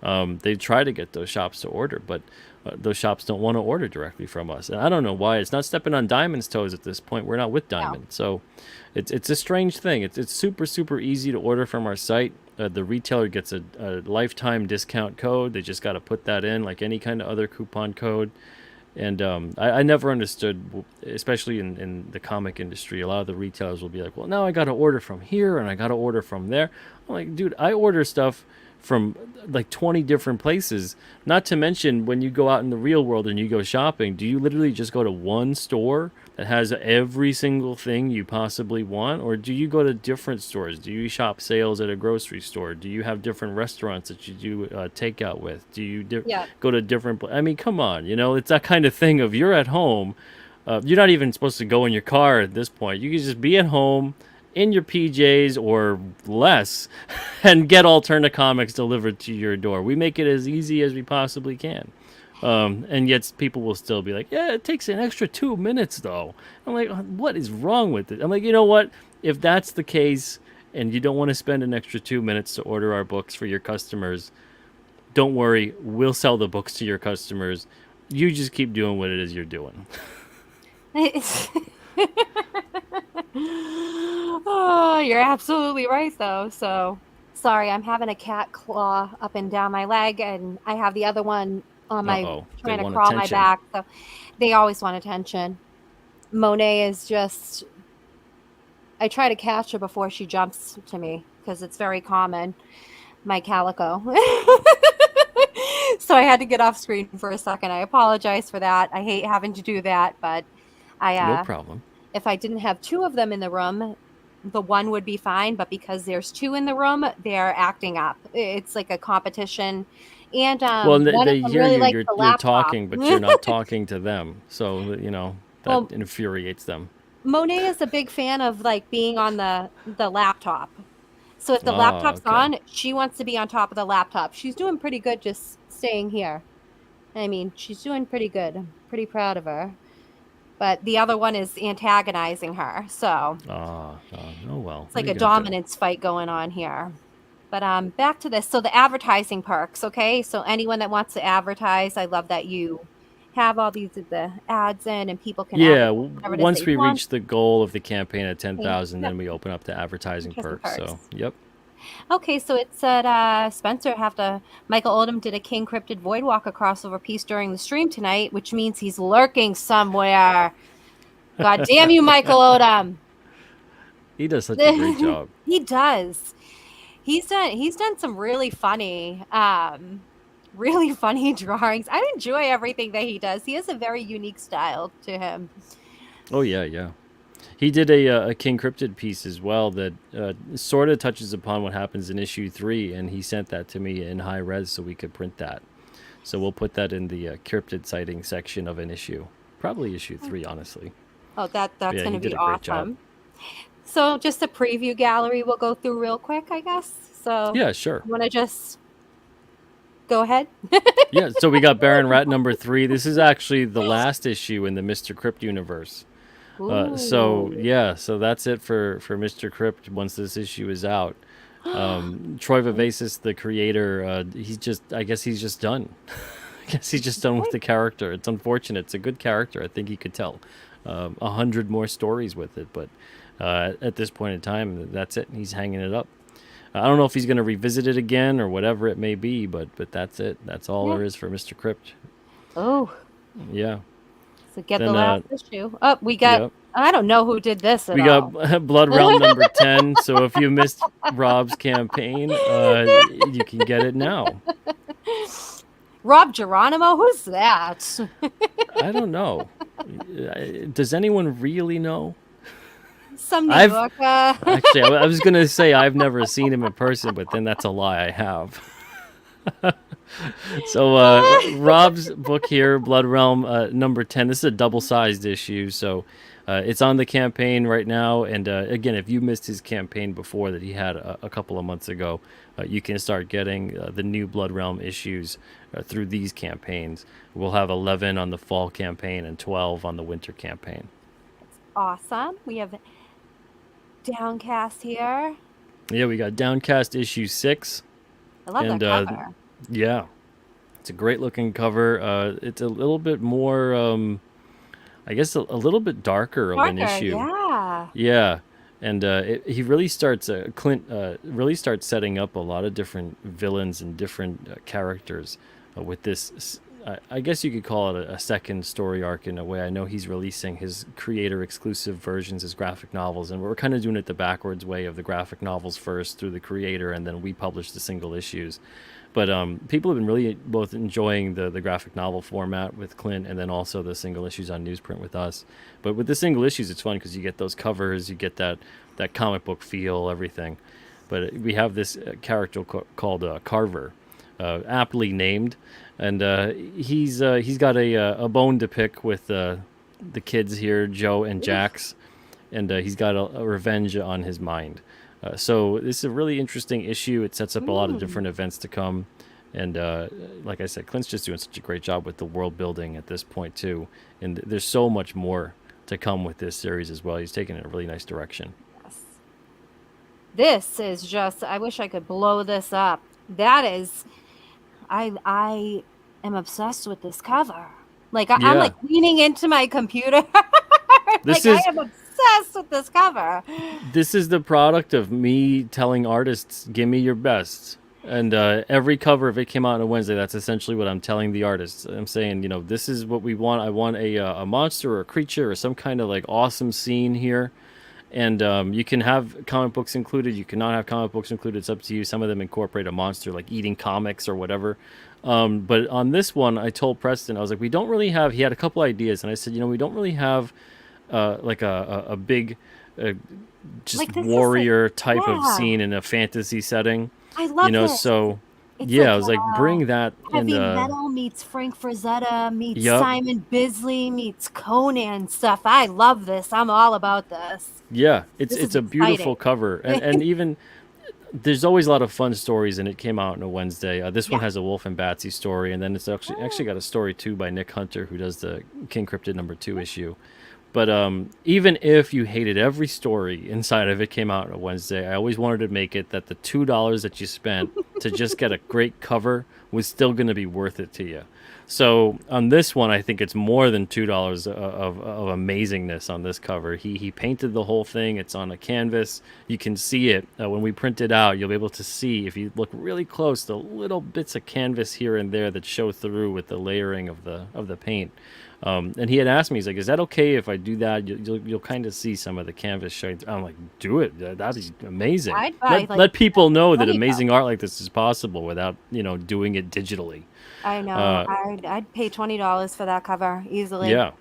They've tried to get those shops to order, but those shops don't want to order directly from us, and I don't know why. It's not stepping on Diamond's toes at this point. We're not with No. Diamond, so it's a strange thing. It's super easy to order from our site. The retailer gets a lifetime discount code. They just got to put that in like any kind of other coupon code. And I never understood, especially in the comic industry, a lot of the retailers will be like, well, now I got to order from here and I got to order from there. I'm like, dude, I order stuff from like 20 different places. Not to mention when you go out in the real world and you go shopping, do you literally just go to one store that has every single thing you possibly want? Or do you go to different stores? Do you shop sales at a grocery store? Do you have different restaurants that you do takeout with? Do you Yeah. go to different I mean, come on, it's that kind of thing of you're at home. You're not even supposed to go in your car at this point. You can just be at home in your PJs or less and get alternate comics delivered to your door. We make it as easy as we possibly can. And yet people will still be like, yeah, it takes an extra 2 minutes though. I'm like, what is wrong with it? I'm like, you know what? If that's the case and you don't want to spend an extra 2 minutes to order our books for your customers, don't worry. We'll sell the books to your customers. You just keep doing what it is you're doing. Oh, you're absolutely right, though. So, sorry, I'm having a cat claw up and down my leg, and I have the other one on my Uh-oh. They trying to want crawl my attention. back. So, they always want attention. Monet is just, I try to catch her before she jumps to me because it's very common. My calico. So, I had to get off screen for a second. I apologize for that. I hate having to do that, but I, No problem. if I didn't have two of them in the room, the one would be fine. But because there's two in the room, they're acting up. It's like a competition. And Well, one of they them hear really you. likes You're the you're laptop. talking, but you're not talking to them. So that Well, infuriates them. Monet is a big fan of like being on the laptop. So if the Ah, laptop's okay. on, she wants to be on top of the laptop. She's doing pretty good just staying here. I mean, she's doing pretty good. I'm pretty proud of her. But the other one is antagonizing her. So Oh well. it's What like are you a gonna do? dominance fight going on here. But back to this. So the advertising perks, okay? So anyone that wants to advertise, I love that you have all these the ads in and people can Yeah. advertise whatever it is Once they we want. reach the goal of the campaign at 10,000, Yep, then we open up the advertising interesting perks. perks. So yep. Okay, so it said Spencer have to Michael Odom did a King Cryptid Voidwalker crossover piece during the stream tonight, which means he's lurking somewhere. God damn you, Michael Odom. He does such a great job. He does. He's done some really funny drawings. I enjoy everything that he does. He has a very unique style to him. Oh yeah, yeah. He did a King Cryptid piece as well that sort of touches upon what happens in issue 3, and he sent that to me in high res so we could print that. So we'll put that in the cryptid sighting section of an issue, probably issue 3, honestly. Oh, But that's yeah, going he to did be a great job. awesome. So, just a preview gallery we'll go through real quick, I guess. So, Yeah, sure. you want to just go ahead? Yeah, so we got Baron Rat number 3. This is actually the last issue in the Mr. Crypt universe. So Ooh. yeah, so that's it for Mr. Crypt once this issue is out. Troy Vivacis, the creator, he's just I guess he's just done. I guess he's just done with the character. It's unfortunate. It's a good character. I think he could tell 100 more stories with it, but at this point in time, that's it. He's hanging it up. I don't know if he's going to revisit it again or whatever it may be, but that's it. That's all Yeah. there is for Mr. Crypt. Oh, Yeah. so get the Then last issue. Oh, we got. yep. I don't know who did this at We got all. Blood Realm number 10. So if you missed Rob's campaign, you can get it now. Rob Geronimo, who's that? I don't know. Does anyone really know? Some New I've Yorker. actually, I was going to say I've never seen him in person, but then that's a lie. I have. So Rob's book here, Blood Realm number 10. This is a double-sized issue, so it's on the campaign right now. And again, if you missed his campaign before that he had a couple of months ago, you can start getting the new Blood Realm issues through these campaigns. We'll have 11 on the fall campaign and 12 on the winter campaign. Awesome. We have Downcast here. Yeah, we got Downcast issue 6. I love that And cover. yeah, It's a great looking cover. It's a little bit more, I guess, a little bit darker of an Parker, issue. yeah. Yeah, and he really starts Clint really starts setting up a lot of different villains and different characters with this. I guess you could call it a second story arc in a way. I know he's releasing his creator exclusive versions as graphic novels, and we're kind of doing it the backwards way of the graphic novels first through the creator, and then we publish the single issues. But people have been really both enjoying the graphic novel format with Clint and then also the single issues on newsprint with us. But with the single issues, it's fun because you get those covers, you get that comic book feel, everything. But we have this character called Carver, aptly named, and he's got a bone to pick with the kids here, Joe and Jax, and he's got a revenge on his mind. So this is a really interesting issue. It sets up a lot of Mm. different events to come, and like I said, Clint's just doing such a great job with the world building at this point too. And there's so much more to come with this series as well. He's taking it in a really nice direction. Yes. This is just, I wish I could blow this up. That is, I am obsessed with this cover. Like I'm Yeah, like leaning into my computer. this Like I is am obsessed with this cover. this is the product of me telling artists, "Give me your best." And every cover, if it came out on a Wednesday, that's essentially what I'm telling the artists. I'm saying, this is what we want. I want a monster or a creature or some kind of like awesome scene here. And you can have comic books included. You cannot have comic books included. It's up to you. Some of them incorporate a monster, like eating comics or whatever. But on this one, I told Preston, I was like, we don't really have. He had a couple ideas, and I said, we don't really have like a big, uh, just Like this is like, warrior type of yeah, scene in a fantasy setting. I love this. So It's yeah, like I was like, bring that in heavy the. metal meets Frank Frazetta meets Yep. Simon Bisley meets Conan stuff. I love this. I'm all about this. Yeah, it's This is it's a exciting. beautiful cover, and even there's always a lot of fun stories, and it came out on a Wednesday. This one Yeah. has a Wolf and Batsy story, and then it's actually got a story too by Nick Hunter, who does the King Cryptid #2 issue. But even if you hated every story inside of it came out on a Wednesday, I always wanted to make it that the $2 that you spent to just get a great cover was still going to be worth it to you. So on this one, I think it's more than $2 of amazingness on this cover. He painted the whole thing. It's on a canvas. You can see it when we print it out. You'll be able to see if you look really close the little bits of canvas here and there that show through with the layering of the paint. And he had asked me, he's like, "Is that okay if I do that? You'll kind of see some of the canvas showing." I'm like, "Do it. That'd be amazing. I'd buy Let like let people know that 20 amazing bucks. art like this is possible without doing it digitally." I know. Uh, I'd pay $20 for that cover easily. yeah,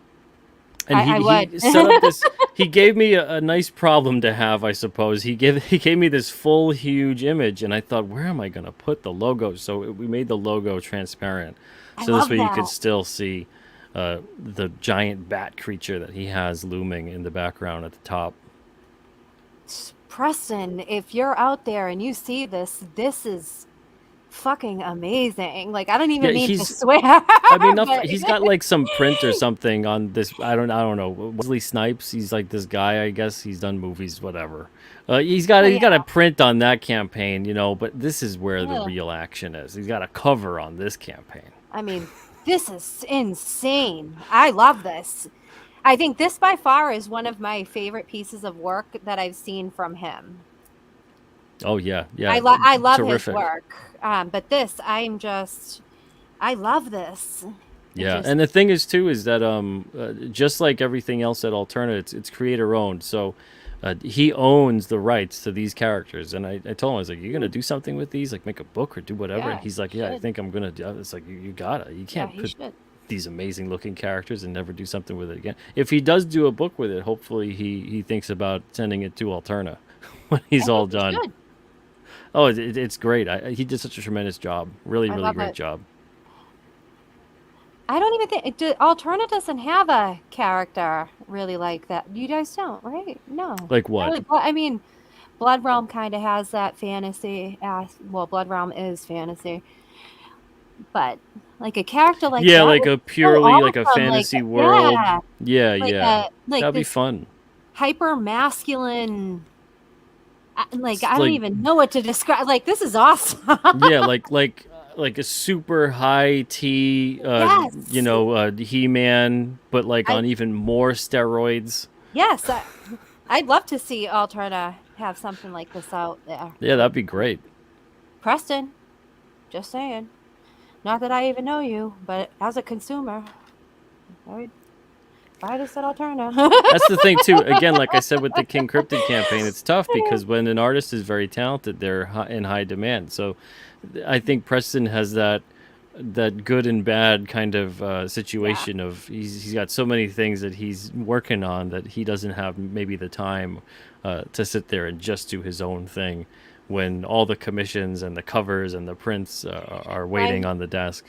and I he would. set up this. He gave me a nice problem to have, I suppose. He gave me this full huge image, and I thought, where am I gonna put the logo? So we made the logo transparent, I so this love way you that. could still see the giant bat creature that he has looming in the background at the top. Preston, if you're out there and you see this, this is fucking amazing. Like I don't Yeah, even mean to he's. swear, I mean, but he's got like some print or something on this. I don't know. Wesley Snipes. He's like this guy. I guess he's done movies, whatever. He's got well, he's got yeah. a print on that campaign, But this is where the Ugh. real action is. He's got a cover on this campaign. I mean, this is insane. I love this. I think this by far is one of my favorite pieces of work that I've seen from him. Oh yeah, I yeah, love his terrific. work. But this, I love this. It Yeah, just and the thing is too is that just like everything else at Alterna, it's creator owned. So he owns the rights to these characters. And I told him, I was like, "You're gonna do something with these, like make a book or do whatever." And yeah, he's he like, "Yeah, I should. think I'm gonna do." It's like you gotta, you Yeah, can't he put should. these amazing looking characters and never do something with it again. If he does do a book with it, hopefully he thinks about sending it to Alterna when I he's all think he done. should. Oh, it's great. He did such a tremendous job. Really, I really love great it. job. I don't even think Alterna doesn't have a character really like that. You guys don't, right? No. Like Not what? really. I mean, Blood Realm kind of has that fantasy. Well, Blood Realm is fantasy, but like a character like Yeah, that like would a be so purely like a awesome. fantasy world. Yeah, Yeah, yeah. like That'd be this fun. hyper masculine. Like I don't Like even know what to describe. Like this is awesome. yeah, like like a super high T, Yes. He-Man, but like I on even more steroids. yes, I'd love to see Alterna have something like this out there. Yeah, that'd be great. Preston, just saying. Not that I even know you, but as a consumer, I would if I just said Alterna. That's the thing too. Again, like I said with the King Cryptid campaign, it's tough because when an artist is very talented, they're in high demand. So I think Preston has that good and bad kind of Yeah. situation of he's got so many things that he's working on that he doesn't have maybe the time to sit there and just do his own thing when all the commissions and the covers and the prints are waiting I on the desk.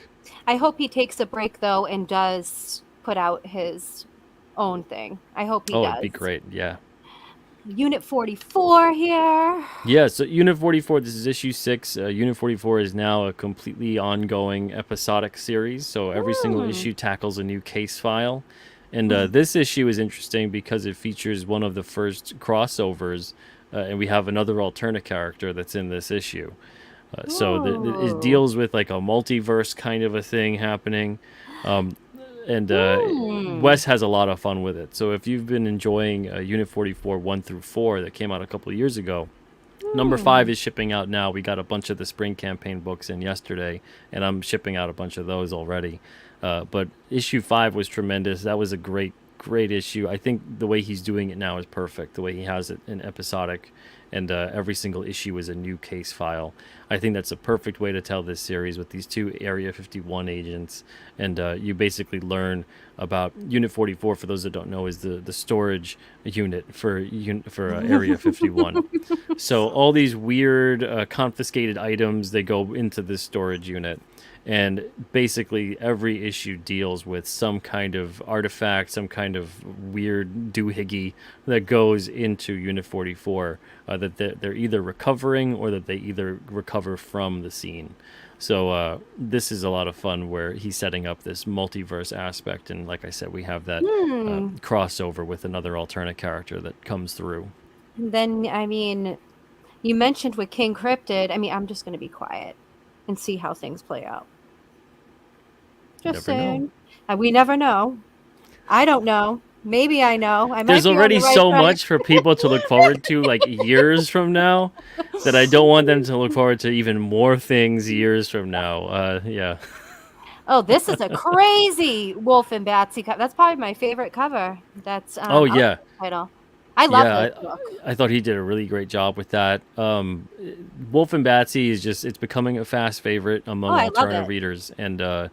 I hope he takes a break though and does put out his own thing. I hope he Oh, it'd be does. great. Yeah. Unit 44 here. Yeah, so Unit 44, this is issue 6. Unit 44 is now a completely ongoing episodic series, so every single Hmm. issue tackles a new case file. And this issue is interesting because it features one of the first crossovers, and we have another alternate character that's in this issue. It Ooh. deals with like a multiverse kind of a thing happening. Um, and Hmm. Wes has a lot of fun with it. So if you've been enjoying Unit 44 1 through 4 that came out a couple of years ago, number 5 Hmm. is shipping out now. We got a bunch of the spring campaign books in yesterday, and I'm shipping out a bunch of those already. But issue 5 was tremendous. That was a great issue. I think the way he's doing it now is perfect. The way he has it in episodic, and every single issue is a new case file. I think that's a perfect way to tell this series with these two Area 51 agents, and you basically learn about Unit 44. For those that don't know, is the storage unit for Area 51. So all these weird confiscated items they go into this storage unit, and basically every issue deals with some kind of artifact, some kind of weird doohickey that goes into Unit 44 that they're either recovering or that they either recover from the scene. So this is a lot of fun where he's setting up this multiverse aspect, and like I said, we have that Hmm. crossover with another alternate character that comes through. And then, I mean, you mentioned with King Cryptid. I mean, I'm just going to be quiet and see how things play out. You Just never know. saying. We never know. I don't know. Maybe I know. I There's might be on already the right so track. much for people to look forward to like years from now that I don't want them to look forward to even more things years from now. Yeah. Oh, this is a crazy Wolf and Batsy cover. That's probably my favorite cover. That's Oh out yeah, in the title. I love yeah. this book. I thought he did a really great job with that. Wolf and Batsy is just it's becoming a fast favorite Oh, among I love alternative it. readers, and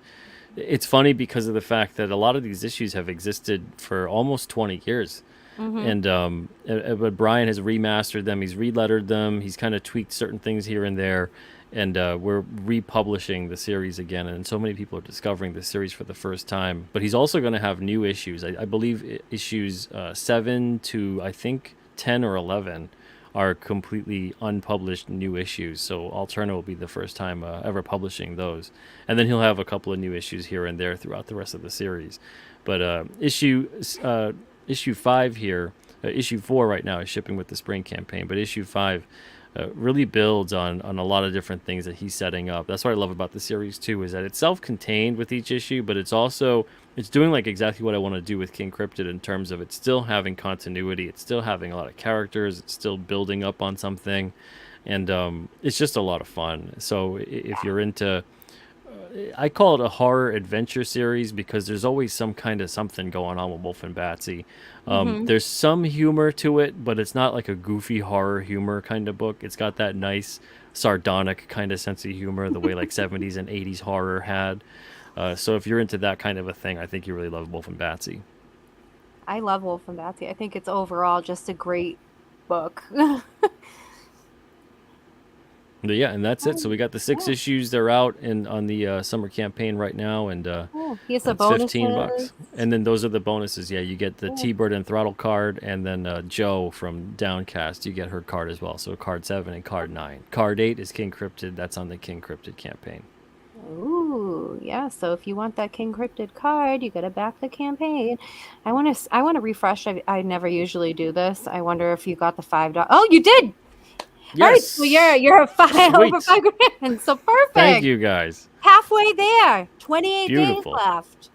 it's funny because of the fact that a lot of these issues have existed for almost 20 years. Mm-hmm. And but Brian has remastered them. He's relettered them. He's kind of tweaked certain things here and there, and we're republishing the series again. And so many people are discovering the series for the first time. But he's also going to have new issues. I believe issues 7 to I think 10 or 11 are completely unpublished new issues. So Alterna will be the first time ever publishing those, and then he'll have a couple of new issues here and there throughout the rest of the series. But issue 5 here, issue 4 right now is shipping with the spring campaign, but issue 5 really builds on a lot of different things that he's setting up. That's what I love about the series too, is that it's self-contained with each issue, but it's doing like exactly what I want to do with King Cryptid in terms of it's still having continuity, it's still having a lot of characters, it's still building up on something, and it's just a lot of fun. So if you're into I call it a horror adventure series because there's always some kind of something going on with Wolf and Batsy. Mm-hmm. There's some humor to it, but it's not like a goofy horror humor kind of book. It's got that nice sardonic kind of sense of humor, the way like 70s and 80s horror had. So if you're into that kind of a thing, I think you really love Wolf and Batsy. I love Wolf and Batsy. I think it's overall just a great book. But yeah, and that's it. So we got the six Yeah. issues. They're out in on the summer campaign right now, and Oh, here's the it's $15. bonuses. And then those are the bonuses. Yeah, you get the Oh, T-Bird and Throttle card, and then Joe from Downcast, you get her card as well. So card 7 and card 9. Card 8 is King Cryptid. That's on the King Cryptid campaign. ooh, yeah. So if you want that King Cryptid card, you gotta back the campaign. I want to refresh. I never usually do this. I wonder if you got the $5. Oh, you did. All right, so Yes. you're five over Sweet. 5 grand. So Thank perfect. you guys. Halfway there. 28 days Beautiful. left.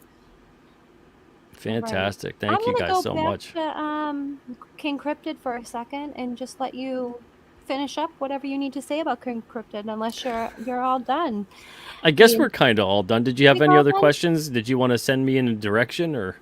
All right. Fantastic. I'm Thank you gonna guys go so back much. to King Cryptid for a second and just let you finish up whatever you need to say about King Cryptid, unless you're all done. I guess We we're kind of all done. Did you have we any all other done. questions? Did you want to send me in a direction or?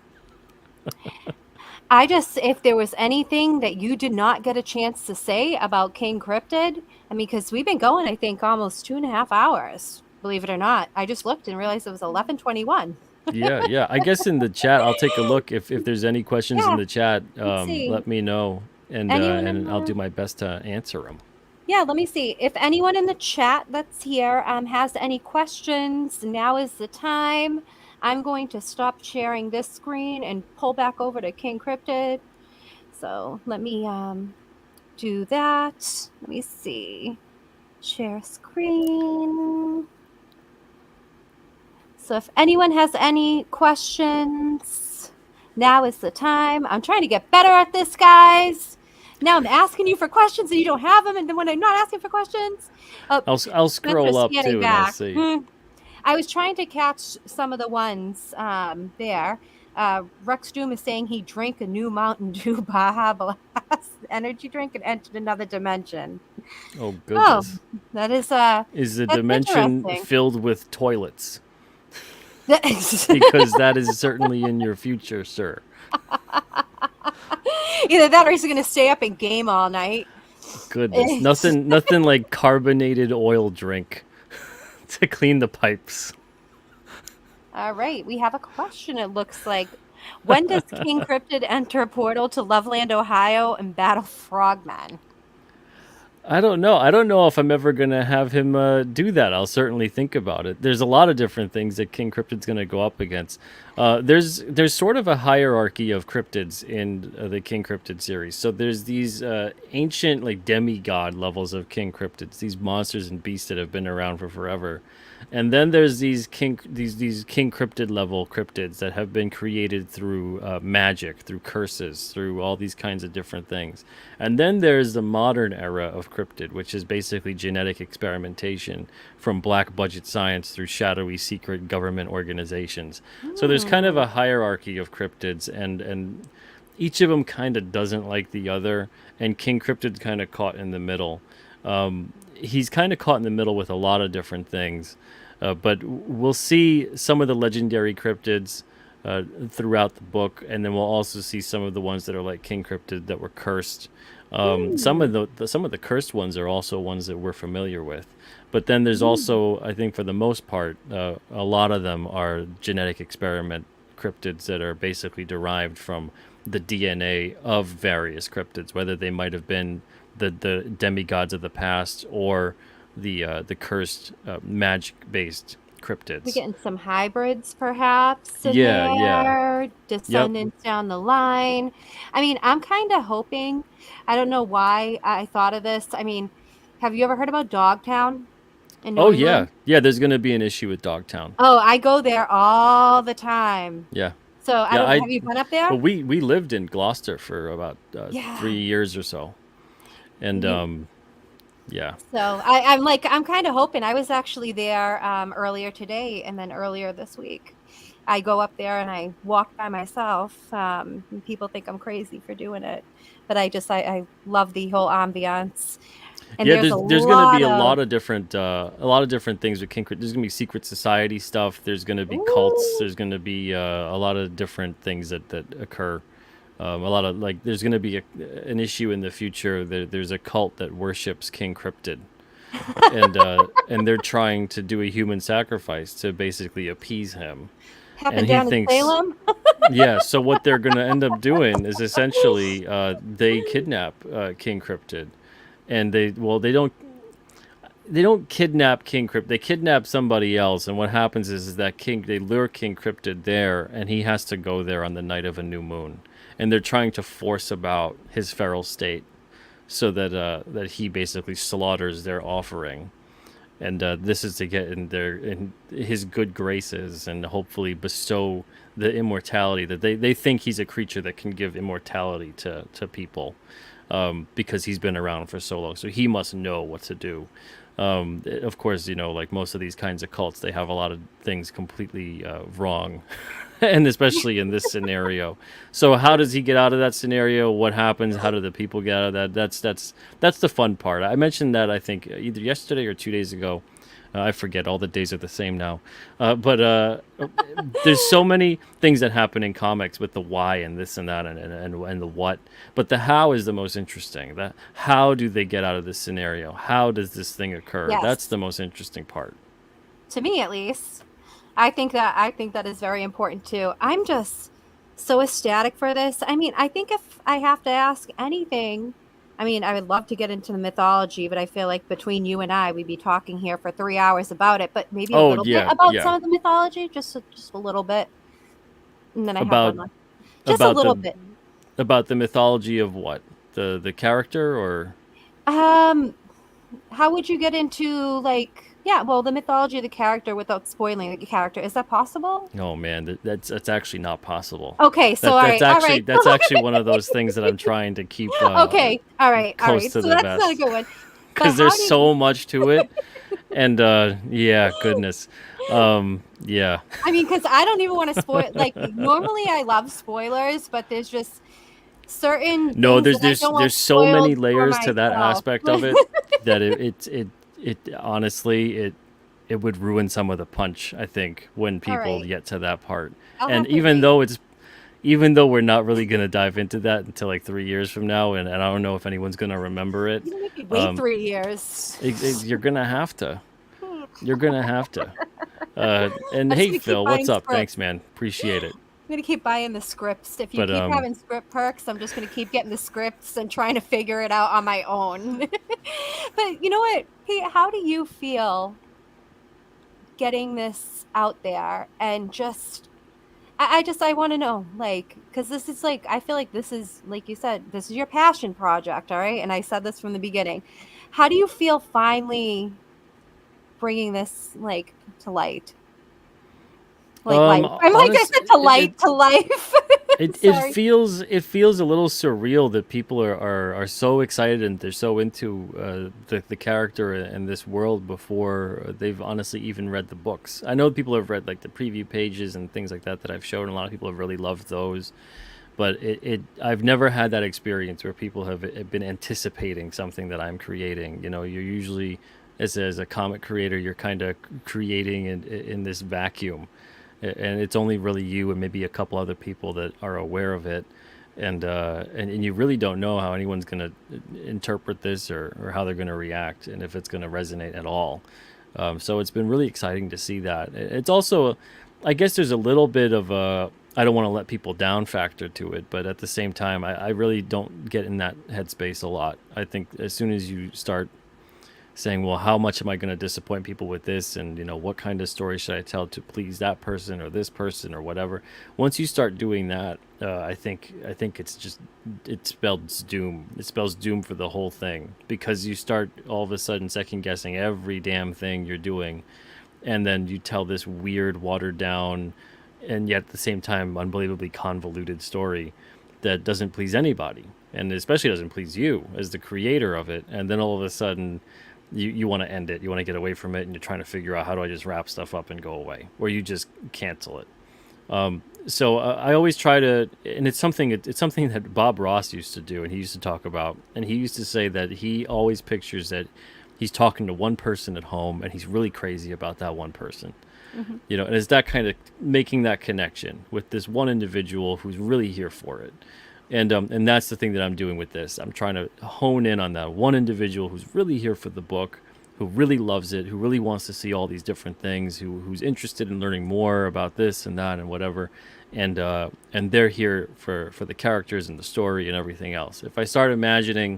I just, if there was anything that you did not get a chance to say about King Cryptid, I mean, because we've been going, I think, almost 2.5 hours. Believe it or not, I just looked and realized it was 11:21. Yeah, yeah. I guess in the chat, I'll take a look if there's any questions in Yeah, the chat. let's see. Let me know, Anyone in and I'll do the my best to answer them. Yeah, let me see. If anyone in the chat that's here has any questions, now is the time. I'm going to stop sharing this screen and pull back over to King Cryptid. So let me do that. Let me see. Share screen. So if anyone has any questions, now is the time. I'm trying to get better at this, guys. Now I'm asking you for questions and you don't have them. And then when I'm not asking for questions, oh, I'll scroll Spencer's up scanning too, and I'll back. see. I was trying to catch some of the ones there. Rex Doom is saying he drank a new Mountain Dew Baja Blast energy drink and entered another dimension. Oh Oh, goodness, that is is the that's dimension interesting. filled with toilets? Because that is certainly in your future, sir. Either that or he's going to stay up and game all night. Goodness, nothing like carbonated oil drink to clean the pipes. All right, we have a question. It looks like, when does King Cryptid enter a portal to Loveland, Ohio, and battle frogmen? I don't know. I don't know if I'm ever gonna have him do that. I'll certainly think about it. There's a lot of different things that King Cryptid's gonna go up against. There's sort of a hierarchy of cryptids in the King Cryptid series. So there's these ancient like demigod levels of King Cryptids, these monsters and beasts that have been around for forever. And then there's these King Cryptid level cryptids that have been created through magic, through curses, through all these kinds of different things. And then there's the modern era of cryptid, which is basically genetic experimentation from black budget science through shadowy secret government organizations. So there's kind of Hmm. a hierarchy of cryptids, and each of them kind of doesn't like the other, and King Cryptid's kind of caught in the middle. He's kind of caught in the middle with a lot of different things. But we'll see some of the legendary cryptids throughout the book, and then we'll also see some of the ones that are like King Cryptid that were cursed. Some Hmm. of some of the cursed ones are also ones that we're familiar with. But then there's Hmm. also, I think, for the most part, a lot of them are genetic experiment cryptids that are basically derived from the DNA of various cryptids, whether they might have been the demigods of the past or the cursed magic based We're cryptids. getting some hybrids perhaps in Yeah, yeah, there, yep. descendants down the line. I mean, I'm kind of hoping, I don't know why I thought of this. I mean, have you ever heard about Dogtown in New Oh yeah, England? yeah. There's gonna be an issue with Dogtown. Oh, I go there all the time. Yeah, So I yeah. don't, have you been up there? Well, we lived in Gloucester for about Yeah. 3 years or so, and You, yeah. so I'm kind of hoping. I was actually there earlier today and then earlier this week. I go up there and I walk by myself. And people think I'm crazy for doing it, but I love the whole ambiance. And Yeah, there's a there's gonna be lot of a lot of different things with King. There's gonna be secret society stuff. There's gonna be cults. ooh, There's gonna be a lot of different things that occur. A lot of like there's gonna be an issue in the future. There's a cult that worships King Cryptid, and they're trying to do a human sacrifice to basically appease him. And happened he down in thinks, Salem. yeah. So what they're gonna end up doing is essentially they kidnap King Cryptid, and they don't kidnap King Crypt. They kidnap somebody else, and what happens is that they lure King Cryptid there, and he has to go there on the night of a new moon, and they're trying to force about his feral state so that he basically slaughters their offering, and this is to get in his good graces and hopefully bestow the immortality that they think he's a creature that can give immortality to people. because he's been around for so long. So he must know what to do. Of course, like most of these kinds of cults, they have a lot of things completely wrong, and especially in this scenario. So how does he get out of that scenario? What happens? How do the people get out of that? That's the fun part. I mentioned that I think either yesterday or 2 days ago. I forget. All the days are the same now. But there's so many things that happen in comics with the why and this and that and the what. But the how is the most interesting. That how do they get out of this scenario? How does this thing occur? That's Yes, the most interesting part. to me at least. I think that is very important too. I'm just so ecstatic for this. I mean, I think if I have to ask anything, I mean, I would love to get into the mythology, but I feel like between you and I, we'd be talking here for 3 hours about it. But maybe a Oh little bit yeah, about yeah. some of the mythology, just a little bit, and then I have About one left. Just a about little the bit. about the mythology of what? The character or Um, how would you get into like, yeah, well, the mythology of the character without spoiling the character? Is that possible? oh man, that's actually not possible. Okay, so That all that's right, all actually right. that's actually one of those things that I'm trying to keep Okay, all right, all close right. to So the that's not a vest good one. But because there's how do so much to it, and yeah, goodness, yeah. I mean, because I don't even want to spoil. Like normally, I love spoilers, but there's just certain No, things there's that I there's don't want there's so spoiled many for layers to that myself. aspect of it that it honestly it would ruin some of the punch, I think, when All people right, get to that part. I'll And have to wait. even though we're not really gonna dive into that until like 3 years from now, and I don't know if anyone's gonna remember it, You don't make me wait um, 3 years. you're gonna have to. I'm You're gonna have to. And just hey, gonna keep Phil, what's buying up? Thanks, scripts. man. Appreciate it. I'm gonna keep buying the scripts. If you But keep having script perks, I'm just gonna keep getting the scripts and trying to figure it out on my own. But you know what, Pete? How do you feel getting this out there and just I want to know, like, because this is like, I feel like this is, like you said, this is your passion project, all right? And I said this from the beginning. How do you feel finally bringing this, like, to light? Like, life. I'm like, I honest, said to light, to life. Sorry. it feels a little surreal that people are so excited and they're so into the character and this world before they've honestly even read the books. I know people have read like the preview pages and things like that I've shown. A lot of people have really loved those, but I've never had that experience where people have been anticipating something that I'm creating. You're usually as a comic creator, you're kind of creating in this vacuum, and it's only really you and maybe a couple other people that are aware of it, and you really don't know how anyone's going to interpret this or how they're going to react and if it's going to resonate at all. So it's been really exciting to see that. It's also, I guess, there's a little bit of a I don't want to let people down factor to it, but at the same time, I really don't get in that headspace a lot. I think as soon as you start saying, well, how much am I going to disappoint people with this? And, what kind of story should I tell to please that person or this person or whatever? Once you start doing that, I think it spells doom. It spells doom for the whole thing because you start all of a sudden second guessing every damn thing you're doing. And then you tell this weird, watered down, and yet at the same time, unbelievably convoluted story that doesn't please anybody. And especially doesn't please you as the creator of it. And then all of a sudden, you want to end it. You want to get away from it, and you're trying to figure out how do I just wrap stuff up and go away, or you just cancel it. So I always try to, and it's something that Bob Ross used to do, and he used to talk about, and he used to say that he always pictures that he's talking to one person at home, and he's really crazy about that one person. Mhm. And it's that kind of making that connection with this one individual who's really here for it. And that's the thing that I'm doing with this. I'm trying to hone in on that one individual who's really here for the book, who really loves it, who really wants to see all these different things, who's interested in learning more about this and that and whatever, and they're here for the characters and the story and everything else. If I start imagining,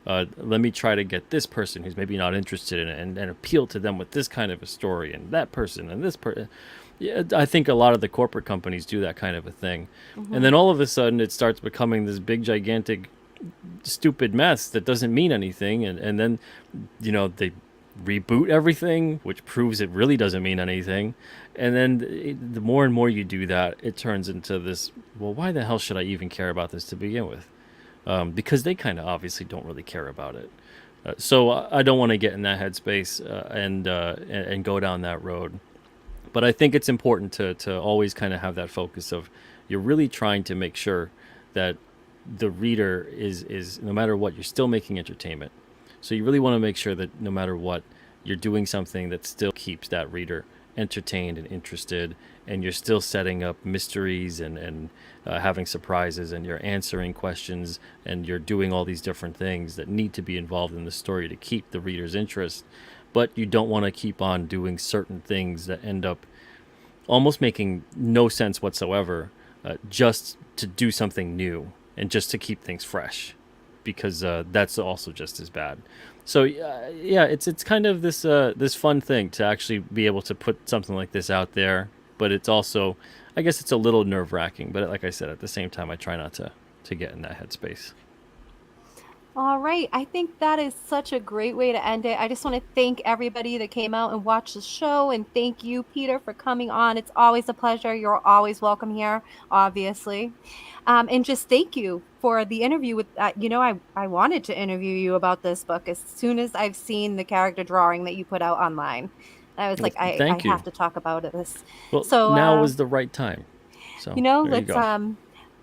let me try to get this person who's maybe not interested in it and appeal to them with this kind of a story and that person and this person. Yeah, I think a lot of the corporate companies do that kind of a thing. And Mhm. then all of a sudden it starts becoming this big, gigantic, stupid mess that doesn't mean anything. And then, they reboot everything, which proves it really doesn't mean anything. And then the more and more you do that, it turns into this, well, why the hell should I even care about this to begin with? because they kind of obviously don't really care about it. So I don't want to get in that headspace and go down that road. But I think it's important to always kind of have that focus of you're really trying to make sure that the reader is no matter what, you're still making entertainment. So you really want to make sure that no matter what, you're doing something that still keeps that reader entertained and interested, and you're still setting up mysteries and having surprises, and you're answering questions, and you're doing all these different things that need to be involved in the story to keep the reader's interest. But you don't want to keep on doing certain things that end up almost making no sense whatsoever, just to do something new and just to keep things fresh, because that's also just as bad. So yeah, it's kind of this fun thing to actually be able to put something like this out there, but it's also, I guess it's a little nerve wracking. But like I said, at the same time, I try not to get in that headspace. All right. I think that is such a great way to end it. I just want to thank everybody that came out and watched the show. And thank you, Peter, for coming on. It's always a pleasure. You're always welcome here, obviously. And just thank you for the interview with, I wanted to interview you about this book as soon as I've seen the character drawing that you put out online. I was Well, like, I thank you. have to talk about this. Well, So, now was the right time. So there you let's go.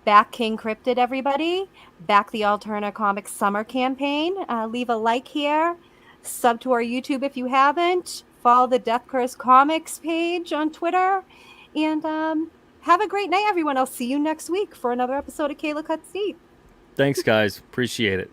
back King Cryptid, everybody. Back the Alterna Comics Summer Campaign. Leave a like here. Sub to our YouTube if you haven't. Follow the Death Curse Comics page on Twitter. And have a great night, everyone. I'll see you next week for another episode of Kayla Cuts Deep. Thanks, guys. Appreciate it.